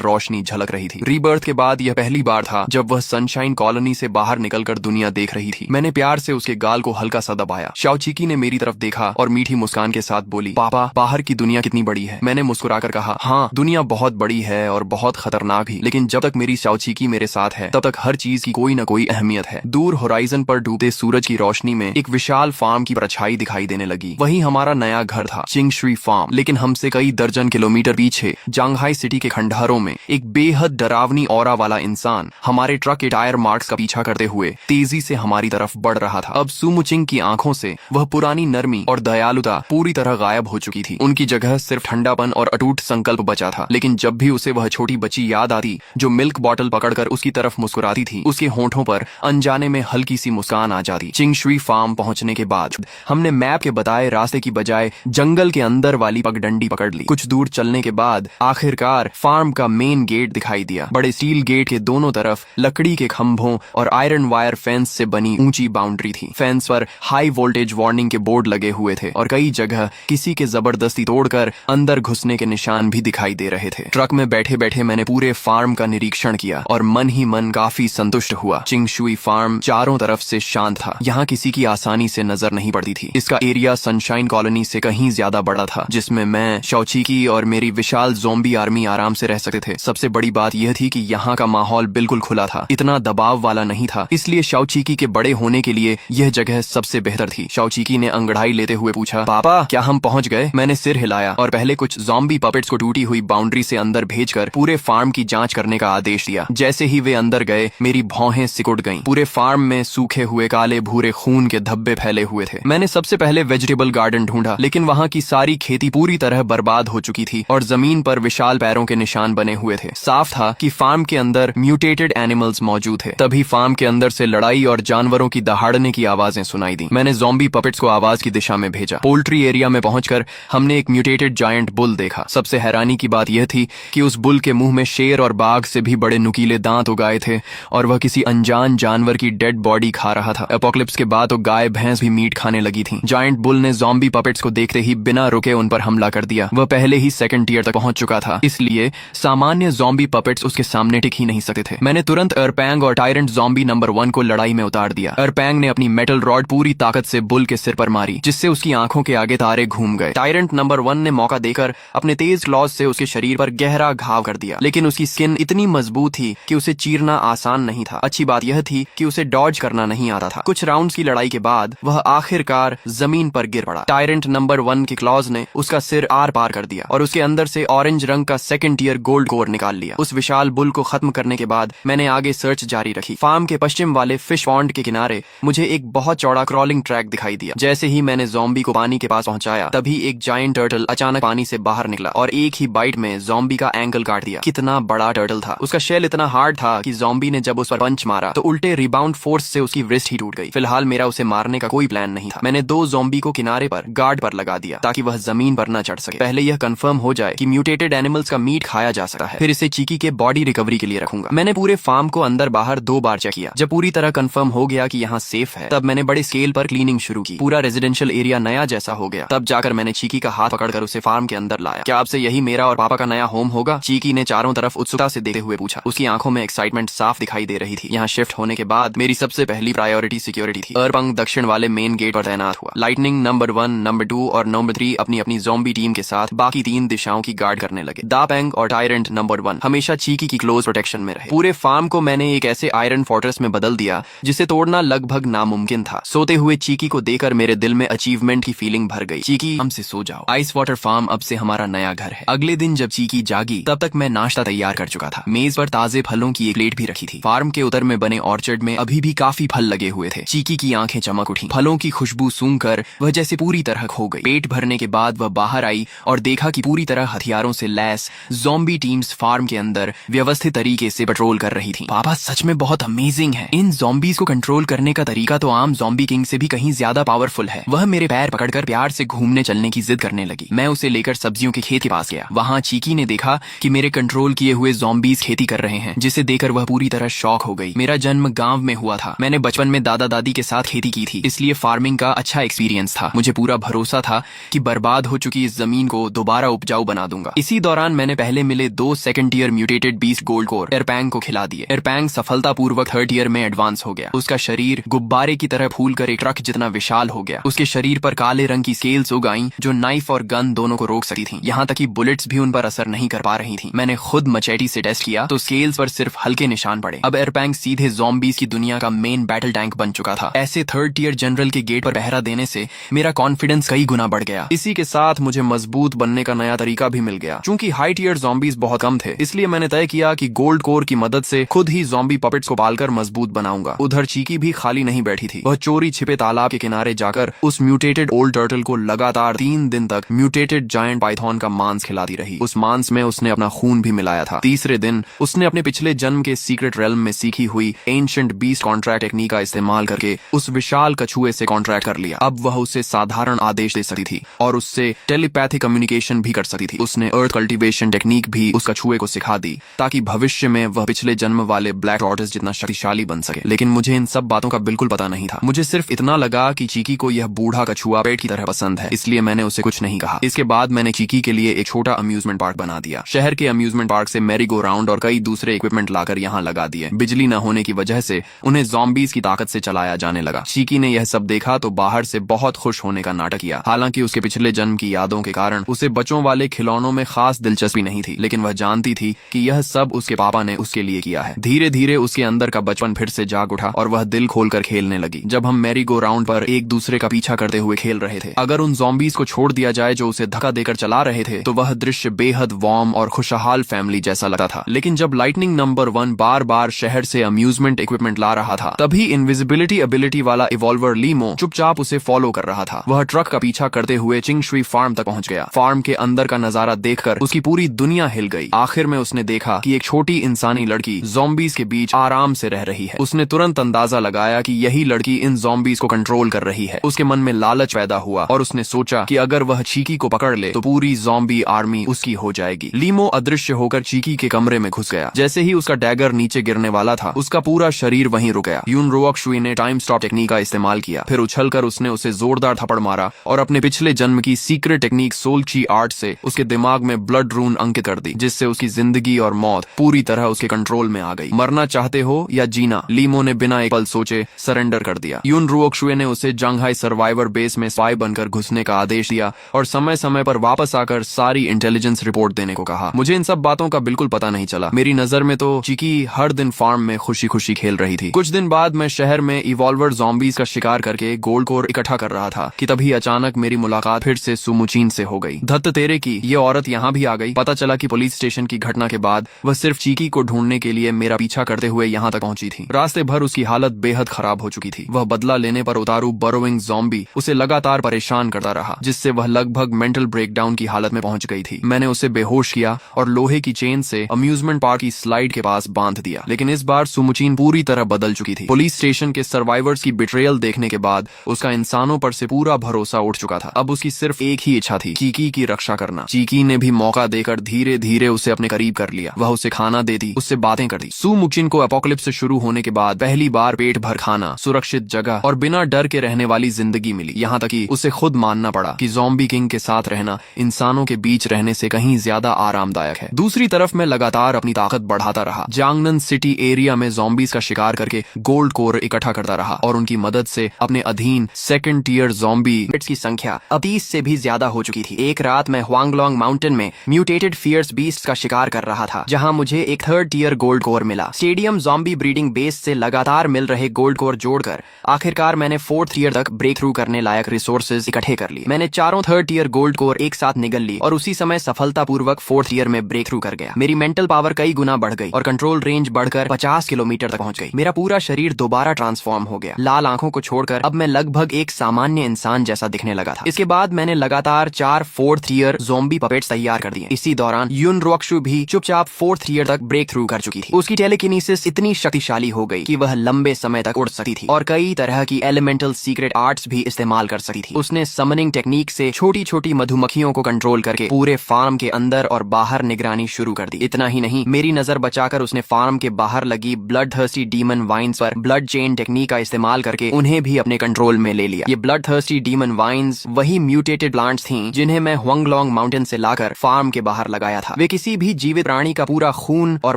रोशनी झलक रही थी। रीबर्थ के बाद यह पहली बार था जब वह सनशाइन कॉलोनी से बाहर निकलकर दुनिया देख रही थी। मैंने प्यार से उसके गाल को हल्का सा दबाया। शाओचिकी ने मेरी तरफ देखा और मीठी मुस्कान के साथ बोली, पापा, बाहर की दुनिया कितनी बड़ी है। मैंने मुस्कुराकर कहा, हाँ, दुनिया बहुत बड़ी है और बहुत खतरनाक भी, लेकिन जब तक मेरी शाओचिकी मेरे साथ है तब तक हर चीज की कोई न कोई अहमियत है। दूर होराइजन पर डूबते सूरज की रोशनी में एक विशाल फार्म की परछाई दिखाई देने लगी। वही हमारा नया घर था, चिंगशुई फार्म। लेकिन हमसे कई दर्जन किलोमीटर पीछे जांघाई सिटी के खंडहरों में एक बेहद डरावनी ऑरा वाला इंसान हमारे ट्रक के टायर मार्क्स का पीछा करते हुए तेजी से हमारी तरफ बढ़ रहा था। अब सुमुचिंग की आंखों से वह पुरानी नरमी और दयालुता पूरी तरह गायब हो चुकी थी। उनकी जगह सिर्फ ठंडापन और अटूट संकल्प बचा था। लेकिन जब भी उसे वह छोटी बच्ची याद आती जो मिल्क बॉटल पकड़कर उसकी तरफ मुस्कुराती थी, उसके होंठों पर अनजाने में हल्की सी मुस्कान आ जाती। चिंगशुई फार्म पहुंचने के बाद हमने मैप के बताए रास्ते की बजाय जंगल के अंदर वाली पगडंडी पकड़ ली। कुछ दूर चलने के बाद आखिरकार फार्म का मेन गेट दिखाई दिया। बड़े स्टील गेट के दोनों तरफ लकड़ी के खंभों और आयरन वायर फेंस से बनी ऊंची बाउंड्री थी। फेंस पर हाई वोल्टेज वार्निंग के बोर्ड लगे हुए थे और कई जगह किसी के जबरदस्ती तोड़कर अंदर घुसने के निशान भी दिखाई दे रहे थे। ट्रक में बैठे बैठे मैंने पूरे फार्म का निरीक्षण किया और मन ही मन काफी संतुष्ट हुआ। चिंगशुई फार्म चारों तरफ से शांत था। यहाँ किसी की आसानी से नजर नहीं पड़ती थी। इसका एरिया सनशाइन कॉलोनी से कहीं ज्यादा बड़ा था, जिसमें मैं, शाओचिकी और मेरी विशाल ज़ॉम्बी आर्मी आराम से रह सकते थे। सबसे बड़ी बात यह थी कि यहाँ का माहौल बिल्कुल खुला था, इतना दबाव वाला नहीं था। इसलिए शाओचिकी के बड़े होने के लिए यह जगह सबसे बेहतर थी। शाओचिकी ने अंगड़ाई लेते हुए पूछा, पापा, क्या हम पहुंच गए? मैंने सिर हिलाया और पहले कुछ ज़ॉम्बी पपेट्स को टूटी हुई बाउंड्री से अंदर भेजकर पूरे फार्म की जांच करने का आदेश दिया। जैसे ही वे अंदर गए, मेरी भौहें सिकुड़ गईं। पूरे फार्म में सूखे हुए काले भूरे खून के धब्बे फैले हुए थे। मैंने सबसे पहले वेजिटेबल गार्डन ढूंढा, लेकिन वहाँ की सारी खेती पूरी तरह बर्बाद हो चुकी थी और जमीन पर विशाल पैरों के निशान बने हुए थे। साफ था कि फार्म के अंदर म्यूटेटेड एनिमल्स मौजूद थे। तभी फार्म के अंदर से लड़ाई और जानवरों की दहाड़ने की आवाजें सुनाई दी। मैंने ज़ॉम्बी पपेट्स को आवाज की दिशा में भेजा। पोल्ट्री एरिया में पहुंचकर हमने एक म्यूटेटेड जायंट बुल देखा। सबसे हैरानी की बात यह थी कि उस बुल के मुंह में शेर और बाघ से भी बड़े नुकीले दांत उगाए थे और वह किसी अनजान जानवर की डेड बॉडी खा रहा था। एपोक्लिप्स के बाद तो गाय भैंस भी मीट खाने लगी थी। जायंट बुल ने ज़ॉम्बी पपेट्स को देखते ही बिना रुके उन पर हमला कर दिया। वह पहले ही सेकंड टियर तक पहुंच चुका था, इसलिए सामान्य ज़ॉम्बी पपेट्स उसके सामने टिक ही नहीं सकते थे। मैंने तुरंत अर्पैंग और टायरेंट ज़ॉम्बी नंबर 1 को लड़ाई में उतार दिया। अर्पैंग ने अपनी मेटल रॉड पूरी ताकत से बुल के सिर पर मारी, जिससे उसकी आंखों के आगे तारे घूम गए। टायरेंट नंबर 1 ने मौका देकर अपने तेज क्लॉज से उसके शरीर पर गहरा घाव कर दिया, लेकिन उसकी स्किन इतनी मजबूत थी कि उसे चीरना आसान नहीं था। अच्छी बात यह थी कि उसे डॉज करना नहीं आता था। कुछ राउंड्स की लड़ाई के बाद वह आखिरकार जमीन पर गिर पड़ा। टायरेंट नंबर 1 के क्लॉज ने उसका सिर आर पार कर दिया और उसके अंदर से ऑरेंज रंग का सेकंड टियर गोल्ड कोर निकाल लिया। उस विशाल बुल को खत्म करने के बाद मैंने आगे सर्च जारी रखी। फार्म के पश्चिम वाले फिश पॉन्ड के किनारे मुझे एक बहुत चौड़ा क्रॉलिंग ट्रैक दिखाई दिया। जैसे ही मैंने ज़ॉम्बी को पानी के पास पहुंचाया, तभी एक जायंट टर्टल अचानक पानी से बाहर निकला और एक ही बाइट में ज़ॉम्बी का एंकल काट दिया। कितना बड़ा टर्टल था! उसका शेल इतना हार्ड था कि ज़ॉम्बी ने जब उस पर पंच मारा तो उल्टे रिबाउंड फोर्स से उसकी रिस्ट ही टूट गई। फिलहाल मेरा उसे मारने का कोई प्लान नहीं था। मैंने 2 ज़ॉम्बी को किनारे पर गार्ड पर लगा दिया ताकि वह जमीन पर न चढ़ सके। पहले यह कंफर्म हो जाए कि म्यूटेटेड एनिमल्स का मीट खाया जा सकता है, फिर इसे चीकी के बॉडी रिकवरी के लिए रखूंगा। मैंने पूरे फार्म को अंदर बाहर 2 बार चेक किया। जब पूरी तरह कंफर्म हो गया कि यहाँ सेफ है, तब मैंने बड़े स्केल पर क्लीनिंग शुरू की। पूरा रेजिडेंशियल एरिया नया जैसा हो गया। तब जाकर मैंने चीकी का हाथ पकड़कर उसे फार्म के अंदर लाया। क्या आपसे यही मेरा और पापा का नया होम होगा? चीकी ने चारों तरफ उत्सुकता से देखते हुए पूछा। उसकी आंखों में एक्साइटमेंट साफ दिखाई दे रही थी। यहाँ शिफ्ट होने के बाद मेरी सबसे पहली प्रायोरिटी सिक्योरिटी थी। अर्पंग दक्षिण वाले मेन गेट पर तैनात हुआ। लाइटनिंग नंबर 1, नंबर 2 और नंबर 3 अपनी अपनी ज़ॉम्बी टीम के साथ बाकी 3 दिशाओं की गार्ड करने लगे। दापेंग और टायरेंट नंबर 1 हमेशा चीकी की क्लोज प्रोटेक्शन में रहे। पूरे फार्म को मैंने एक ऐसे आयरन फोर्ट्रेस में बदल दिया जिसे तोड़ना लगभग नामुमकिन था। सोते हुए चीकी को देखकर मेरे दिल में अचीवमेंट की फीलिंग भर गई। चीकी, हमसे सो जाओ। आइस वाटर फार्म अब से हमारा नया घर है। अगले दिन जब चीकी जागी, तब तक मैं नाश्ता तैयार कर चुका था। मेज पर ताजे फलों की एक प्लेट भी रखी थी। फार्म के उधर में बने ऑर्चर्ड में अभी भी काफी फल लगे हुए थे। चीकी की आंखें चमक उठी। फलों की खुशबू सूंघकर वह जैसे पूरी तरह खो गई। पेट भरने के बाद वह बाहर आई और देखा कि पूरी तरह हथियारों से लैस ज़ॉम्बी टीम्स फार्म के अंदर व्यवस्थित तरीके से पेट्रोल कर रही थी। पापा, सच में बहुत अमेजिंग है। इन ज़ॉम्बीज को कंट्रोल करने का तरीका तो आम ज़ॉम्बी किंग से भी कहीं ज्यादा पावरफुल है। वह मेरे पैर पकड़कर प्यार से घूमने चलने की जिद करने लगी। मैं उसे लेकर सब्जियों के खेत के पास गया। वहाँ चीकी ने देखा कि मेरे कंट्रोल किए हुए ज़ॉम्बीज खेती कर रहे हैं, जिसे देखकर वह पूरी तरह शॉक हो गई। मेरा जन्म गांव में हुआ था। मैंने बचपन में दादा दादी के साथ खेती की थी, इसलिए फार्मिंग का अच्छा एक्सपीरियंस था। मुझे पूरा भरोसा था कि बर्बाद हो चुकी इस जमीन को दोबारा उपजाऊ बना दूंगा। इसी दौरान मैंने पहले मिले 2 second year mutated beast gold core एरपैंग को खिला दिए। एरपैंग सफलतापूर्वक 3rd ईयर में एडवांस हो गया। उसका शरीर गुब्बारे की तरह फूल कर एक ट्रक जितना विशाल हो गया। उसके शरीर पर काले रंग की स्केल्स उग आईं, जो नाइफ और गन दोनों को रोक सकती थीं। यहाँ तक कि बुलेट्स भी उन पर असर नहीं कर पा रही थीं। मैंने खुद मचेटी से टेस्ट किया तो स्केल्स पर सिर्फ हल्के निशान पड़े। अब एरपैंग सीधे ज़ॉम्बीज की दुनिया का मेन बैटल टैंक बन चुका था। ऐसे 3rd ईयर जनरल के गेट पर पहरा देने से मेरा कॉन्फिडेंस कई गुना बढ़ गया। इसी के साथ मुझे मजबूत बनने का नया तरीका भी मिल गया। चूंकि हाई टीयर ज़ॉम्बीज बहुत कम थे, इसलिए मैंने तय किया कि गोल्ड कोर की मदद से खुद ही ज़ॉम्बी पपेट्स को पालकर मजबूत बनाऊंगा। उधर चीकी भी खाली नहीं बैठी थी। वह चोरी छिपे तालाब के किनारे जाकर उस म्यूटेटेड ओल्ड टर्टल को लगातार 3 दिन तक म्यूटेटेड जायंट पाइथन का मांस खिलाती रही। उस मांस में उसने अपना खून भी मिलाया था। तीसरे दिन उसने अपने पिछले जन्म के सीक्रेट रेल्म में सीखी हुई एंशिएंट बीस्ट कॉन्ट्रैक्ट टेक्निक का इस्तेमाल करके उस विशाल कछुए से कॉन्ट्रैक्ट कर लिया। अब वह उसे साधारण आदेश दे सकती थी और उससे टेलीपैथिक कम्युनिकेशन भी कर सकती थी। उसने अर्थ कल्टीवेशन टेक्निक भी उस कछुए को सिखा दी ताकि भविष्य में वह पिछले जन्म वाले ब्लैक टॉर्टोइस जितना शक्तिशाली बन सके। लेकिन मुझे इन सब बातों का बिल्कुल पता नहीं था। मुझे सिर्फ इतना लगा कि चीकी को यह बूढ़ा कछुआ पेट की तरह पसंद है, इसलिए मैंने उसे कुछ नहीं कहा। इसके बाद मैंने चीकी के लिए एक छोटा अम्यूजमेंट पार्क बना दिया। शहर के अम्यूजमेंट पार्क से मैरी गो राउंड और कई दूसरे इक्विपमेंट लाकर यहाँ लगा दिए। बिजली न होने की वजह से उन्हें ज़ॉम्बीज की ताकत से चलाया जाने लगा। चीकी ने यह सब देखा तो बाहर से बहुत खुश होने का नाटक किया। हालांकि उसके पिछले जन्म की यादों के कारण उसे बच्चों वाले खिलौनों में खास दिलचस्पी नहीं थी, लेकिन वह जानती थी कि यह सब उसके पापा ने उसके लिए किया है। धीरे धीरे उसके अंदर का बचपन फिर से जाग उठा और वह दिल खोलकर खेलने लगी। जब हम मैरी गो राउंड पर एक दूसरे का पीछा करते हुए खेल रहे थे, अगर उन ज़ॉम्बीज को छोड़ दिया जाए जो उसे धक्का देकर चला रहे थे, तो वह दृश्य बेहद वार्म और खुशहाल फैमिली जैसा लगता था। लेकिन जब लाइटनिंग नंबर 1 बार बार शहर से अम्यूजमेंट इक्विपमेंट ला रहा था, तभी इनविजिबिलिटी एबिलिटी वाला इवॉल्वर लीमो चुपचाप उसे फॉलो कर रहा था। वह ट्रक का पीछा करते हुए चिंगशुई फार्म तक पहुंच गया। फार्म के अंदर का नजारा देखकर उसकी पूरी दुनिया हिल गई। आखिर में उसने देखा कि एक छोटी इंसानी लड़की ज़ॉम्बीज के बीच आराम से रह रही है। उसने तुरंत अंदाजा लगाया कि यही लड़की इन ज़ॉम्बीज को कंट्रोल कर रही है। उसके मन में लालच पैदा हुआ और उसने सोचा कि अगर वह चीकी को पकड़ ले तो पूरी ज़ॉम्बी आर्मी उसकी हो जाएगी। लीमो अदृश्य होकर चीकी के कमरे में घुस गया। जैसे ही उसका डैगर नीचे गिरने वाला था, उसका पूरा शरीर वहीं रुक गया। यून रोअक्शुई ने टाइम स्टॉप टेक्निक का इस्तेमाल किया। फिर उछलकर उसने उसे जोरदार थप्पड़ मारा और अपने पिछले जन्म की सीक्रेट टेक्निक सोलची आर्ट से उसके दिमाग में ब्लड रून अंकित कर दी, जिससे उसकी जिंदगी और मौत पूरी तरह उसके कंट्रोल में आ गई। मरना चाहते हो या जीना, लीमो ने बिना एक पल सोचे सरेंडर कर दिया। यून रोअक्शुई ने उसे जंगहाई सर्वाइवर बेस में स्पाई बनकर घुसने का आदेश दिया और समय समय पर वापस आकर सारी इंटेलिजेंस रिपोर्ट देने को कहा। मुझे इन सब बातों का बिल्कुल पता नहीं चला। मेरी नजर में तो चीकी हर दिन फार्म में खुशी खुशी खेल रही थी। कुछ दिन बाद मैं शहर में इवॉल्वर ज़ॉम्बीज का शिकार करके गोल्ड कोर इकट्ठा कर रहा था कि तभी अचानक मेरी मुलाकात फिर से सुमुचीन से हो गई। धत्त तेरे की ये औरत यहाँ भी आ गई। पता चला कि पुलिस स्टेशन की घटना के बाद वह सिर्फ चीकी को ढूंढने के लिए मेरा पीछा करते हुए यहाँ तक पहुंची थी। रास्ते भर उसकी हालत बेहद खराब हो चुकी थी। वह बदला लेने पर उतारू बरोइंग ज़ॉम्बी उसे लगातार परेशान करता रहा, जिससे वह लगभग मेंटल ब्रेकडाउन की हालत में पहुंच गई थी। मैंने उसे बेहोश किया और लोहे की चेन से अम्यूजमेंट पार्क की स्लाइड के पास बांध दिया। लेकिन इस बार सुमुचीन पूरी तरह बदल चुकी थी। पुलिस स्टेशन के सर्वाइवर्स की बिट्रेयल देखने के बाद उसका इंसानों पर से पूरा भरोसा उठ चुका था। अब उसकी सिर्फ एक ही इच्छा थी, चीकी की रक्षा करना। चीकी ने भी मौका देकर धीरे धीरे उसे अपने करीब कर लिया। वह उसे खाना देती, उससे बातें करती। सुमुचीन को एपोकलिप्स शुरू होने के बाद पहली बार पेट भर खाना, सुरक्षित जगह और बिना डर के रहने वाली जिंदगी मिली। यहाँ तक कि उसे खुद मानना पड़ा कि ज़ॉम्बी किंग के साथ रहना इंसानों के बीच रहने से कहीं ज्यादा आरामदायक है। दूसरी तरफ मैं लगातार अपनी ताकत बढ़ाता रहा। जांगनन सिटी एरिया में ज़ॉम्बीज का शिकार करके गोल्ड कोर इकट्ठा करता रहा और उनकी मदद से अपने अधीन सेकंड टीयर ज़ॉम्बी की संख्या अब 30 से भी ज्यादा हो चुकी थी। एक रात मैं हुआंगलोंग माउंटेन में म्यूटेटेड फियर्स बीस्ट का शिकार कर रहा था, जहां मुझे एक 3rd टीयर गोल्ड कोर मिला। स्टेडियम ज़ॉम्बी ब्रीडिंग बेस से लगातार मिल रहे गोल्ड कोर जोड़कर आखिरकार मैंने 4th टीयर तक ब्रेक थ्रू करने लायक रिसोर्सेज इकट्ठे कर लिए। मैंने चारों 3rd टीयर गोल्ड कोर एक साथ निगल ली और उसी समय सफलतापूर्वक 4th टीयर में ब्रेक थ्रू कर गया। मेरी मेंटल पावर कई गुना बढ़ गई और कंट्रोल रेंज बढ़कर 50 किलोमीटर तक पहुंच गई। मेरा पूरा शरीर दोबारा ट्रांसफॉर्म हो गया। लाल आंखों को छोड़कर अब मैं लगभग एक सामान्य इंसान जैसा दिखने लगा था। इसके बाद मैंने लगातार 4 4th टीयर ज़ॉम्बी पपेट्स तैयार कर दिए। इसी दौरान यून रोअक्शु भी चुपचाप 4th टीयर तक ब्रेक थ्रू कर चुकी थी। उसकी टेलीकिनेसिस इतनी शक्तिशाली हो गई कि वह लंबे समय तक उड़ सकती थी और कई तरह की एलिमेंटल सीक्रेट आर्ट्स भी इस्तेमाल कर सकती थी। उसने समनिंग टेक्निक से छोटी छोटी मधुमक्खियों को कंट्रोल करके पूरे फार्म के अंदर और बाहर निगरानी शुरू कर दी। इतना ही नहीं, मेरी नजर नजर बचाकर उसने फार्म के बाहर लगी ब्लड थर्स्टी डीमन वाइन्स पर ब्लड चेन टेक्निक का इस्तेमाल करके उन्हें भी अपने कंट्रोल में ले लिया। ये ब्लड थर्स्टी डीमन वाइन्स वही म्यूटेटेड प्लांट्स थीं जिन्हें मैं हुआंगलोंग माउंटेन से लाकर फार्म के बाहर लगाया था। वे किसी भी जीवित प्राणी का पूरा खून और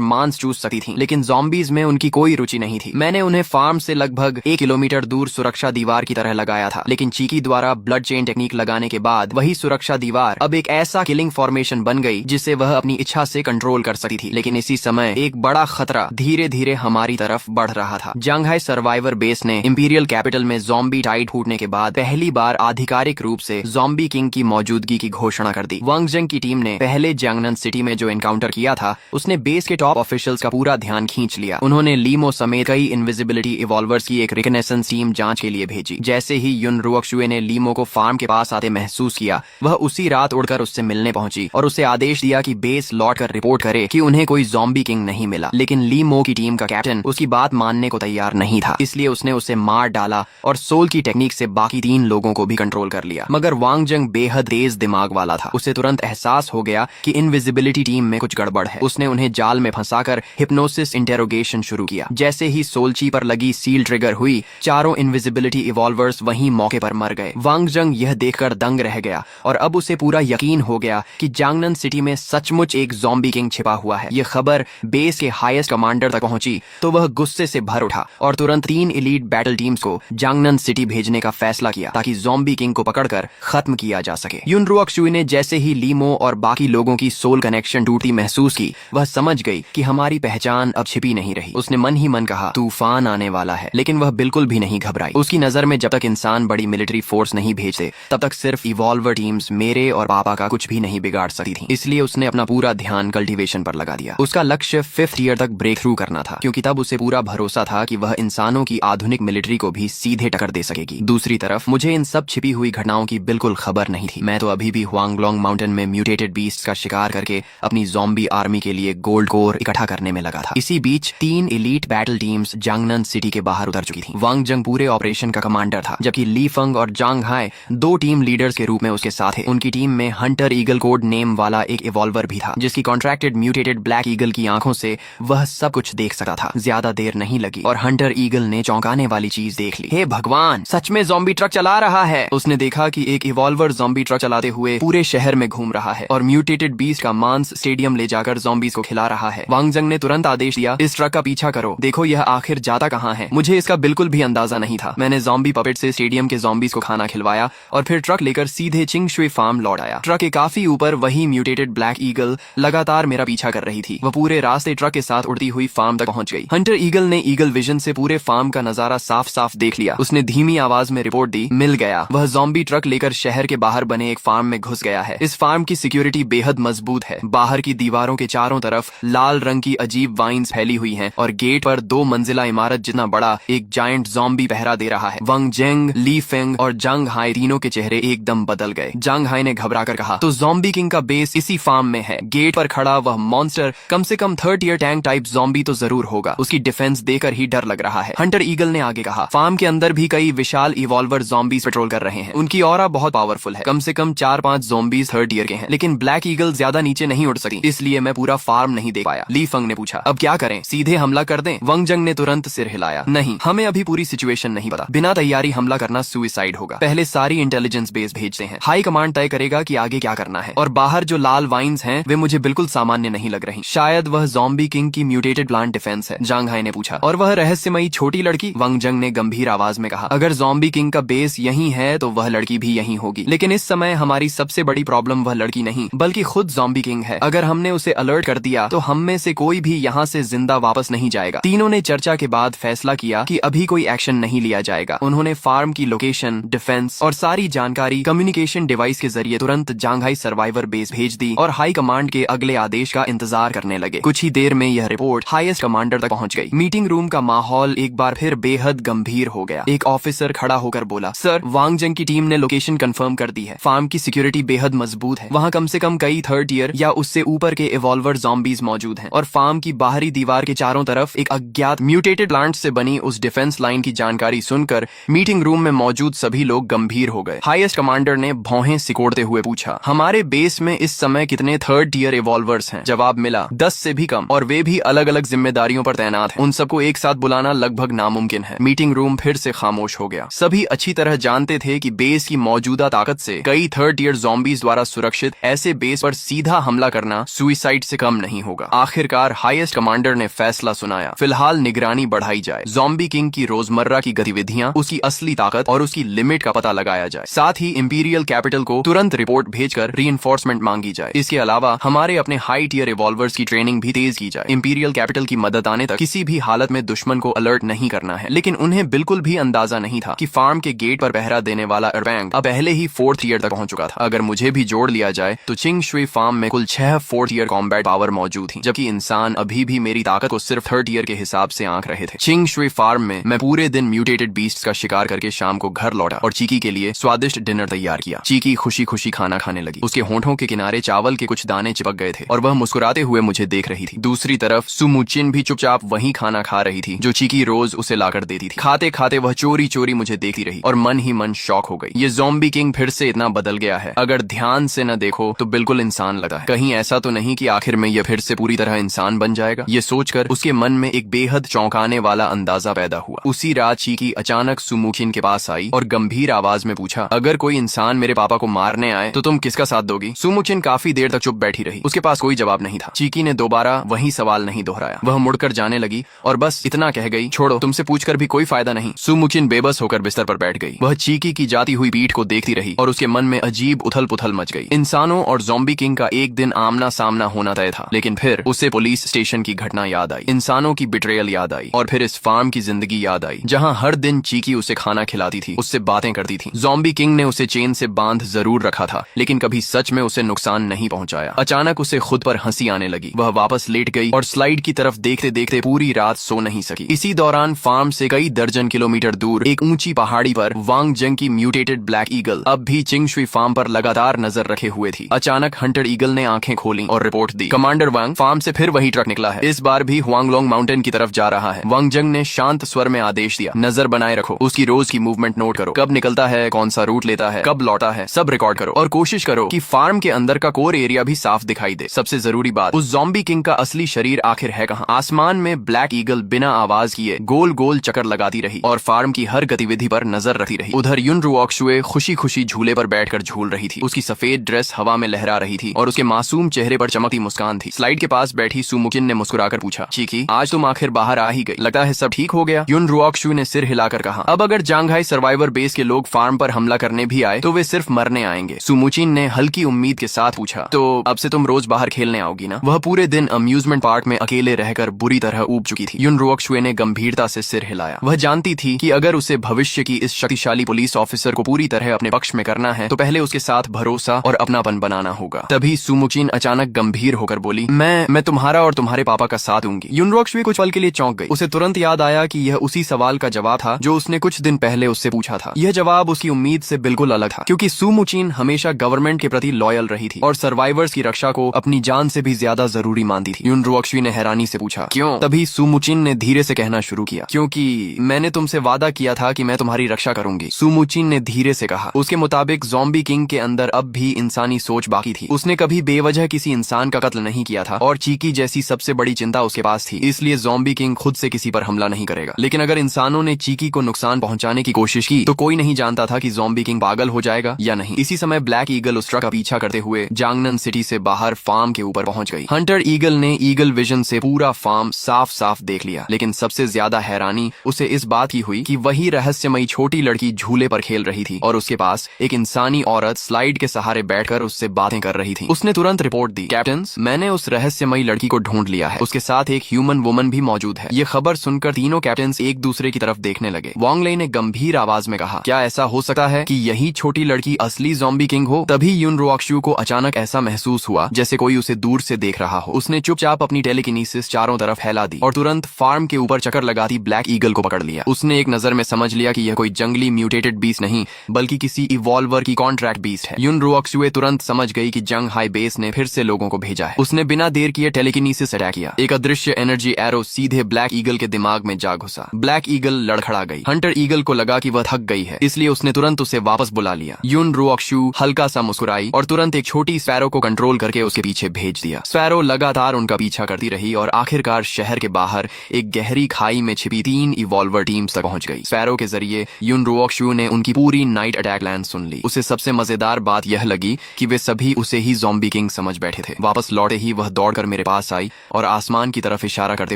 मांस चूस सकती थीं, लेकिन ज़ॉम्बीज में उनकी कोई रुचि नहीं थी। मैंने उन्हें फार्म से लगभग 1 किलोमीटर दूर सुरक्षा दीवार की तरह लगाया था, लेकिन चीकी द्वारा ब्लड चेन टेक्निक लगाने के बाद वही सुरक्षा दीवार अब एक ऐसा किलिंग फॉर्मेशन बन गई जिसे वह अपनी इच्छा से कंट्रोल कर सकती थी। लेकिन इसी समय एक बड़ा खतरा धीरे धीरे हमारी तरफ बढ़ रहा था। जंगहाई सर्वाइवर बेस ने इंपीरियल कैपिटल में ज़ॉम्बी टाइड फूटने के बाद पहली बार आधिकारिक रूप से ज़ॉम्बी किंग की मौजूदगी की घोषणा कर दी। वांग जंग की टीम ने पहले जियांगनन सिटी में जो एनकाउंटर किया था उसने बेस के टॉप ऑफिशियल्स का पूरा ध्यान खींच लिया। उन्होंने लीमो समेत कई इनविजिबिलिटी इवॉल्वर्स की एक रिकनेसेंस टीम जांच के लिए भेजी। जैसे ही युन रुओक्शुए ने लीमो को फार्म के पास आते महसूस किया, वह उसी रात उड़कर उससे मिलने पहुंची और उसे आदेश दिया कि बेस लौटकर रिपोर्ट करे कि उन्हें कोई ज़ॉम्बी किंग नहीं मिला। लेकिन लीमो की टीम का कैप्टन उसकी बात मानने को तैयार नहीं था, इसलिए उसने उसे मार डाला और सोल की टेक्निक से बाकी 3 लोगों को भी कंट्रोल कर लिया। मगर वांग जंग बेहद तेज दिमाग वाला था। उसे तुरंत एहसास हो गया कि इनविजिबिलिटी टीम में कुछ गड़बड़ है। उसने उन्हें जाल में फंसाकर हिप्नोसिस इंटेरोगेशन शुरू किया। जैसे ही सोलची पर लगी सील ट्रिगर हुई, चारों इनविजिबिलिटी इवॉल्वर्स वहीं मौके पर मर गए। वांग जंग यह देखकर दंग रह गया और अब उसे पूरा यकीन हो गया कि जियांगनन सिटी में सचमुच एक ज़ॉम्बी किंग छिपा हुआ है। यह खबर बेस के हाईएस्ट कमांडर तक पहुंची तो वह गुस्से से भर उठा और तुरंत 3 एलीट बैटल टीम्स को जियांगनन सिटी भेजने का फैसला किया ताकि ज़ॉम्बी किंग को पकड़कर खत्म किया जा सके। युन रुओक्शुई ने जैसे ही लीमो और बाकी लोगों की सोल कनेक्शन टूटती महसूस की, वह समझ गई कि हमारी पहचान अब छिपी नहीं रही। उसने मन ही मन कहा, तूफान आने वाला है। लेकिन वह बिल्कुल भी नहीं घबराई। उसकी नजर में जब तक इंसान बड़ी मिलिट्री फोर्स नहीं भेजते तब तक सिर्फ इवॉल्वर टीम्स मेरे और पापा का कुछ भी नहीं बिगाड़ सकती थी। इसलिए उसने अपना पूरा ध्यान कल्टीवेशन पर लगा दिया। उसका लक्ष्य 5th ईयर तक ब्रेक थ्रू करना था, क्योंकि तब उसे पूरा भरोसा था कि वह इंसानों की आधुनिक मिलिट्री को भी सीधे टक्कर दे सकेगी। दूसरी तरफ मुझे इन सब छिपी हुई घटनाओं की बिल्कुल खबर नहीं थी। मैं तो अभी भी हुआंगलोंग माउंटेन में म्यूटेटेड बीस्ट का शिकार करके अपनी ज़ॉम्बी आर्मी के लिए गोल्ड कोर इकट्ठा करने में लगा था। इसी बीच 3 एलीट बैटल टीम्स जियांगनन सिटी के बाहर उतर चुकी थी। वांग जंग पूरे ऑपरेशन का कमांडर था, जबकि ली फंग और जांग हाई 2 टीम लीडर्स के रूप में उसके साथ थे। उनकी टीम में हंटर ईगल कोड नेम वाला एक इवॉल्वर भी था, जिसकी कॉन्ट्रैक्टेड म्यूटेटेड ब्लैक ईगल की आंखों से वह सब कुछ देख सकता था। ज्यादा देर नहीं लगी और हंटर ईगल ने चौंकाने वाली चीज देख ली। हे भगवान, सच में ज़ॉम्बी ट्रक चला रहा है। उसने देखा कि एक इवॉल्वर ज़ॉम्बी ट्रक चलाते हुए पूरे शहर में घूम रहा है और म्यूटेटेड बीस्ट का मांस स्टेडियम ले जाकर ज़ॉम्बीज को खिला रहा है। वांग जंग ने तुरंत आदेश दिया, इस ट्रक का पीछा करो, देखो यह आखिर जाता कहाँ है। मुझे इसका बिल्कुल भी अंदाजा नहीं था। मैंने ज़ॉम्बी पपेट से स्टेडियम के ज़ॉम्बीज को खाना खिलवाया और फिर ट्रक लेकर सीधे चिंगशुई फार्म लौट आया। ट्रक के काफी ऊपर वही म्यूटेटेड ब्लैक ईगल लगातार मेरा पीछा कर रही थी। वह पूरे रास्ते ट्रक के साथ उड़ती हुई फार्म तक पहुंच गई। हंटर ईगल ने ईगल विजन से पूरे फार्म का नजारा साफ साफ देख लिया। उसने धीमी आवाज में रिपोर्ट दी, मिल गया। वह ज़ॉम्बी ट्रक लेकर शहर के बाहर बने एक फार्म में घुस गया है। इस फार्म की सिक्योरिटी बेहद मजबूत है। बाहर की दीवारों के चारों तरफ लाल रंग की अजीब वाइन्स फैली हुई हैं और गेट पर 2 मंजिला इमारत जितना बड़ा एक जायंट ज़ॉम्बी पहरा दे रहा है। वांग जंग, ली फेंग और जांग हाई तीनों के चेहरे एकदम बदल गए। जांग हाई ने घबराकर कहा, तो ज़ॉम्बी किंग का बेस इसी फार्म में है। गेट पर खड़ा वह मॉन्स्टर कम से कम 3rd year tank type zombie तो जरूर होगा। उसकी डिफेंस देकर ही डर लग रहा है। हंटर ईगल ने आगे कहा, फार्म के अंदर भी कई विशाल इवॉल्वर ज़ॉम्बीज पेट्रोल कर रहे हैं। उनकी ऑरा बहुत पावरफुल है। कम से कम 4-5 ज़ॉम्बीज 3rd ईयर के हैं, लेकिन ब्लैक ईगल ज्यादा नीचे नहीं उड़ सकती, इसलिए मैं पूरा फार्म नहीं देख पाया। ली फंग ने पूछा, अब क्या करें, सीधे हमला कर दें? वांग जंग ने तुरंत सिर हिलाया, नहीं, हमें अभी पूरी सिचुएशन नहीं पता। बिना तैयारी हमला करना सुइसाइड होगा। पहले सारी इंटेलिजेंस बेस भेजते हैं। हाई कमांड तय करेगा कि आगे क्या करना है। और बाहर जो लाल वाइन्स हैं वे मुझे बिल्कुल सामान्य नहीं लग रही। शायद वह ज़ॉम्बी किंग की म्यूटेटेड प्लांट डिफेंस है। जांग हाई ने पूछा, और वह रहस्यमयी छोटी लड़की? वांग जंग ने गंभीर आवाज में कहा, अगर ज़ॉम्बी किंग का बेस यही है तो वह लड़की भी यही होगी। लेकिन इस समय हमारी सबसे बड़ी प्रॉब्लम वह लड़की नहीं बल्कि खुद ज़ॉम्बी किंग है। अगर हमने उसे अलर्ट कर दिया तो हम में से कोई भी यहाँ से जिंदा वापस नहीं जाएगा। तीनों ने चर्चा के बाद फैसला किया कि अभी कोई एक्शन नहीं लिया जाएगा। उन्होंने फार्म की लोकेशन, डिफेंस और सारी जानकारी कम्युनिकेशन डिवाइस के जरिए तुरंत जांघाई सर्वाइवर बेस भेज दी और हाई कमांड के अगले आदेश का इंतजार करने लगे। कुछ ही देर में यह रिपोर्ट हाईएस्ट कमांडर तक पहुंच गई। मीटिंग रूम का माहौल एक बार फिर बेहद गंभीर हो गया। एक ऑफिसर खड़ा होकर बोला, सर, वांग जंग की टीम ने लोकेशन कंफर्म कर दी है। फार्म की सिक्योरिटी बेहद मजबूत है। वहाँ कम से कम कई 3rd ईयर या उससे ऊपर के इवॉल्वर ज़ॉम्बीज मौजूद हैं और फार्म की बाहरी दीवार के चारों तरफ एक अज्ञात म्यूटेटेड प्लांट से बनी उस डिफेंस लाइन की जानकारी सुनकर मीटिंग रूम में मौजूद सभी लोग गंभीर हो गए। हाईएस्ट कमांडर ने भौहें सिकोड़ते हुए पूछा, हमारे बेस में इस समय कितने 3rd ईयर इवॉल्वर्स हैं? जवाब मिला, 10 से भी कम, और वे भी अलग अलग जिम्मेदारियों पर तैनात हैं। उन सबको एक साथ बुलाना लगभग नामुमकिन है। मीटिंग रूम फिर से खामोश हो गया। सभी अच्छी तरह जानते थे कि बेस की मौजूदा ताकत से कई थर्ड ईयर ज़ॉम्बीज द्वारा सुरक्षित ऐसे बेस पर सीधा हमला करना सुइसाइड से कम नहीं होगा। आखिरकार हाईएस्ट कमांडर ने फैसला सुनाया, फिलहाल निगरानी बढ़ाई जाए, ज़ॉम्बी किंग की रोजमर्रा की गतिविधियां, उसकी असली ताकत और उसकी लिमिट का पता लगाया जाए। साथ ही इंपीरियल कैपिटल को तुरंत रिपोर्ट भेजकर रीइंफोर्समेंट मांगी जाए। इसके अलावा हमारे अपने हाई टियर रिवॉल्वर्स की ट्रेनिंग भी तेज की जाए। इंपीरियल कैपिटल की मदद आने तक किसी भी हालत में दुश्मन को अलर्ट नहीं करना है। लेकिन उन्हें बिल्कुल भी अंदाजा नहीं था कि फार्म के गेट पर पहरा देने वाला अर्बैंग अब पहले ही 4th ईयर तक पहुंच चुका था। अगर मुझे भी जोड़ लिया जाए तो चिंग शुई फार्म में कुल 6 4th ईयर कॉम्बैट पावर मौजूद थी, जबकि इंसान अभी भी मेरी ताकत को सिर्फ 3rd ईयर के हिसाब से आंक रहे थे। चिंग शुई फार्म में मैं पूरे दिन म्यूटेटेड बीस्ट्स का शिकार करके शाम को घर लौटा और चीकी के लिए स्वादिष्ट डिनर तैयार किया। चीकी खुशी खुशी खाना खाने लगी। उसके होंठों के किनारे चावल के कुछ दाने चिपक गए थे और वह मुस्कुराते हुए मुझे देख रही थी। दूसरी तरफ सुमुचिन भी चुपचाप वही खाना खा रही थी जो चीकी रोज उसे लाकर देती थी। खाते खाते वह चोरी चोरी मुझे देखती रही और मन ही मन शॉक हो गई। ये ज़ॉम्बी किंग फिर से इतना बदल गया है, अगर ध्यान से न देखो तो बिल्कुल इंसान लगता है। कहीं ऐसा तो नहीं कि आखिर में यह फिर से पूरी तरह इंसान बन जाएगा। ये सोचकर उसके मन में एक बेहद चौंकाने वाला अंदाजा पैदा हुआ। उसी रात चीकी अचानक सुमुचिन के पास आई और गंभीर आवाज में पूछा, अगर कोई इंसान मेरे पापा को मारने आए तो तुम किसका साथ दोगी? सुमुचिन काफी देर तक चुप बैठी रही। उसके पास कोई जवाब नहीं था। चीकी ने दोबारा वही सवाल नहीं दोहराया। वह मुड़कर जाने लगी और बस इतना कह गई, छोड़ो, तुमसे पूछकर भी कोई फायदा नहीं। सुमुचिन बेबस होकर बिस्तर पर बैठ गई। वह चीकी की जाती हुई पीठ को देखती रही और उसके मन में अजीब उथल पुथल मच गई। इंसानों और ज़ॉम्बी किंग का एक दिन आमना सामना होना तय था, लेकिन फिर उसे पुलिस स्टेशन की घटना याद आई, इंसानों की बिट्रेयल याद आई और फिर इस फार्म की जिंदगी याद आई जहां हर दिन चीकी उसे खाना खिलाती थी, उससे बातें करती थी। ज़ॉम्बी किंग ने उसे चेन से बांध जरूर रखा था, लेकिन कभी सच में उसे नुकसान नहीं पहुंचाया। अचानक उसे खुद पर हंसी आने लगी। वह वापस लेट गई और स्लाइड की तरफ देखते देखते पूरी रात सो नहीं सकी। इसी दौरान फार्म से कई दर्जन किलोमीटर दूर एक ऊंची पहाड़ी पर वांगजंग की म्यूटेटेड ब्लैक ईगल अब भी चिंग शुई फार्म पर लगातार नजर रखे हुए थी। अचानक हंटर ईगल ने आंखें खोली और रिपोर्ट दी, कमांडर वांग, फार्म से फिर वही ट्रक निकला है। इस बार भी हुआंगलोंग माउंटेन की तरफ जा रहा है। वांगजंग ने शांत स्वर में आदेश दिया, नजर बनाए रखो, उसकी रोज की मूवमेंट नोट करो, कब निकलता है, कौन सा रूट लेता है, कब लौटा है, सब रिकॉर्ड करो और कोशिश करो कि फार्म के अंदर का कोर एरिया भी साफ दिखाई दे। सबसे जरूरी बात, उस ज़ॉम्बी किंग का असली शरीर आखिर है कहाँ? आसमान में ब्लैक ईगल बिना आवाज किए गोल गोल चक्कर लगाती रही और फार्म की हर गतिविधि पर नजर रखती रही। उधर युन रुओक्शुए खुशी खुशी झूले पर बैठकर झूल रही थी। उसकी सफेद ड्रेस हवा में लहरा रही थी और उसके मासूम चेहरे पर चमकती मुस्कान थी। स्लाइड के पास बैठी सुमुचिन ने मुस्कुराकर पूछा, चीकी, आज तुम आखिर बाहर आ ही गई, लगता है सब ठीक हो गया? युन रुओक्शु ने सिर हिलाकर कहा, अब अगर जांघाई सर्वाइवर बेस के लोग फार्म पर हमला करने भी आए तो वे सिर्फ मरने आएंगे। सुमुचिन ने हल्की उम्मीद के साथ पूछा, तो अब से तुम रोज बाहर खेलने आओगी ना? वह पूरे दिन अम्यूजमेंट पार्क में अकेले रहकर बुरी तरह ऊब चुकी थी। युन रुओक्शुए ने गंभीरता से सिर हिलाया। वह जानती थी कि अगर उसे भविष्य की इस शक्तिशाली पुलिस ऑफिसर को पूरी तरह अपने पक्ष में करना है तो पहले उसके साथ भरोसा और अपनापन बनाना होगा। तभी सुमुचिन अचानक गंभीर होकर बोली, मैं तुम्हारा और तुम्हारे पापा का साथ दूंगी। युन रुओक्शुए कुछ पल के लिए चौंक गई। उसे तुरंत याद आया कि यह उसी सवाल का जवाब था जो उसने कुछ दिन पहले उससे पूछा था। यह जवाब उसकी उम्मीद से बिल्कुल अलग था, क्योंकि सुमुचिन हमेशा गवर्नमेंट के प्रति लॉयल रही थी और सर्वाइवर्स की रक्षा को अपनी जान से भी ज्यादा जरूरी मानती थी। युन रुओक्शुए ने हैरानी से पूछा, क्यों? तभी सुमुचिन ने धीरे से कहना शुरू किया, क्योंकि मैंने तुमसे वादा किया था कि मैं तुम्हारी रक्षा करूंगी। सुमुचिन ने धीरे से कहा। उसके मुताबिक ज़ॉम्बी किंग के अंदर अब भी इंसानी सोच बाकी थी। उसने कभी बेवजह किसी इंसान का कत्ल नहीं किया था और चीकी जैसी सबसे बड़ी चिंता उसके पास थी, इसलिए ज़ॉम्बी किंग खुद से किसी पर हमला नहीं करेगा। लेकिन अगर इंसानों ने चीकी को नुकसान पहुंचाने की कोशिश की तो कोई नहीं जानता था कि ज़ॉम्बी किंग पागल हो जाएगा या नहीं। इसी समय ब्लैक ईगल उस ट्रक का पीछा करते हुए जांगनन सिटी से बाहर फार्म के ऊपर पहुंच गई। हंटर ईगल ने ईगल विजन से पूरा फार्म साफ साफ देख लिया, लेकिन सबसे ज्यादा हैरानी उसे इस बात की हुई कि वही रहस्यमयी छोटी लड़की झूले पर खेल रही थी और उसके पास एक इंसानी औरत स्लाइड के सहारे बैठकर उससे बातें कर रही थी। उसने तुरंत रिपोर्ट दी, कैप्टन, मैंने उस रहस्यमयी लड़की को ढूंढ लिया है। उसके साथ एक ह्यूमन वुमन भी मौजूद है। ये खबर सुनकर तीनों कैप्टन एक दूसरे की तरफ देखने लगे। वांग लेई ने गंभीर आवाज में कहा, क्या ऐसा हो सकता है कि यही छोटी लड़की असली ज़ॉम्बी किंग हो? तभी युन रुओक्शु को अचानक ऐसा महसूस हुआ जैसे कोई उसे दूर से देख रहा हो। उसने चुपचाप अपनी टेलीकिनेसिस चारों तरफ फैला दी और तुरंत फार्म के ऊपर चक्कर लगाती ब्लैक ईगल को पकड़ लिया। उसने एक नजर में समझ लिया कि यह कोई जंगली म्यूटेटेड बीस्ट नहीं बल्कि किसी इवॉल्वर की कॉन्ट्रैक्ट बीस्ट है। युन रुओक्शुए तुरंत समझ गई कि जंग हाई बेस ने फिर से लोगों को भेजा है। उसने बिना देर किए टेलीकिनेसिस अटैक किया। एक अदृश्य एनर्जी एरो सीधे ब्लैक ईगल के दिमाग में जा घुसा। ब्लैक ईगल लड़खड़ा गई। हंटर ईगल को लगा कि वह थक गई है, इसलिए उसने तुरंत उसे वापस बुला लिया। युन रुओक्शु हल्का सा मुस्कुराई और तुरंत एक छोटी स्पैरो को कंट्रोल करके उसके पीछे भेज दिया। स्पैरो लगातार लगातार उनका पीछा करती रही और आखिरकार शहर के बाहर एक गहरी खाई में छिपी 3 इवॉल्वर टीम्स तक पहुंच गई। स्पैरो के जरिए युन रुओक्शु ने उनकी पूरी नाइट अटैक प्लान सुन ली। उसे सबसे मजेदार बात यह लगी कि वे सभी उसे ही ज़ॉम्बी किंग समझ बैठे थे। वापस लौटे ही वह दौड़कर मेरे पास आई और आसमान की तरफ इशारा करते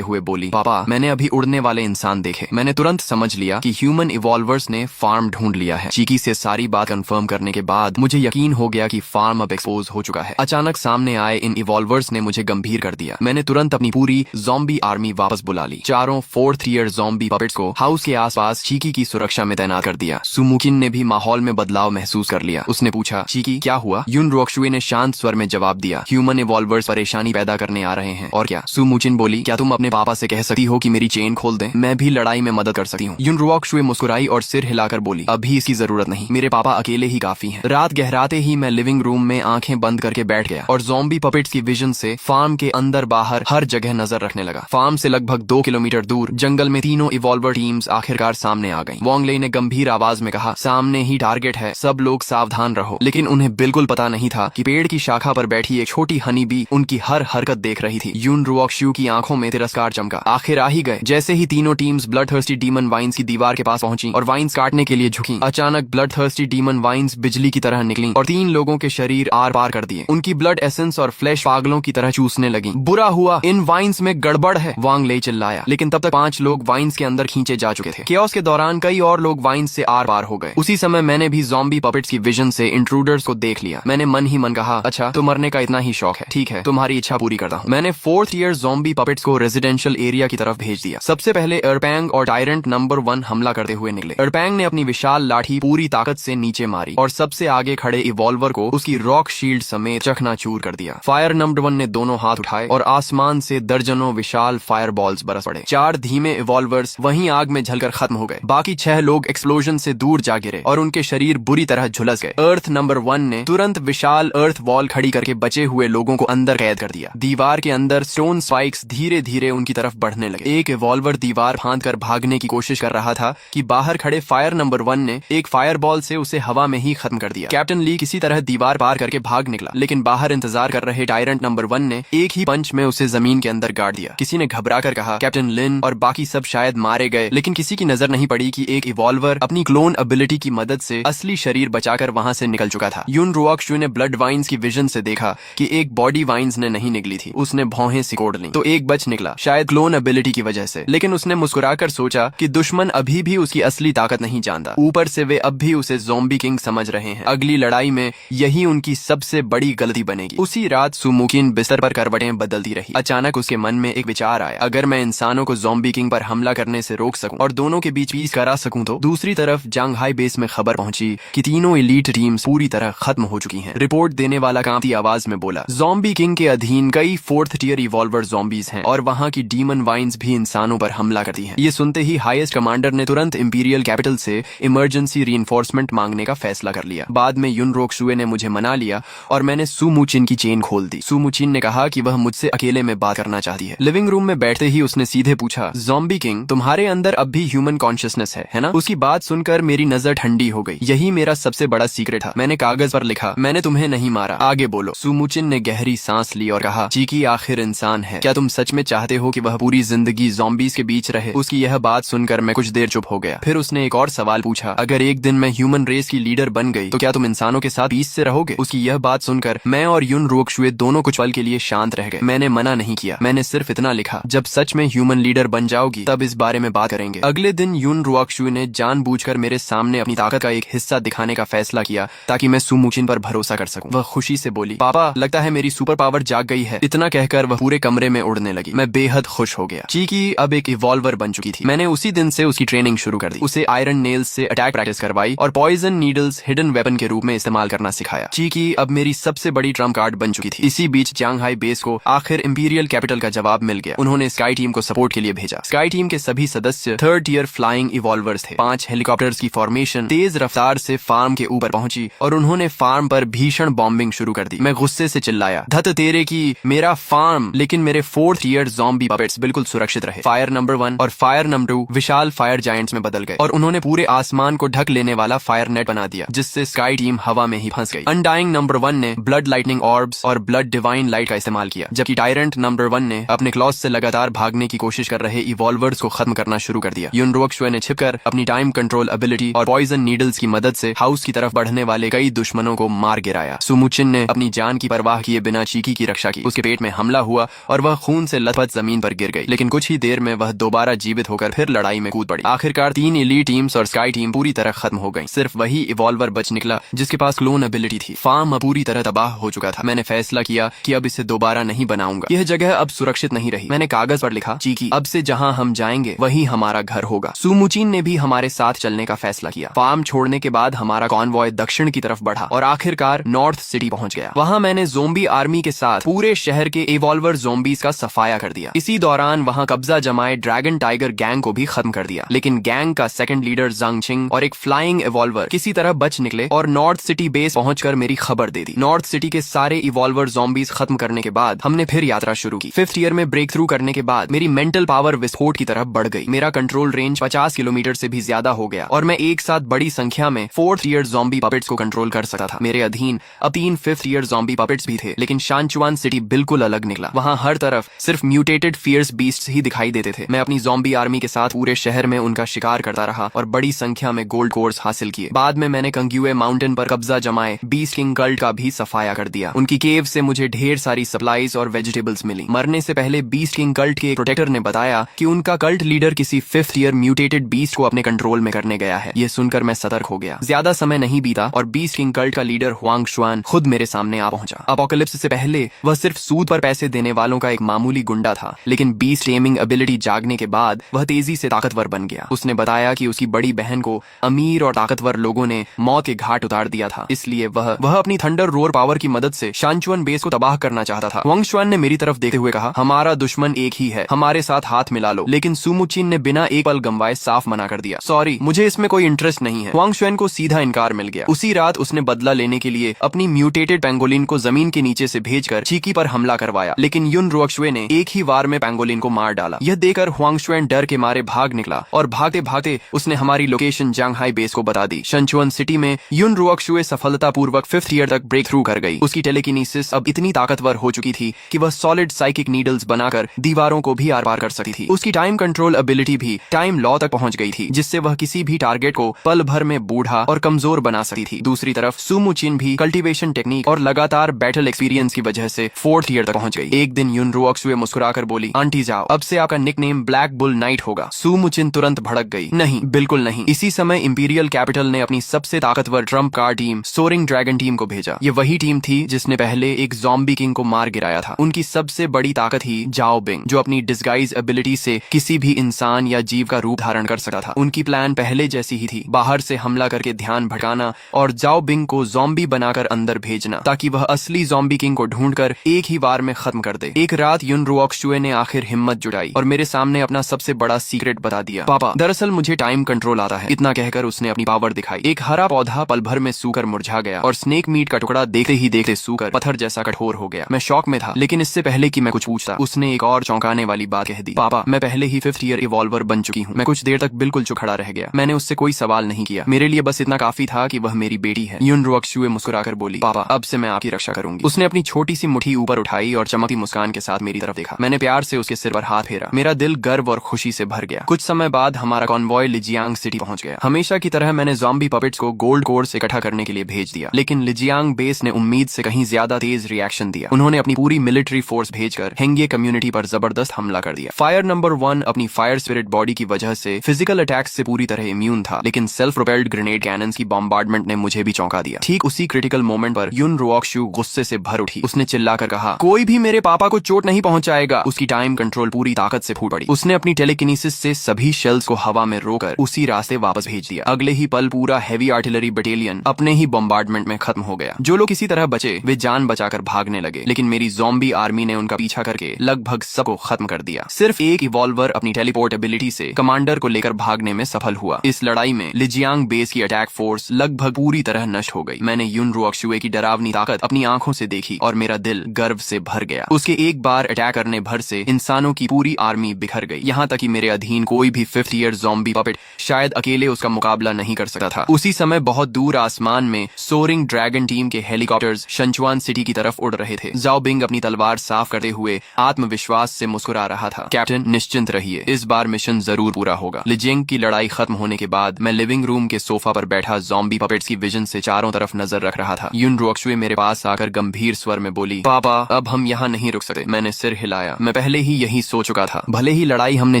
हुए बोली, पापा मैंने अभी उड़ने वाले इंसान देखे। मैंने तुरंत समझ लिया कि ह्यूमन इवॉल्वर्स ने फार्म ढूंढ लिया है। चीकी से सारी बात कंफर्म करने के बाद मुझे यकीन हो गया कि फार्म अब एक्सपोज हो चुका है। अचानक सामने आए इन इवॉल्वर्स ने मुझे गंभीर कर दिया। मैंने तुरंत अपनी पूरी ज़ॉम्बी आर्मी वापस बुला ली। चारों 4th ईयर ज़ॉम्बी पपेट्स को हाउस के आसपास चीकी की सुरक्षा में तैनात कर दिया। सुमुकिन ने भी माहौल में बदलाव महसूस कर लिया। उसने पूछा, चीकी क्या हुआ? युन रुओक्शु ने शांत स्वर में जवाब दिया, ह्यूमन इवॉल्वर्स परेशानी पैदा करने आ रहे हैं। और क्या? सुमुचिन बोली, क्या तुम अपने पापा से कह सकती हो कि मेरी चेन खोल दें? मैं भी लड़ाई में मदद कर सकती हूँ। युन रुओक्शु मुस्कुराई और सिर हिलाकर बोली, अभी इसकी जरूरत नहीं, मेरे पापा अकेले ही काफी हैं। रात गहराते ही मैं लिविंग रूम में आंखें बंद करके बैठ गया और ज़ॉम्बी पपेट्स की विजन से फार्म के अंदर बाहर हर जगह नजर रखने लगा। फार्म से लगभग 2 किलोमीटर दूर जंगल में तीनों इवॉल्वर टीम्स आखिरकार सामने आ गईं। वोंग लेई ने गंभीर आवाज में कहा, सामने ही टारगेट है, सब लोग सावधान रहो। लेकिन उन्हें बिल्कुल पता नहीं था कि पेड़ की शाखा पर बैठी एक छोटी हनी बी उनकी हर हरकत देख रही थी। युन रुओक्शु की आंखों में तिरस्कार चमका। आखिर आ ही गए। जैसे ही तीनों teams blood thirsty demon vines की दीवार के पास पहुंची और वाइन्स काटने के लिए झुकी, अचानक ब्लड थर्स्टी डीमन वाइन्स बिजली की तरह निकली और 3 लोगों के शरीर आर पार कर दिए। उनकी ब्लड एसेंस और फ्लैश पागलों की तरह चूसने लगी। बुरा हुआ, इन वाइन्स में गड़बड़ है, वांग लेई चिल्लाया। लेकिन तब तक 5 लोग वाइन्स के अंदर खींचे जा चुके थे। केओस के दौरान कई और लोग वाइन्स से आर पार हो गए। उसी समय मैंने भी ज़ॉम्बी पपेट्स की विजन से इंट्रूडर्स को देख लिया। मैंने मन ही मन कहा, अच्छा तो मरने का इतना ही शौक है, ठीक है, तुम्हारी इच्छा पूरी करता हूँ। मैंने 4th ईयर ज़ॉम्बी पपेट्स को रेजिडेंशियल एरिया की तरफ भेज दिया। सबसे पहले एरपैंग और टायरेंट नंबर 1 हमला करते हुए निकले। एरपैंग ने अपनी विशाल लाठी पूरी ताकत से नीचे मारी और सबसे आगे खड़े इवॉल्वर को उसकी रॉक शील्ड समेत चकनाचूर कर दिया। फायर नंबर 1 ने दोनों हाथ उठाए और आसमान से दर्जनों विशाल फायर बॉल्स बरस पड़े। 4 धीमे इवॉल्वर्स वहीं आग में जलकर खत्म हो गए। बाकी 6 लोग एक्सप्लोजन से दूर जा गिरे और उनके शरीर बुरी तरह झुलस गए। अर्थ नंबर 1 ने तुरंत विशाल अर्थ वॉल खड़ी करके बचे हुए लोगों को अंदर कैद कर दिया। दीवार के अंदर स्टोन स्पाइक्स धीरे धीरे उनकी तरफ बढ़ने लगे। एक इवॉल्वर दीवार फांद कर भागने की कोशिश कर रहा था कि बाहर खड़े फायर नंबर 1 ने एक फायर बॉल से उसे हवा में ही खत्म कर दिया। कैप्टन ली किसी तरह दीवार पार करके भाग निकला, लेकिन बाहर इंतजार कर रहे टायरेंट नंबर 1 ने एक ही पंच में उसे जमीन के अंदर गाड़ दिया। किसी ने घबराकर कहा, कैप्टन लिन और बाकी सब शायद मारे गए, लेकिन किसी की नजर नहीं पड़ी कि एक इवॉल्वर अपनी क्लोन एबिलिटी की मदद से असली शरीर बचाकर वहां से निकल चुका था। युन रुओक्शु ने ब्लड वाइन्स की विजन से देखा कि एक बॉडी वाइन्स ने नहीं निकली थी। उसने भौहें सिकोड़ ली तो एक बच निकला, शायद क्लोन एबिलिटी की वजह से। लेकिन उसने मुस्कुराकर सोचा कि दुश्मन अभी भी उसकी असली ताकत नहीं जानता। ऊपर से वे अब भी उसे ज़ॉम्बी किंग समझ रहे हैं। अगली लड़ाई में यही उनकी सबसे बड़ी गलती बनेगी। उसी रात सुमुकिन बिस्तर पर करवटें बदलती रही। अचानक उसके मन में एक विचार आया, अगर मैं इंसानों को ज़ॉम्बी किंग पर हमला करने से रोक सकूं और दोनों के बीच पीस करा सकूं तो। दूसरी तरफ जांगहाई बेस में खबर पहुंची कि तीनों एलीट टीम्स पूरी तरह खत्म हो चुकी हैं। रिपोर्ट देने वाला कांपती आवाज में बोला, ज़ॉम्बी किंग के अधीन कई 4th ईयर इवॉल्वर ज़ॉम्बीज हैं और वहां की डीमन वाइन्स भी इंसानों पर हमला करती हैं। ये सुनते ही हाईएस्ट कमांडर ने तुरंत इंपीरियल कैपिटल से इमरजेंसी रीइंफोर्समेंट मांगने का फैसला कर लिया। बाद में युन रुओक्शु ने मुझे मना लिया और मैंने सुमुचिन की चेन खोल दी। सुमुचिन ने कहा कि वह मुझसे अकेले में बात करना चाहती है। लिविंग रूम में बैठते ही उसने सीधे पूछा, ज़ॉम्बी किंग तुम्हारे अंदर अब भी ह्यूमन कॉन्शियसनेस है ना? उसकी बात सुनकर मेरी नजर ठंडी हो गई। यही मेरा सबसे बड़ा सीक्रेट था। मैंने कागज पर लिखा, मैंने तुम्हें नहीं मारा, आगे बोलो। सुमुचिन ने गहरी सांस ली और कहा, चीकी आखिर इंसान है, क्या तुम सच में चाहते हो कि वह पूरी जिंदगी ज़ॉम्बीज के बीच रहे? उसकी यह बात सुनकर मैं कुछ देर चुप हो गया। फिर उसने एक और सवाल पूछा, अगर एक दिन मैं ह्यूमन रेस की लीडर बन गई तो क्या तुम इंसानों के साथ पीस से रहोगे? उसकी यह बात सुनकर मैं और युन रुओक्शु दोनों कुछ पल के लिए शांत रह गए। मैंने मना नहीं किया, मैंने सिर्फ इतना लिखा, जब सच में ह्यूमन लीडर बन जाओगी तब इस बारे में बात करेंगे। अगले दिन युन रुओक्शु ने जानबूझकर मेरे सामने अपनी ताकत का एक हिस्सा दिखाने का फैसला किया ताकि मैं सुमुचिन पर भरोसा कर सकूं। वह खुशी से बोली, पापा लगता है मेरी सुपर पावर जाग गई है। इतना कहकर वह पूरे कमरे में उड़ने लगी। मैं बेहद खुश हो गया। चीकी अब एक इवॉल्वर बन चुकी थी। मैंने उसी दिन से उसकी ट्रेनिंग शुरू कर दी। उसे आयरन नेल्स से अटैक प्रैक्टिस करवाई और पॉइजन नीडल्स हिडन वेपन के रूप में इस्तेमाल करना सिखाया। चीकी अब मेरी सबसे बड़ी ट्रम्प कार्ड बन चुकी थी। इसी बीच जांगहाई बेस को आखिर इंपीरियल कैपिटल का जवाब मिल गया। उन्होंने स्काई टीम को सपोर्ट के लिए भेजा। स्काई टीम के सभी सदस्य 3rd ईयर फ्लाइंग इवॉल्वर्स थे। 5 हेलीकॉप्टर्स की फॉर्मेशन तेज रफ्तार से फार्म के ऊपर पहुंची और उन्होंने फार्म पर भीषण बॉम्बिंग शुरू कर दी। मैं गुस्से से चिल्लाया, धत तेरे की, मेरा फार्म! लेकिन मेरे 4th ईयर ज़ॉम्बी पपेट्स बिल्कुल सुरक्षित रहे। फायर नंबर 1 और फायर नंबर 2 विशाल फायर जायंट्स में बदल गए और उन्होंने पूरे आसमान को ढक लेने वाला फायर नेट बना दिया, जिससे स्काई टीम हवा में ही फंस गई। अनडाइंग नंबर 1 ने ब्लड लाइटनिंग ऑर्ब्स और ब्लड डिवाइन लाइट का इस्तेमाल इस्तेमाल किया, जबकि टायरेंट नंबर 1 ने अपने क्लॉज से लगातार भागने की कोशिश कर रहे इवॉल्वर्स को खत्म करना शुरू कर दिया। युन रुओक्शुए ने छिपकर अपनी टाइम कंट्रोल एबिलिटी और पॉइजन नीडल्स की मदद से हाउस की तरफ बढ़ने वाले कई दुश्मनों को मार गिराया। सु मुचिन ने अपनी जान की परवाह किए बिना चीकी की रक्षा की। उसके पेट में हमला हुआ और वह खून से लथपथ जमीन पर गिर गई, लेकिन कुछ ही देर में वह दोबारा जीवित होकर फिर लड़ाई में कूद पड़ी। आखिरकार 3 एलीट टीम्स और स्काई टीम पूरी तरह खत्म हो गई। सिर्फ वही इवॉल्वर बच निकला जिसके पास क्लोन एबिलिटी थी। फार्म पूरी तरह तबाह हो चुका था। मैंने फैसला किया कि अब इसे दोबारा नहीं बनाऊंगा। यह जगह अब सुरक्षित नहीं रही। मैंने कागज पर लिखा, चीकी, अब से जहां हम जाएंगे वही हमारा घर होगा। सु मुचिन ने भी हमारे साथ चलने का फैसला किया। फार्म छोड़ने के बाद हमारा कॉन्वॉय दक्षिण की तरफ बढ़ा और आखिरकार नॉर्थ सिटी पहुंच गया। वहां मैंने ज़ोंबी आर्मी के साथ पूरे शहर के इवॉल्वर ज़ोंबीज का सफाया कर दिया। इसी दौरान वहां कब्जा जमाए ड्रैगन टाइगर गैंग को भी खत्म कर दिया, लेकिन गैंग का सेकंड लीडर जंग छिंग और एक फ्लाइंग इवॉल्वर किसी तरह बच निकले और नॉर्थ सिटी बेस पहुंचकर मेरी खबर दे दी। नॉर्थ सिटी के सारे इवॉल्वर ज़ोंबीज खत्म करने के बाद हमने फिर यात्रा शुरू की। 5th ईयर में ब्रेक थ्रू करने के बाद मेरी मेंटल पावर विस्फोट की तरफ बढ़ गई। मेरा कंट्रोल रेंज 50 किलोमीटर से भी ज्यादा हो गया और मैं एक साथ बड़ी संख्या में 4th ईयर ज़ॉम्बी पपेट्स को कंट्रोल कर सकता था। मेरे अधीन अब 3 5th ईयर ज़ॉम्बी पपेट्स भी थे, लेकिन शानचुआन सिटी बिल्कुल अलग निकला। वहां हर तरफ सिर्फ म्यूटेटेड फियर्स बीस्ट्स ही दिखाई देते थे। मैं अपनी ज़ॉम्बी आर्मी के साथ पूरे शहर में उनका शिकार करता रहा और बड़ी संख्या में गोल्ड कोर्स हासिल किए। बाद में मैंने कंग्युए माउंटेन पर कब्जा जमाए बीस्ट किंग कल्ट का भी सफाया कर दिया। उनकी केव से मुझे ढेर सारी सप्लाईज और वेजिटेबल्स मिली। मरने से पहले बीस्ट किंग कल्ट के एक प्रोटेक्टर ने बताया कि उनका कल्ट लीडर किसी 5th ईयर म्यूटेटेड बीस्ट को अपने कंट्रोल में करने गया है। यह सुनकर मैं सतर्क हो गया। ज्यादा समय नहीं बीता और बीस्ट किंग कल्ट का लीडर हुआंग शुआन खुद मेरे सामने आ पहुंचा। अपोकलिप्स से पहले वह सिर्फ सूद पर पैसे देने वालों का एक मामूली गुंडा था, लेकिन बीस्ट टेमिंग एबिलिटी जागने के बाद वह तेजी से ताकतवर बन गया। उसने बताया कि उसकी बड़ी बहन को अमीर और ताकतवर लोगों ने मौत के घाट उतार दिया था, इसलिए वह अपनी थंडर रोर पावर की मदद से शानचुआन बेस को तबाह करना चाहता था। हुआंग शुआन ने मेरी तरफ देखते हुए कहा, हमारा दुश्मन एक ही है, हमारे साथ हाथ मिला लो। लेकिन सु मुचिन ने बिना एक पल गंवाए साफ मना कर दिया, सॉरी, मुझे इसमें कोई इंटरेस्ट नहीं है। हुआंग शुआन को सीधा इनकार मिल गया। उसी रात उसने बदला लेने के लिए अपनी म्यूटेटेड पेंगोलिन को जमीन के नीचे से भेजकर चीकी पर हमला करवाया, लेकिन युन रुओक्शुए ने एक ही वार में पेंगोलिन को मार डाला। यह देखकर हुआंग शुआन डर के मारे भाग निकला और भागते भागते उसने हमारी लोकेशन जांगहाई बेस को बता दी। शानचुआन सिटी में युन रुओक्शुए सफलतापूर्वक 5th ईयर तक ब्रेक थ्रू कर गई। उसकी टेलीकिनेसिस अब इतनी ताकतवर हो चुकी थी कि वह सॉलिड साइकिक नीडल्स बनाकर दीवारों को भी आर पार कर सकती थी। उसकी टाइम कंट्रोल एबिलिटी भी टाइम लॉ तक पहुंच गई थी, जिससे वह किसी भी टारगेट को पल भर में बूढ़ा और कमजोर बना सकती थी। दूसरी तरफ सु मुचिन भी कल्टीवेशन टेक्निक और लगातार बैटल एक्सपीरियंस की वजह से 4th ईयर तक पहुंच गई। एक दिन युन रुओक्शुए मुस्कुराकर बोली, आंटी जाओ, अब से आपका निकनेम ब्लैक बुल नाइट होगा। सु मुचिन तुरंत भड़क गई, नहीं, बिल्कुल नहीं। इसी समय इंपीरियल कैपिटल ने अपनी सबसे ताकतवर trump card team soaring dragon team को भेजा। ये वही टीम थी जिसने पहले एक ज़ॉम्बी किंग को मार गिराया था। उनकी सबसे बड़ी ताकत ही जाओ बिंग, जो अपनी डिस्गाइज एबिलिटी से किसी भी इंसान या जीव का रूप धारण कर सकता था। उनकी प्लान पहले जैसी ही थी, बाहर से हमला करके ध्यान भटकाना और जाओ बिंग को ज़ॉम्बी बनाकर अंदर भेजना, ताकि वह असली ज़ॉम्बी किंग को ढूंढकर एक ही वार में खत्म कर दे। एक रात युन रुओक्शुए ने आखिर हिम्मत जुटाई और मेरे सामने अपना सबसे बड़ा सीक्रेट बता दिया, पापा, दरअसल मुझे टाइम कंट्रोल आता है। इतना कहकर उसने अपनी पावर दिखाई। एक हरा पौधा पल भर में सूखकर मुरझा गया और स्नेक मीट का टुकड़ा देखते ही देखते सूखकर पत्थर जैसा कठोर हो गया। मैं शॉक में था, लेकिन इससे पहले कि मैं कुछ पूछता, उसने एक और चौंकाने वाली बात कह दी, पापा, मैं पहले ही 5th ईयर इवॉल्वर बन चुकी हूँ। मैं कुछ देर तक बिल्कुल चुप खड़ा रह गया। मैंने उससे कोई सवाल नहीं किया। मेरे लिए बस इतना काफी था कि वह मेरी बेटी है। युन रुओक्शुए मुस्कुराकर बोली, पापा, अब से मैं आपकी रक्षा करूंगी। उसने अपनी छोटी सी मुट्ठी ऊपर उठाई और चमकती मुस्कान के साथ मेरी तरफ देखा। मैंने प्यार से उसके सिर पर हाथ फेरा। मेरा दिल गर्व और खुशी से भर गया। कुछ समय बाद हमारा कॉन्वॉय लिजियांग सिटी पहुंच गया। हमेशा की तरह मैंने ज़ॉम्बी पपेट्स को गोल्ड कोर्स इकट्ठा करने के लिए भेज दिया, लेकिन लिजियांग बेस ने उम्मीद से कहीं ज्यादा तेज रिएक्शन दिया। उन्होंने अपनी पूरी मिलिट्री फोर्स भेजकर हेंगे कम्युनिटी पर जबरदस्त हमला कर दिया। फायर नंबर 1 अपनी फायर स्पिरिट बॉडी की वजह से फिजिकल अटैक्स से पूरी तरह इम्यून था, लेकिन सेल्फ प्रोपेल्ड ग्रेनेड कैनन्स की बॉम्बार्डमेंट ने मुझे भी चौंका दिया। ठीक उसी क्रिटिकल मोमेंट पर युन रुओक्शु गुस्से से भर उठी। उसने चिल्लाकर कहा, कोई भी मेरे पापा को चोट नहीं पहुंचाएगा। उसकी टाइम कंट्रोल पूरी ताकत से फूट पड़ी। उसने अपनी टेलीकिनेसिस से सभी शेल्स को हवा में रोकर उसी रास्ते वापस भेज दिया। अगले ही पल पूरा हैवी आर्टिलरी बटालियन अपने ही बॉम्बार्डमेंट में खत्म हो गया। जो लोग किसी तरह बचे वे जान बचाकर भागने लगे, लेकिन मेरी ज़ॉम्बी आर्मी ने उनका पीछा करके लगभग सबको खत्म कर दिया। सिर्फ एक इवॉल्वर अपनी टेलीपोर्ट एबिलिटी से कमांडर को लेकर भागने में सफल हुआ। इस लड़ाई में लिजियांग बेस की अटैक फोर्स लगभग पूरी तरह नष्ट हो गई। मैंने युन रुओक्शुए की डरावनी ताकत अपनी आंखों से देखी और मेरा दिल गर्व से भर गया। उसके एक बार अटैक करने भर से इंसानों की पूरी आर्मी बिखर गई। यहाँ तक कि मेरे अधीन कोई भी 5th ईयर ज़ॉम्बी पपेट शायद अकेले उसका मुकाबला नहीं कर सकता था। उसी समय बहुत दूर आसमान में सोरिंग ड्रैगन टीम के हेलीकॉप्टर्स शानचुआन सिटी की तरफ उड़ रहे थे। जाओ बिंग अपनी तलवार साफ करते हुए आत्मविश्वास से मुस्कुरा रहा था। कैप्टन, निश्चिंत रहिए, इस बार मिशन जरूर पूरा होगा। लिजिंग की लड़ाई खत्म होने के बाद मैं लिविंग रूम के सोफा पर बैठा ज़ॉम्बी पपेट्स की विजन से चारों तरफ नजर रख रहा था। युन रुओक्शुए मेरे पास आकर गंभीर स्वर में बोली, पापा अब हम यहाँ नहीं रुक सकते। मैंने सिर हिलाया। मैं पहले ही यही सो चुका था। भले ही लड़ाई हमने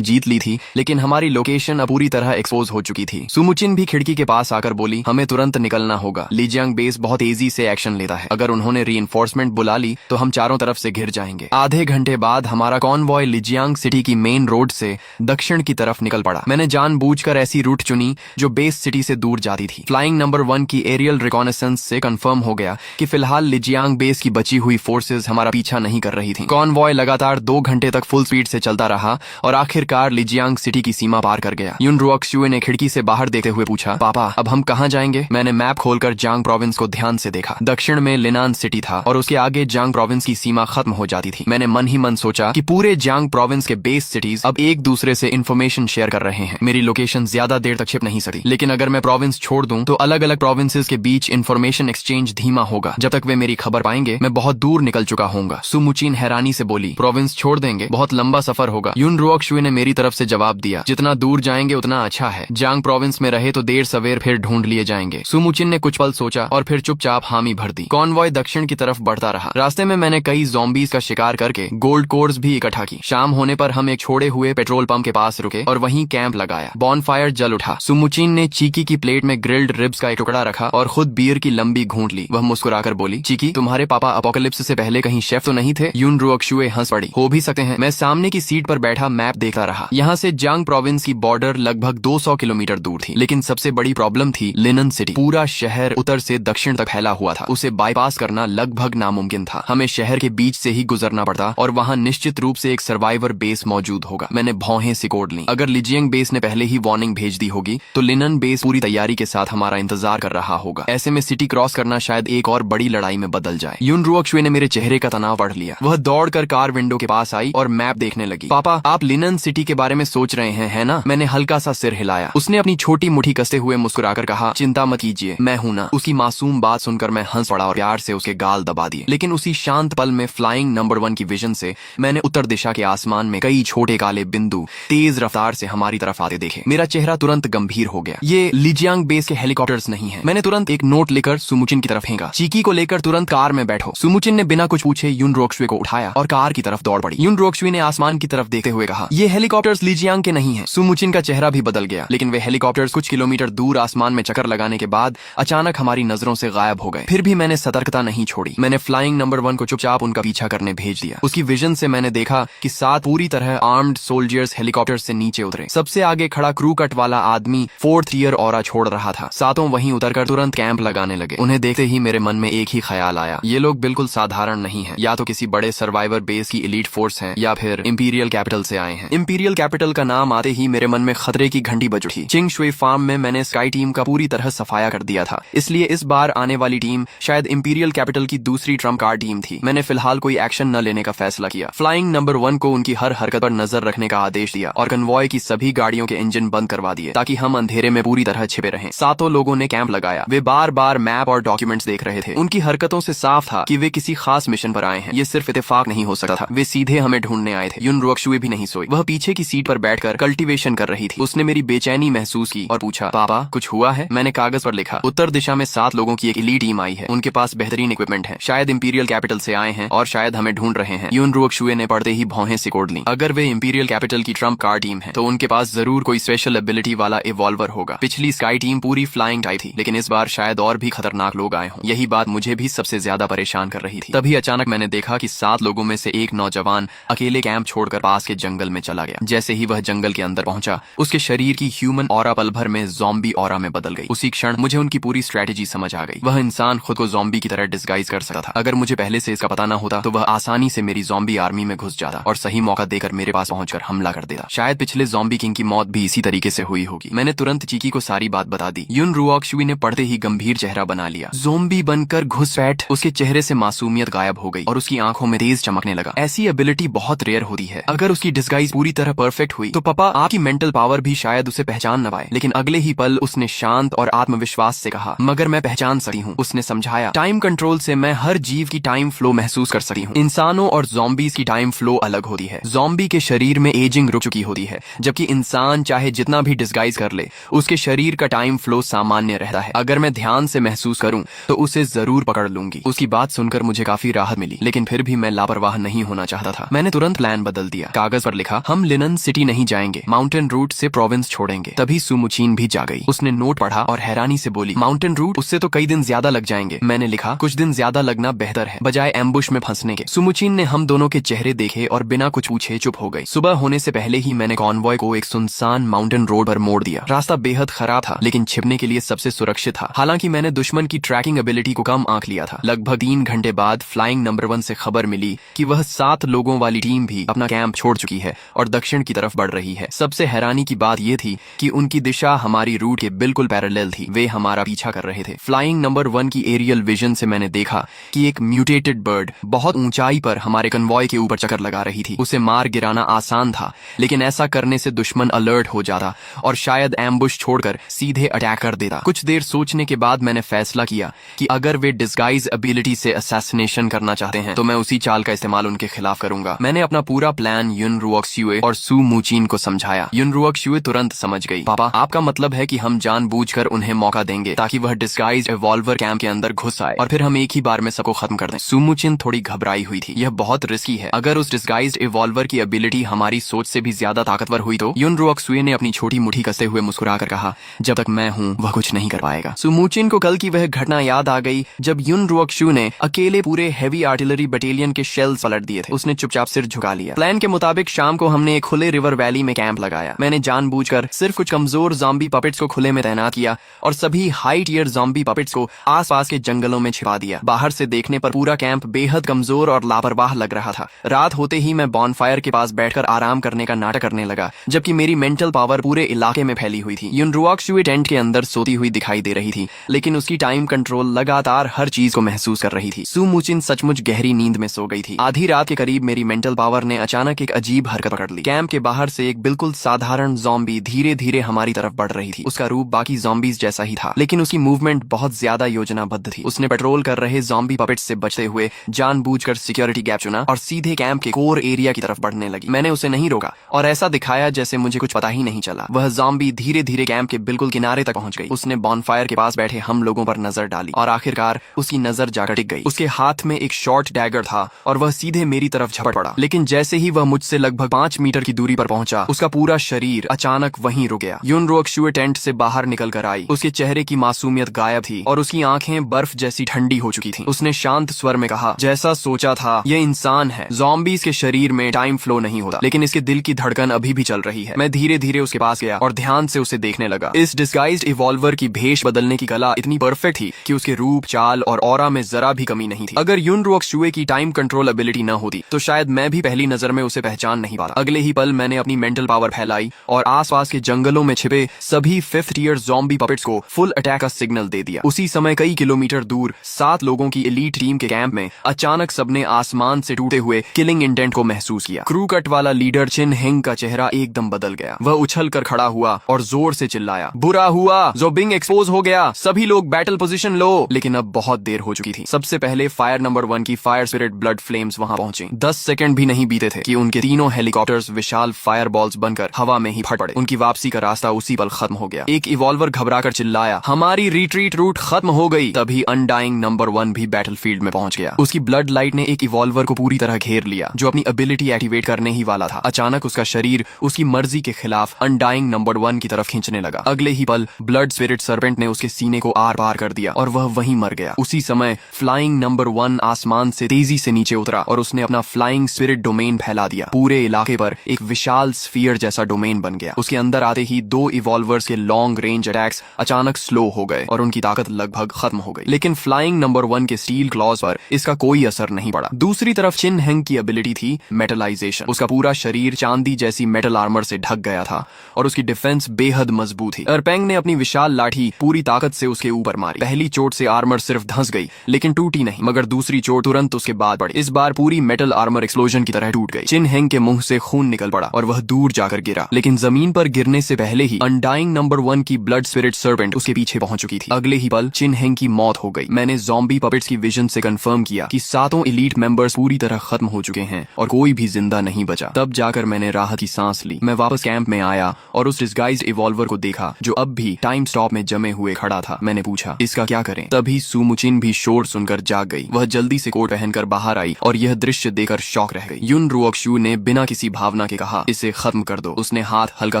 जीत ली थी, लेकिन हमारी लोकेशन अब पूरी तरह एक्सपोज हो चुकी थी। सुमुचिन भी खिड़की के पास आकर बोली, हमें तुरंत निकलना होगा। लिजियांग बेस बहुत तेजी से एक्शन लेता है। अगर उन्होंने रीइंफोर्समेंट बुला ली तो हम चारों तरफ से घिर जाएंगे। आधे घंटे बाद हमारा कॉन्वॉय लिजियांग सिटी की मेन रोड से दक्षिण की तरफ निकल पड़ा। मैंने जानबूझकर ऐसी रूट चुनी जो बेस सिटी से दूर जाती थी। फ्लाइंग नंबर 1 की एरियल रिकॉनेसेंस से कंफर्म हो गया कि फिलहाल लिजियांग बेस की बची हुई फोर्सेस हमारा पीछा नहीं कर रही थी। कॉन्वॉय लगातार 2 घंटे तक फुल स्पीड से चलता रहा और आखिरकार लिजियांग सिटी की सीमा पार कर गया। युन रुओक्शुए ने खिड़की से बाहर देखते हुए पूछा, पापा अब हम कहाँ जाएंगे? मैंने मैप खोलकर जांग प्रोविंस को ध्यान से देखा। दक्षिण में लिनान सिटी था और उसके आगे जांग प्रोविंस की सीमा खत्म हो जाती थी। मैंने मन ही मन सोचा कि पूरे जांग प्रोविंस के बेस सिटीज अब एक दूसरे से इंफॉर्मेशन शेयर कर रहे हैं। मेरी लोकेशन ज्यादा देर तक छिप नहीं सकती, लेकिन अगर मैं प्रोविंस छोड़ दूं तो अलग अलग प्रोविंसेस के बीच इंफॉर्मेशन एक्सचेंज धीमा होगा। जब तक वे मेरी खबर पाएंगे मैं बहुत दूर निकल चुका होऊंगा। सुमुचिन हैरानी से बोली, प्रोविंस छोड़ देंगे? बहुत लंबा सफर होगा। युन रुओक्शुए ने मेरी तरफ से जवाब दिया, जितना दूर जाएंगे उतना अच्छा है। जांग प्रोविंस में रहे तो देर सवेर फिर ढूंढ लिए जाएंगे। सुमुचिन ने कुछ पल सोचा और फिर चुपचाप हामी भर दी। कॉन्वॉय दक्षिण की तरफ बढ़ता रहा। रास्ते में मैंने कई ज़ॉम्बीज का शिकार करके गोल्ड कोर्स भी इकट्ठा की। शाम होने पर हम एक छोड़े हुए पेट्रोल पंप के पास रुके और वहीं कैंप लगाया। बॉनफायर जल उठा। सुमुचिन ने चीकी की प्लेट में ग्रिल्ड रिब्स का एक टुकड़ा रखा और खुद बियर की लंबी घूंट ली। वह मुस्कुराकर बोली, चीकी तुम्हारे पापा अपोकलिप्स से पहले कहीं शेफ तो नहीं थे? युन रुओक्शुए हंस पड़ी, हो भी सकते हैं। मैं सामने की सीट पर बैठा मैप देखता रहा। यहाँ से जांग प्रोविंस की बॉर्डर लगभग 200 किलोमीटर दूर थी, लेकिन सबसे बड़ी प्रॉब्लम थी लिनन सिटी। पूरा शहर उत्तर से दक्षिण तक फैला हुआ था। उसे बाईपास करना लगभग नामुमकिन था। हमें शहर के बीच से ही गुजरना पड़ता और वहाँ निश्चित रूप से एक सर्वाइवर बेस मौजूद होगा। मैंने भौहें सिकोड़ ली। अगर लिजियांग बेस ने पहले ही वार्निंग भेज दी होगी तो लिनन बेस पूरी तैयारी के साथ हमारा इंतजार कर रहा होगा। ऐसे में सिटी क्रॉस करना शायद एक और बड़ी लड़ाई में बदल जाए। युन रुओक्शुए ने मेरे चेहरे का तनाव पढ़ लिया। वह दौड़कर कार विंडो के पास आई और मैप देखने लगी। पापा आप लिनन सिटी के बारे में सोच रहे हैं, है ना? मैंने हल्का सा सिर हिलाया। उसने अपनी छोटी मुट्ठी कसते हुए मुस्कुराकर कहा, चिंता मत कीजिए, मैं हूं ना। उसकी मासूम बात सुनकर मैं हंस पड़ा और प्यार से उसके गाल दबा दिए। लेकिन उसी शांत पल में फ्लाइंग नंबर 1 की विजन से मैंने उत्तर दिशा के आसमान में कई छोटे काले बिंदु तेज रफ्तार से हमारी तरफ आते देखे। मेरा चेहरा तुरंत गंभीर हो गया। ये लिजियांग बेस के हेलीकॉप्टर्स नहीं है। मैंने तुरंत एक नोट लेकर सुमुचिन की तरफ फेंका, चीकी को लेकर तुरंत कार में बैठो। सुमुचिन ने बिना कुछ पूछे युन रुओक्शुए को उठाया और कार की तरफ दौड़ पड़ी। युन रुओक्शुए ने आसमान की तरफ देखते हुए कहा, ये हेलीकॉप्टर्स लिजियांग के नहीं है। सुमुचिन का चेहरा भी बदल गया, लेकिन वे हेलीकॉप्टर्स कुछ किलोमीटर दूर आसमान में चक्कर लगाने के बाद अचानक हमारी नजरों से गायब हो गए। फिर भी मैंने सतर्कता नहीं छोड़ी। मैंने फ्लाइंग नंबर 1 को चुपचाप उनका पीछा करने भेज दिया। उसकी विजन से मैंने देखा कि 7 पूरी तरह आर्म्ड सोल्जर्स हेलीकॉप्टर से नीचे उतरे। सबसे आगे खड़ा क्रू कट वाला आदमी 4th ईयर ऑरा छोड़ रहा था। सातों वहीं उतरकर तुरंत कैंप लगाने लगे। उन्हें देखते ही मेरे मन में एक ही ख्याल आया, ये लोग बिल्कुल साधारण नहीं है। या तो किसी बड़े सर्वाइवर बेस की एलीट फोर्स है या फिर इंपीरियल कैपिटल से आए हैं। इंपीरियल कैपिटल का नाम आते ही मेरे मन में खतरे की घंटी बज उठी। चिंग शुई फार्म में मैंने स्काई टीम का पूरी तरह सफाया कर दिया था, इसलिए इस बार आने वाली टीम शायद इंपीरियल कैपिटल की दूसरी ट्रम्प कार्ड टीम थी। मैंने फिलहाल कोई एक्शन न लेने का फैसला किया। फ्लाइंग नंबर 1 को उनकी हर हरकत पर नजर रखने का आदेश दिया और कन्वॉय की सभी गाड़ियों के इंजन बंद करवा दिए ताकि हम अंधेरे में पूरी तरह छिपे रहें। सातों लोगों ने कैंप लगाया। वे बार बार मैप और डॉक्यूमेंट्स देख रहे थे। उनकी हरकतों से साफ था कि वे किसी खास मिशन पर आए हैं। ये सिर्फ इत्तेफाक नहीं हो सकता था। वे सीधे हमें ढूंढने आए थे। युन रुओक्शुए भी नहीं सोई। वह पीछे की सीट पर बैठकर कल्टीवेशन कर रही थी। उसने मेरी बेचैनी महसूस की और पूछा, पापा कुछ हुआ है? मैंने कागज पर लिखा, उत्तर दिशा में 7 लोगों की एक एलीट टीम आई है। उनके पास बेहतरीन इक्विपमेंट है। शायद इंपीरियल कैपिटल से आए हैं और शायद हमें ढूंढ रहे हैं। युन रुओक्शुए ने पढ़ते ही भौहें सिकोड़ ली। अगर वे इंपीरियल कैपिटल की ट्रम्प कार्ड टीम है तो उनके पास जरूर कोई स्पेशल एबिलिटी वाला इवॉल्वर होगा। पिछली स्काई टीम पूरी फ्लाइंग टाइप थी, लेकिन इस बार शायद और भी खतरनाक लोग आए हों। यही बात मुझे भी सबसे ज्यादा परेशान कर रही थी। तभी अचानक मैंने देखा कि 7 लोगों में से एक नौजवान अकेले कैंप छोड़कर पास के जंगल में चला गया। जैसे ही वह जंगल के अंदर पहुंचा, उसके शरीर की ह्यूमन ऑरा पल भर में ज़ॉम्बी ऑरा में बदल गई। उसी क्षण मुझे उनकी पूरी स्ट्रेटेजी समझ आ गई। वह इंसान खुद को ज़ॉम्बी की तरह डिस्गाइज कर सकता था। अगर मुझे पहले से इसका पता न होता तो वह आसानी से मेरी ज़ॉम्बी आर्मी में घुस जाता और सही मौका देकर मेरे पास पहुंचकर हमला कर देता। शायद पिछले ज़ॉम्बी किंग की मौत भी इसी तरीके से हुई होगी। मैंने तुरंत चीकी को सारी बात बता दी। युन रुओक्शुए ने पढ़ते ही गंभीर चेहरा बना लिया। ज़ॉम्बी बनकर घुसपैठ। उसके चेहरे से मासूमियत गायब हो गई और उसकी आंखों में तेज चमकने लगा। ऐसी एबिलिटी बहुत रेयर होती है। अगर उसकी डिस्गाइज पूरी तरह परफेक्ट हुई तो पापा आपकी मेंटल पावर भी शायद उसे पहचान न पाए। लेकिन अगले ही पल उसने शांत और आत्मविश्वास से कहा, मगर मैं पहचान सकती हूँ। उसने समझाया, टाइम कंट्रोल से मैं हर जीव की टाइम फ्लो महसूस कर सकती हूँ। इंसानों और ज़ॉम्बीज की टाइम फ्लो अलग होती है। ज़ॉम्बी के शरीर में एजिंग रुक चुकी होती है, जबकि इंसान चाहे जितना भी डिस्गाइज कर ले, उसके शरीर का टाइम फ्लो सामान्य रहता है। अगर मैं ध्यान से महसूस करूं तो उसे जरूर पकड़ लूंगी। उसकी बात सुनकर मुझे काफी राहत मिली, लेकिन फिर भी मैं लापरवाह नहीं होना चाहता था। मैंने तुरंत प्लान बदल दिया। कागज पर लिखा, हम लिनन सिटी नहीं जाएंगे, माउंटेन रूट से प्रोविंस छोड़ेंगे। तभी सुमुचीन भी जा गई। उसने नोट पढ़ा और हैरानी से बोली, माउंटेन रूट, उससे तो कई दिन ज्यादा लग जाएंगे। मैंने लिखा, कुछ दिन ज्यादा लगना बेहतर है, बजाय एम्बुश में फंसने के। सुमुचीन ने हम दोनों के चेहरे देखे और बिना कुछ पूछे चुप हो गई। सुबह होने से पहले ही मैंने कॉन्वॉय को एक सुनसान माउंटेन रोड पर मोड़ दिया। रास्ता बेहद खराब था, लेकिन छिपने के लिए सबसे सुरक्षित था। हालांकि मैंने दुश्मन की ट्रैकिंग एबिलिटी को कम आंक लिया था। लगभग 3 घंटे बाद फ्लाइंग नंबर 1 से खबर मिली कि वह 7 लोगों वाली टीम भी अपना कैंप छोड़ चुकी है और दक्षिण की तरफ बढ़ रही है। सबसे हैरानी की बात यह थी कि उनकी दिशा हमारी रूट के बिल्कुल पैरेलल थी। वे हमारा पीछा कर रहे थे। फ्लाइंग नंबर 1 की एरियल विजन से मैंने देखा कि एक म्यूटेटेड बर्ड बहुत ऊंचाई पर हमारे कन्वॉय के ऊपर चक्कर लगा रही थी। उसे मार गिराना आसान था, लेकिन ऐसा करने से दुश्मन अलर्ट हो जाता और शायद एम्बुश छोड़कर सीधे अटैक कर देता। कुछ देर सोचने के बाद मैंने फैसला किया कि अगर वे डिस्गाइज एबिलिटी से असैसिनेशन करना चाहते हैं तो मैं उसी चाल का इस्तेमाल उनके खिलाफ करूंगा। मैंने अपना पूरा प्लान युन रुओक्सुए और सू मूचिन को समझाया। युन रुओक्सुए तुरंत समझ गई। पापा, आपका मतलब है कि हम जानबूझकर उन्हें मौका देंगे ताकि वह डिस्गाइज एवॉल्वर कैंप के अंदर घुस आए और फिर हम एक ही बार में सबको खत्म कर दें। सू मूचिन थोड़ी घबराई हुई थी। यह बहुत रिस्की है। अगर उस डिस्गाइज्ड एवॉल्वर की एबिलिटी हमारी सोच से भी ज्यादा ताकतवर हुई तो? युन रुओक्सुए ने अपनी छोटी मुट्ठी कसते हुए मुस्कुराकर कहा, जब तक मैं हूँ वह कुछ नहीं कर पाएगा। सुमूचिन को कल की वह घटना याद आ गई जब युन रुओक्सु ने अकेले पूरे हैवी आर्टिलरी बटालियन के शेल्स पलट दिए थे। उसने चुपचाप सिर झुका लिया। प्लान के मुताबिक शाम को हमने एक खुले रिवर वैली में कैंप लगाया। मैंने जानबूझकर सिर्फ कुछ कमजोर ज़ॉम्बी पपेट्स को खुले में तैनात किया और सभी हाई टियर ज़ॉम्बी पपेट्स को आसपास के जंगलों में छिपा दिया। बाहर से देखने पर पूरा कैंप बेहद कमजोर और लापरवाह लग रहा था। रात होते ही मैं बॉनफायर के पास बैठकर आराम करने का नाटक करने लगा, जबकि मेरी मेंटल पावर पूरे इलाके में फैली हुई थी। युन रुओक्सुए टेंट के अंदर सोती हुई दिखाई दे रही थी, लेकिन उसकी टाइम कंट्रोल लगातार हर चीज को महसूस कर रही थी। सू मूचिन सचमुच गहरी नींद में सो गई थी। आधी रात के करीब मेरी मेंटल पावर ने अचानक एक अजीब हरकत पकड़ ली। कैंप के बाहर से एक बिल्कुल साधारण ज़ॉम्बी धीरे धीरे हमारी तरफ बढ़ रही थी। उसका रूप बाकी ज़ॉम्बीज जैसा ही था, लेकिन उसकी मूवमेंट बहुत ज्यादा योजनाबद्ध थी। उसने पेट्रोल कर रहे ज़ॉम्बी पपेट्स से बचते हुए जानबूझकर सिक्योरिटी गैप चुना और सीधे कैंप के कोर एरिया की तरफ बढ़ने लगी। मैंने उसे नहीं रोका और ऐसा दिखाया जैसे मुझे कुछ पता ही नहीं चला। वह ज़ॉम्बी धीरे धीरे कैंप के बिल्कुल किनारे तक पहुंच गई। उसने बॉनफायर के पास बैठे हम लोगों पर नजर डाली और आखिरकार उसकी नजर जाकर टिक गई। उसके हाथ में एक शॉर्ट डैगर था और वह सीधे मेरी तरफ झपट पड़ा, लेकिन जैसे ही वह मुझसे लगभग 5 मीटर की दूरी पर पहुंचा, उसका पूरा शरीर अचानक वहीं रुक गया। युन रुओक्सुए टेंट से बाहर निकल कर आई। उसके चेहरे की मासूमियत गायब थी और उसकी आंखें बर्फ जैसी ठंडी हो चुकी थीं। उसने शांत स्वर में कहा, जैसा सोचा था, यह इंसान है। ज़ॉम्बीज के शरीर में टाइम फ्लो नहीं होता, लेकिन इसके दिल की धड़कन अभी भी चल रही है। मैं धीरे धीरे उसके पास गया और ध्यान से उसे देखने लगा। इस डिस्गाइज्ड इवॉल्वर की भेष बदलने की कला इतनी परफेक्ट थी कि उसके रूप, चाल और ऑरा में जरा भी कमी नहीं थी। अगर युन रुओक्सुए की टाइम कंट्रोल एबिलिटी न होती तो शायद मैं भी पहली नजर में उसे पहचान नहीं पाता। अगले ही पल मैंने अपनी मेंटल पावर फैलाई और आसपास के जंगलों में छिपे सभी 5th टियर ज़ॉम्बी पपेट्स को फुल अटैक का सिग्नल दे दिया। उसी समय कई किलोमीटर दूर 7 लोगों की एलीट टीम के कैंप में अचानक सबने आसमान से टूटे हुए किलिंग इंटेंट को महसूस किया। क्रू कट वाला लीडर चिन हेंग का चेहरा एकदम बदल गया। वह उछल कर खड़ा हुआ और जोर से चिल्लाया, बुरा हुआ, ज़ोबिंग एक्सपोज हो गया, सभी लोग बैटल पोजीशन लो। लेकिन अब बहुत देर हो चुकी थी। सबसे पहले फायर नंबर 1 की फायर स्पिरिट ब्लड फ्लेम्स वहां पहुंची। 10 सेकंड भी नहीं बीते थे कि उनके तीनों हेलीकॉप्टर्स विशाल फायर बॉल्स बनकर हवा में ही फट पड़े। उनकी वापसी का रास्ता उसी पल खत्म हो गया। एक इवॉल्वर घबराकर चिल्लाया, हमारी रिट्रीट रूट खत्म हो गई। तभी अनडाइंग नंबर 1 भी बैटलफील्ड में पहुंच गया। उसकी ब्लड लाइट ने एक इवॉल्वर को पूरी तरह घेर लिया जो अपनी एबिलिटी एक्टिवेट करने ही वाला था। अचानक उसका शरीर उसकी मर्जी के खिलाफ अनडाइंग नंबर 1 की तरफ खींचने लगा। अगले ही पल ब्लड स्पिरिट सर्पेंट ने उसके सीने को आर पार कर दिया और वह वहीं मर गया। उसी समय फ्लाइंग नंबर 1 आसमान से तेजी से नीचे उतरा और उसने अपना फ्लाइंग स्पिरिट डोमेन फैला दिया। पूरे इलाके पर एक विशाल स्फीयर जैसा डोमेन बन गया। उसके अंदर आते ही 2 इवॉल्वर्स के लॉन्ग रेंज अटैक्स अचानक स्लो हो गए और उनकी ताकत लगभग खत्म हो गई। लेकिन फ्लाइंग नंबर 1 के स्टील क्लॉज पर इसका कोई असर नहीं पड़ा। दूसरी तरफ चिन हेंग की एबिलिटी थी मेटलाइजेशन। उसका पूरा शरीर चांदी जैसी मेटल आर्मर से ढक गया था और उसकी डिफेंस बेहद मजबूत थी। अरपेंग ने अपनी विशाल लाठी पूरी ताकत से उसके ऊपर मारी। पहली चोट से आर्मर सिर्फ धंस गई लेकिन टूटी नहीं, मगर दूसरी चोट तुरंत उसके बाद पड़ी। इस बार पूरी मेटल आर्मर एक्सप्लोजन की तरह टूट गई। चिन हेंग के मुंह से खून निकल पड़ा और वह दूर जाकर गिरा, लेकिन जमीन पर गिरने से पहले ही अनडाइंग नंबर 1 की ब्लड स्पिरिट सर्पेंट उसके पीछे पहुंच चुकी थी। अगले ही पल चिन हेंग की मौत हो गई। मैंने ज़ॉम्बी पपेट्स की विजन से कंफर्म किया कि 7 एलीट मेंबर्स पूरी तरह खत्म हो चुके हैं और कोई भी जिंदा नहीं बचा। तब जाकर मैंने राहत की सांस ली। मैं वापस कैंप में आया और उस डिस्गाइज्ड इवॉल्वर को देखा जो अब भी टाइम स्टॉप में जमे हुए खड़ा था। मैंने पूछा, इसका क्या करें? तभी सुमुचिन भी शोर सुनकर जाग गई। वह जल्दी से कोट पहनकर बाहर आई और यह दृश्य देखकर शॉक रह गई। युन रुओक्शु ने बिना किसी भावना के कहा, इसे खत्म कर दो। उसने हाथ हल्का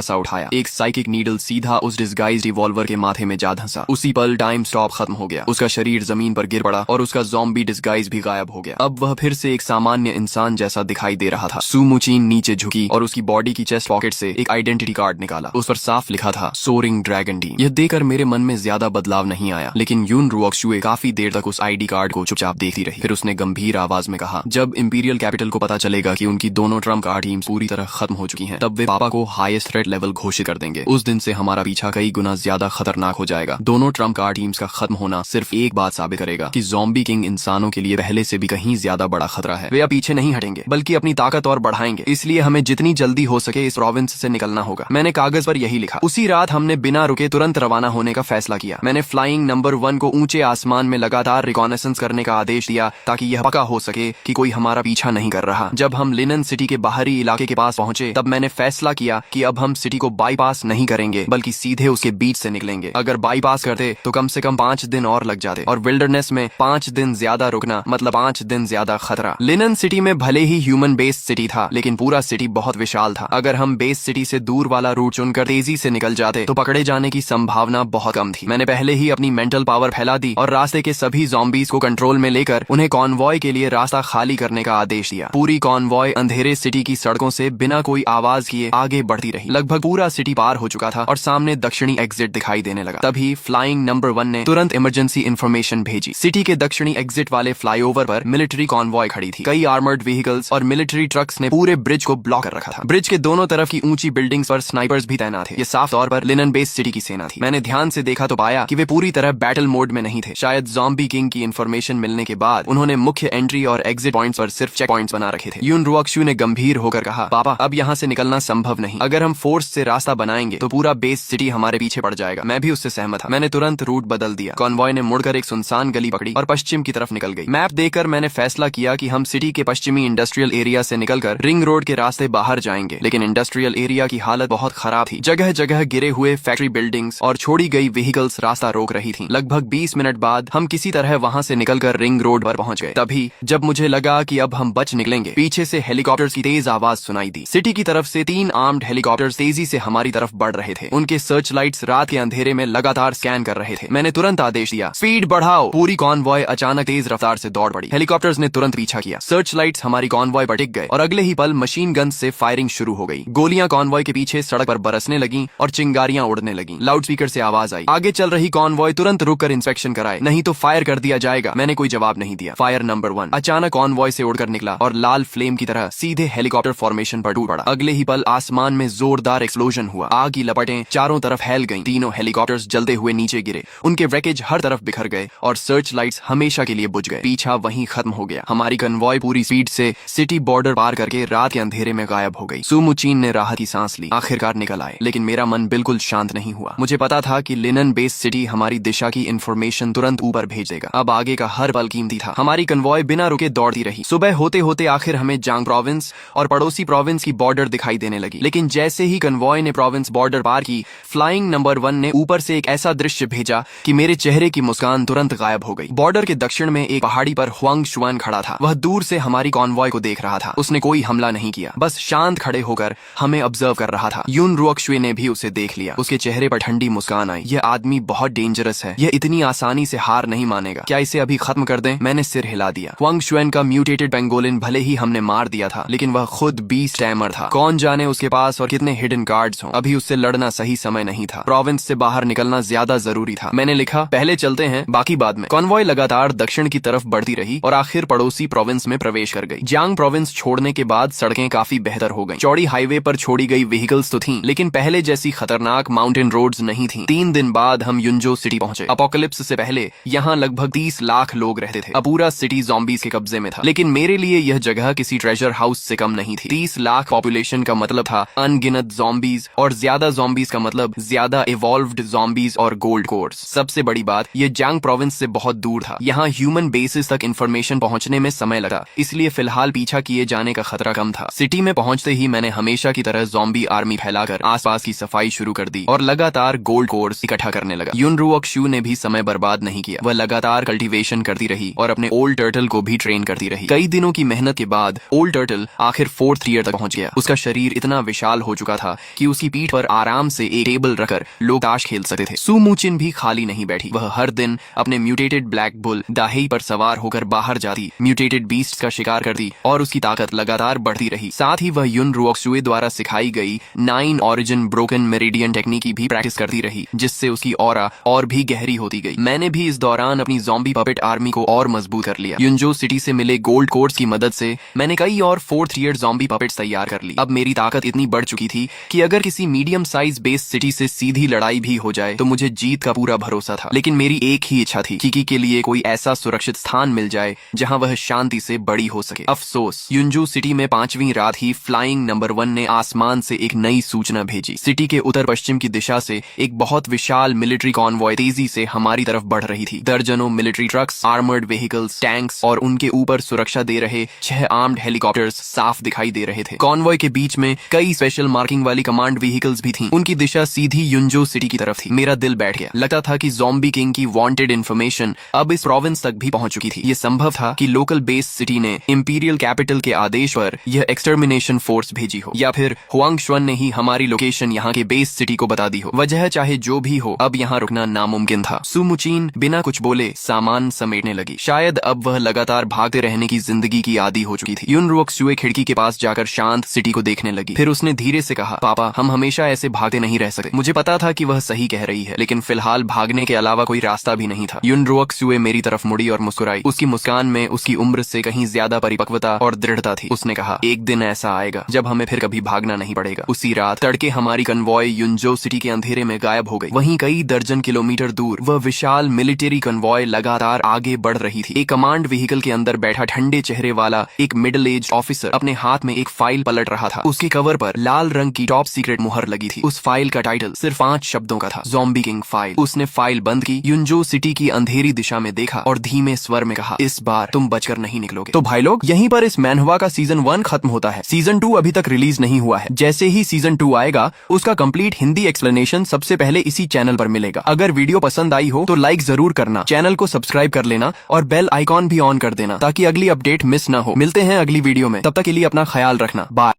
सा उठाया। एक साइकिक नीडल सीधा उस डिस्गाइज्ड इवॉल्वर के माथे में जा धंसा। उसी पल टाइम स्टॉप खत्म हो गया। उसका शरीर जमीन पर गिर पड़ा और उसका ज़ॉम्बी डिस्गाइज भी गायब हो गया। अब वह फिर से एक सामान्य इंसान जैसा दिखाई दे रहा था। सुमुचिन नीचे झुकी और उसकी बॉडी की चेस्ट पॉकेट से एक आइडेंटिटी कार्ड निकाला। उस पर साफ लिखा था, सोरिंग ड्रैगन टीम। यह देखकर मेरे मन में ज्यादा बदलाव नहीं आया, लेकिन युन रुओक्शुए काफी देर तक उस आईडी कार्ड को चुपचाप देखती रही। फिर उसने गंभीर आवाज में कहा, जब इंपीरियल कैपिटल को पता चलेगा कि उनकी दोनों ट्रम्प कार्ड टीम्स पूरी तरह खत्म हो चुकी हैं, तब वे पापा को हाईएस्ट थ्रेट लेवल घोषित कर देंगे। उस दिन से हमारा पीछा कई गुना ज्यादा खतरनाक हो जाएगा। दोनों ट्रम्प कार्ड टीम्स का खत्म होना सिर्फ एक बात साबित करेगा कि ज़ॉम्बी किंग इंसानों के लिए पहले से भी कहीं ज्यादा बड़ा खतरा है। वे अब पीछे नहीं हटेंगे बल्कि अपनी ताकत और बढ़ाएंगे। इसलिए हमें जितनी जल्दी हो सके इस प्रोविंस से निकलना होगा। मैंने कागज पर यही लिखा। उसी रात हमने बिना रुके तुरंत रवाना होने का फैसला किया। मैंने फ्लाइंग नंबर 1 को ऊंचे आसमान में लगातार रिकॉनेसेंस करने का आदेश दिया ताकि यह पक्का हो सके कि कोई हमारा पीछा नहीं कर रहा। जब हम लिनन सिटी के बाहरी इलाके के पास पहुंचे तब मैंने फैसला किया कि अब हम सिटी को बाईपास नहीं करेंगे बल्कि सीधे उसके बीच से निकलेंगे। अगर बाईपास करते तो कम से कम 5 दिन और लग जाते और विल्डरनेस में 5 दिन ज्यादा रुकना मतलब 5 दिन ज्यादा खतरा। लिनन सिटी में भले ही ह्यूमन बेस्ड सिटी था, लेकिन पूरा सिटी बहुत विशाल था। अगर हम बेस सिटी से दूर वाला रूट चुनकर तेजी से निकल जाते तो पकड़े जाने की संभावना बहुत कम थी। मैंने पहले ही अपनी मेंटल पावर फैला दी और रास्ते के सभी ज़ॉम्बीज को कंट्रोल में लेकर उन्हें कॉन्वॉय के लिए रास्ता खाली करने का आदेश दिया। पूरी कॉन्वॉय अंधेरे सिटी की सड़कों से बिना कोई आवाज किए आगे बढ़ती रही। लगभग पूरा सिटी पार हो चुका था और सामने दक्षिणी एग्जिट दिखाई देने लगा। तभी फ्लाइंग नंबर 1 ने तुरंत इमरजेंसी इंफॉर्मेशन भेजी। सिटी के दक्षिणी एग्जिट वाले फ्लाईओवर पर मिलिट्री कॉन्वॉय खड़ी थी। कई आर्मर्ड व्हीकल्स और मिलिट्री ट्रक्स ने पूरे ब्रिज को ब्लॉक कर रखा था। ब्रिज के दोनों तरफ की ऊंची बिल्डिंग्स पर स्नाइपर्स भी तैनात थे। ये साफ तौर पर लिनन बेस सिटी की सेना थी। मैंने ध्यान से देखा तो पाया कि वे पूरी तरह बैटल मोड में नहीं थे। शायद ज़ॉम्बी किंग की इंफॉर्मेशन मिलने के बाद उन्होंने मुख्य एंट्री और एग्जिट पॉइंट्स पर सिर्फ चेक पॉइंट्स बना रखे थे। युन रुओक्शु ने गंभीर होकर कहा, पापा अब यहाँ से निकलना संभव नहीं। अगर हम फोर्स से रास्ता बनाएंगे तो पूरा बेस सिटी हमारे पीछे पड़ जाएगा। मैं भी उससे सहमत था। मैंने तुरंत रूट बदल दिया। कॉन्वॉय ने मुड़कर एक सुनसान गली पकड़ी और पश्चिम की तरफ निकल गई। मैप देखकर मैंने फैसला किया कि हम सिटी के पश्चिमी इंडस्ट्रियल एरिया से निकलकर रिंग रोड के रास्ते बाहर जाएंगे, लेकिन इंडस्ट्रियल एरिया की हालत बहुत खराब थी। जगह जगह गिरे हुए फैक्ट्री बिल्डिंग्स और छोड़ी गई व्हीकल्स रास्ता रोक रही थीं। लगभग 20 मिनट बाद हम किसी तरह वहां से निकलकर रिंग रोड पर पहुंच गए। तभी जब मुझे लगा कि अब हम बच निकलेंगे, पीछे से हेलीकॉप्टर्स की तेज आवाज सुनाई दी। सिटी की तरफ से 3 आर्म्ड हेलीकॉप्टर्स तेजी से हमारी तरफ बढ़ रहे थे। उनके सर्च लाइट्स रात के अंधेरे में लगातार स्कैन कर रहे थे। मैंने तुरंत आदेश दिया, स्पीड बढ़ाओ। पूरी कॉन्वॉय अचानक तेज रफ्तार से दौड़ पड़ी। हेलीकॉप्टर्स ने तुरंत पीछा किया। सर्च लाइट्स हमारी कॉन्वॉय पर टिक गए और अगले ही पल मशीन गन से फायरिंग शुरू हो गई। गोलियां कॉन्वॉय के पीछे सड़क पर बरसने लगीं और चिंगारियां उड़ने लगीं। लाउडस्पीकर से आवाज आई, आगे चल रही कॉन्वॉय तुरंत रुककर इंस्पेक्शन कराए, नहीं तो फायर कर दिया जाएगा। मैंने कोई जवाब नहीं दिया। फायर नंबर 1 अचानक कॉन्वॉय से उड़कर निकला और लाल फ्लेम की तरह सीधे हेलीकॉप्टर फॉर्मेशन पर टूट पड़ा। अगले ही पल आसमान में जोरदार एक्सप्लोजन हुआ। आग की लपटें चारों तरफ फैल गईं। तीनों हेलीकॉप्टर्स जलते हुए नीचे गिरे। उनके रैकेज हर तरफ बिखर गए और सर्च लाइट्स हमेशा के लिए बुझ गए। पीछा वहीं खत्म हो गया। हमारी कन्वॉय पूरी स्पीड से सिटी बॉर्डर पार करके रात के अंधेरे में गायब हो गई। सुमुचीन ने राहत की सांस ली। आखिरकार निकल आए, लेकिन मेरा मन बिल्कुल शांत नहीं हुआ। मुझे पता था कि लिनन बेस सिटी हमारी दिशा की इंफॉर्मेशन तुरंत ऊपर भेज देगा। अब आगे का हर पल कीमती था। हमारी कन्वॉय बिना रुके दौड़ती रही। सुबह होते होते आखिर हमें जांग प्रोविंस और पड़ोसी प्रोविंस की बॉर्डर दिखाई देने लगी। लेकिन जैसे ही कन्वॉय ने प्रोविंस बॉर्डर पार की, फ्लाइंग नंबर 1 ने ऊपर से एक ऐसा दृश्य भेजा कि मेरे चेहरे की मुस्कान तुरंत गायब हो गई। बॉर्डर के दक्षिण में एक पहाड़ी पर हुआंग शुआन खड़ा था। वह दूर से हमारी कॉन्वॉय को देख रहा था। उसने कोई हमला नहीं किया, बस शांत खड़े होकर हमें ऑब्जर्व कर रहा था। युन रुओक्शुए ने भी उसे देख लिया। उसके चेहरे पर ठंडी मुस्कान आई। यह आदमी बहुत डेंजरस है। यह इतनी आसानी से हार नहीं मानेगा। क्या इसे अभी खत्म कर दें? मैंने सिर हिला दिया। हुआंग शुआन का म्यूटेटेड पेंगोलिन भले ही हमने मार दिया था, लेकिन वह खुद बीस्ट टैमर था। कौन जाने उसके पास और कितने हिडन कार्ड्स हों। अभी उससे लड़ना सही समय नहीं था। प्रोविंस से बाहर निकलना ज्यादा जरूरी था। मैंने लिखा, पहले चलते हैं, बाकी बाद में। कॉन्वॉय लगातार दक्षिण की तरफ बढ़ती रही और आखिर पड़ोसी प्रोविंस में प्रवेश कर गई। जियांग प्रोविंस छोड़ने के बाद सड़कें काफी बेहतर हो गईं। चौड़ी हाईवे पर छोड़ी गई व्हीकल्स तो थीं, लेकिन पहले जैसी खतरनाक माउंटेन रोड्स नहीं थीं। 3 दिन बाद हम युनजो सिटी पहुंचे। अपोकलिप्स से पहले यहाँ लगभग 30 लाख लोग रहते थे। अब पूरा सिटी ज़ॉम्बीज के कब्जे में था, लेकिन मेरे लिए यह जगह किसी ट्रेजर हाउस से कम नहीं थी। 30 लाख पॉपुलेशन का मतलब था अनगिनत ज़ॉम्बीज, और ज्यादा ज़ॉम्बीज का मतलब ज्यादा इवॉल्व्ड ज़ॉम्बीज और गोल्ड कोर्स। सबसे बड़ी बात, यह जियांग प्रोविंस से बहुत दूर था। यहाँ ह्यूमन बेसिस तक तक इन्फॉर्मेशन पहुंचने में समय लगा, इसलिए फिलहाल पीछा किए जाने का खतरा कम था। सिटी में पहुंचते ही मैंने हमेशा की तरह ज़ॉम्बी आर्मी फैलाकर आसपास की सफाई शुरू कर दी और लगातार गोल्ड कोर्स इकट्ठा करने लगा। युनरुओक शू ने भी समय बर्बाद नहीं किया, वह लगातार कल्टीवेशन करती रही और अपने ओल्ड टर्टल को भी ट्रेन करती रही। कई दिनों की मेहनत के बाद ओल्ड टर्टल आखिर 4th ईयर तक पहुंच गया। उसका शरीर इतना विशाल हो चुका था कि उसकी पीठ पर आराम से एक टेबल रखकर लोग ताश खेल सकते थे। सू मूचिन भी खाली नहीं बैठी, वह हर दिन अपने म्यूटेटेड ब्लैक बुल दाहेई पर सवार होकर बाहर जाती, म्यूटेटेड बीस्ट का शिकार करती और उसकी ताकत लगातार बढ़ती रही। साथ ही वह युनरुओक शू द्वारा सिखाई गई 9 ऑरिजिन ब्रोकन मेरिडियन टेक्निक की भी प्रैक्टिस करती रही, जिससे उसकी ऑरा और भी गहरी होती गई। मैंने भी इस दौरान अपनी ज़ॉम्बी पपेट आर्मी को और मजबूत कर लिया। युनजो सिटी से मिले गोल्ड कोर्स की मदद से मैंने कई और 4th ईयर ज़ॉम्बी पपेट्स तैयार कर ली। अब मेरी ताकत इतनी बढ़ चुकी थी कि अगर किसी मीडियम साइज बेस सिटी से सीधी लड़ाई भी हो जाए तो मुझे जीत का पूरा भरोसा था। लेकिन मेरी एक ही इच्छा थी, किकी के लिए कोई ऐसा सुरक्षित स्थान मिल जाए जहां वह शांति से बड़ी हो सके। अफसोस, युनजू सिटी में 5वीं रात ही फ्लाइंग नंबर 1 ने आसमान से एक नई सूचना भेजी। सिटी के उत्तर पश्चिम की दिशा से एक बहुत विशाल मिलिट्री कॉन्वॉय तेजी से हमारी तरफ बढ़ रही थी। दर्जनों military trucks, armoured vehicles, tanks और उनके ऊपर सुरक्षा दे रहे 6 आर्म्ड हेलीकॉप्टर्स साफ दिखाई दे रहे थे। कॉन्वॉय के बीच में कई स्पेशल मार्किंग वाली कमांड व्हीकल्स भी थीं। उनकी दिशा सीधी युनजो सिटी की तरफ थी। मेरा दिल बैठ गया। लगता था कि ज़ॉम्बी किंग की वांटेड इंफॉर्मेशन अब इस प्रोविंस तक भी पहुंच चुकी थी। ये संभव था कि लोकल बेस सिटी ने इंपीरियल कैपिटल के आदेश पर यह एक्सटर्मिनेशन फोर्स भेजी हो, या फिर हुआंग शुन ने ही हमारी लोकेशन यहाँ के बेस सिटी को बता दी हो। वजह चाहे जो भी हो, अब यहाँ रुकना नामुमकिन था। सू मूचिन बिना कुछ बोले सामान समेटने लगी। शायद अब वह लगातार भागते रहने की जिंदगी की आदी हो चुकी थी। युनरुओक शू खिड़की के पास जाकर शांत सिटी को देखने लगी। फिर उसने धीरे से कहा, पापा, हम हमेशा ऐसे भागते नहीं रह सकते। मुझे पता था कि वह सही कह रही है, लेकिन फिलहाल भागने के अलावा कोई रास्ता भी नहीं था। युनरुओक शू मेरी तरफ मुड़ी और मुस्कुराई। उसकी मुस्कान में उसकी उम्र से कहीं ज्यादा परिपक्वता और दृढ़ता थी। उसने कहा, एक दिन ऐसा आएगा जब हमें फिर कभी भागना नहीं पड़ेगा। उसी रात तड़के हमारी कन्वॉय युनजो सिटी के अंधेरे में गायब हो गई। वहीं कई दर्जन किलोमीटर दूर वह विशाल मिलिट्री कन्वॉय लगातार आगे बढ़ रही थी। एक कमांड व्हीकल के अंदर बैठा ठंडे चेहरे वाला एक मिडिल एज ऑफिसर अपने हाथ में एक फाइल पलट रहा था। उसके कवर पर लाल रंग की टॉप सीक्रेट मुहर लगी थी। उस फाइल का टाइटल सिर्फ 5 शब्दों का था, ज़ॉम्बी किंग फाइल। उसने फाइल बंद की, युनजो सिटी की अंधेरी दिशा में देखा और धीमे स्वर में कहा, इस बार तुम बचकर नहीं निकलोगे। तो भाई लोग, यहीं पर इस मैनहवा का सीजन 1 खत्म होता है। सीजन 2 अभी तक रिलीज नहीं हुआ है। जैसे ही सीजन 2 आएगा, उसका कंप्लीट हिंदी एक्सप्लेनेशन सबसे पहले इसी चैनल पर मिलेगा। अगर वीडियो पसंद आई हो तो लाइक जरूर करना, चैनल को सब्सक्राइब कर लेना और बेल आइकॉन भी ऑन कर देना ताकि अगली अपडेट मिस ना हो। मिलते हैं अगली वीडियो में, तब तक के लिए अपना ख्याल रखना। बाय।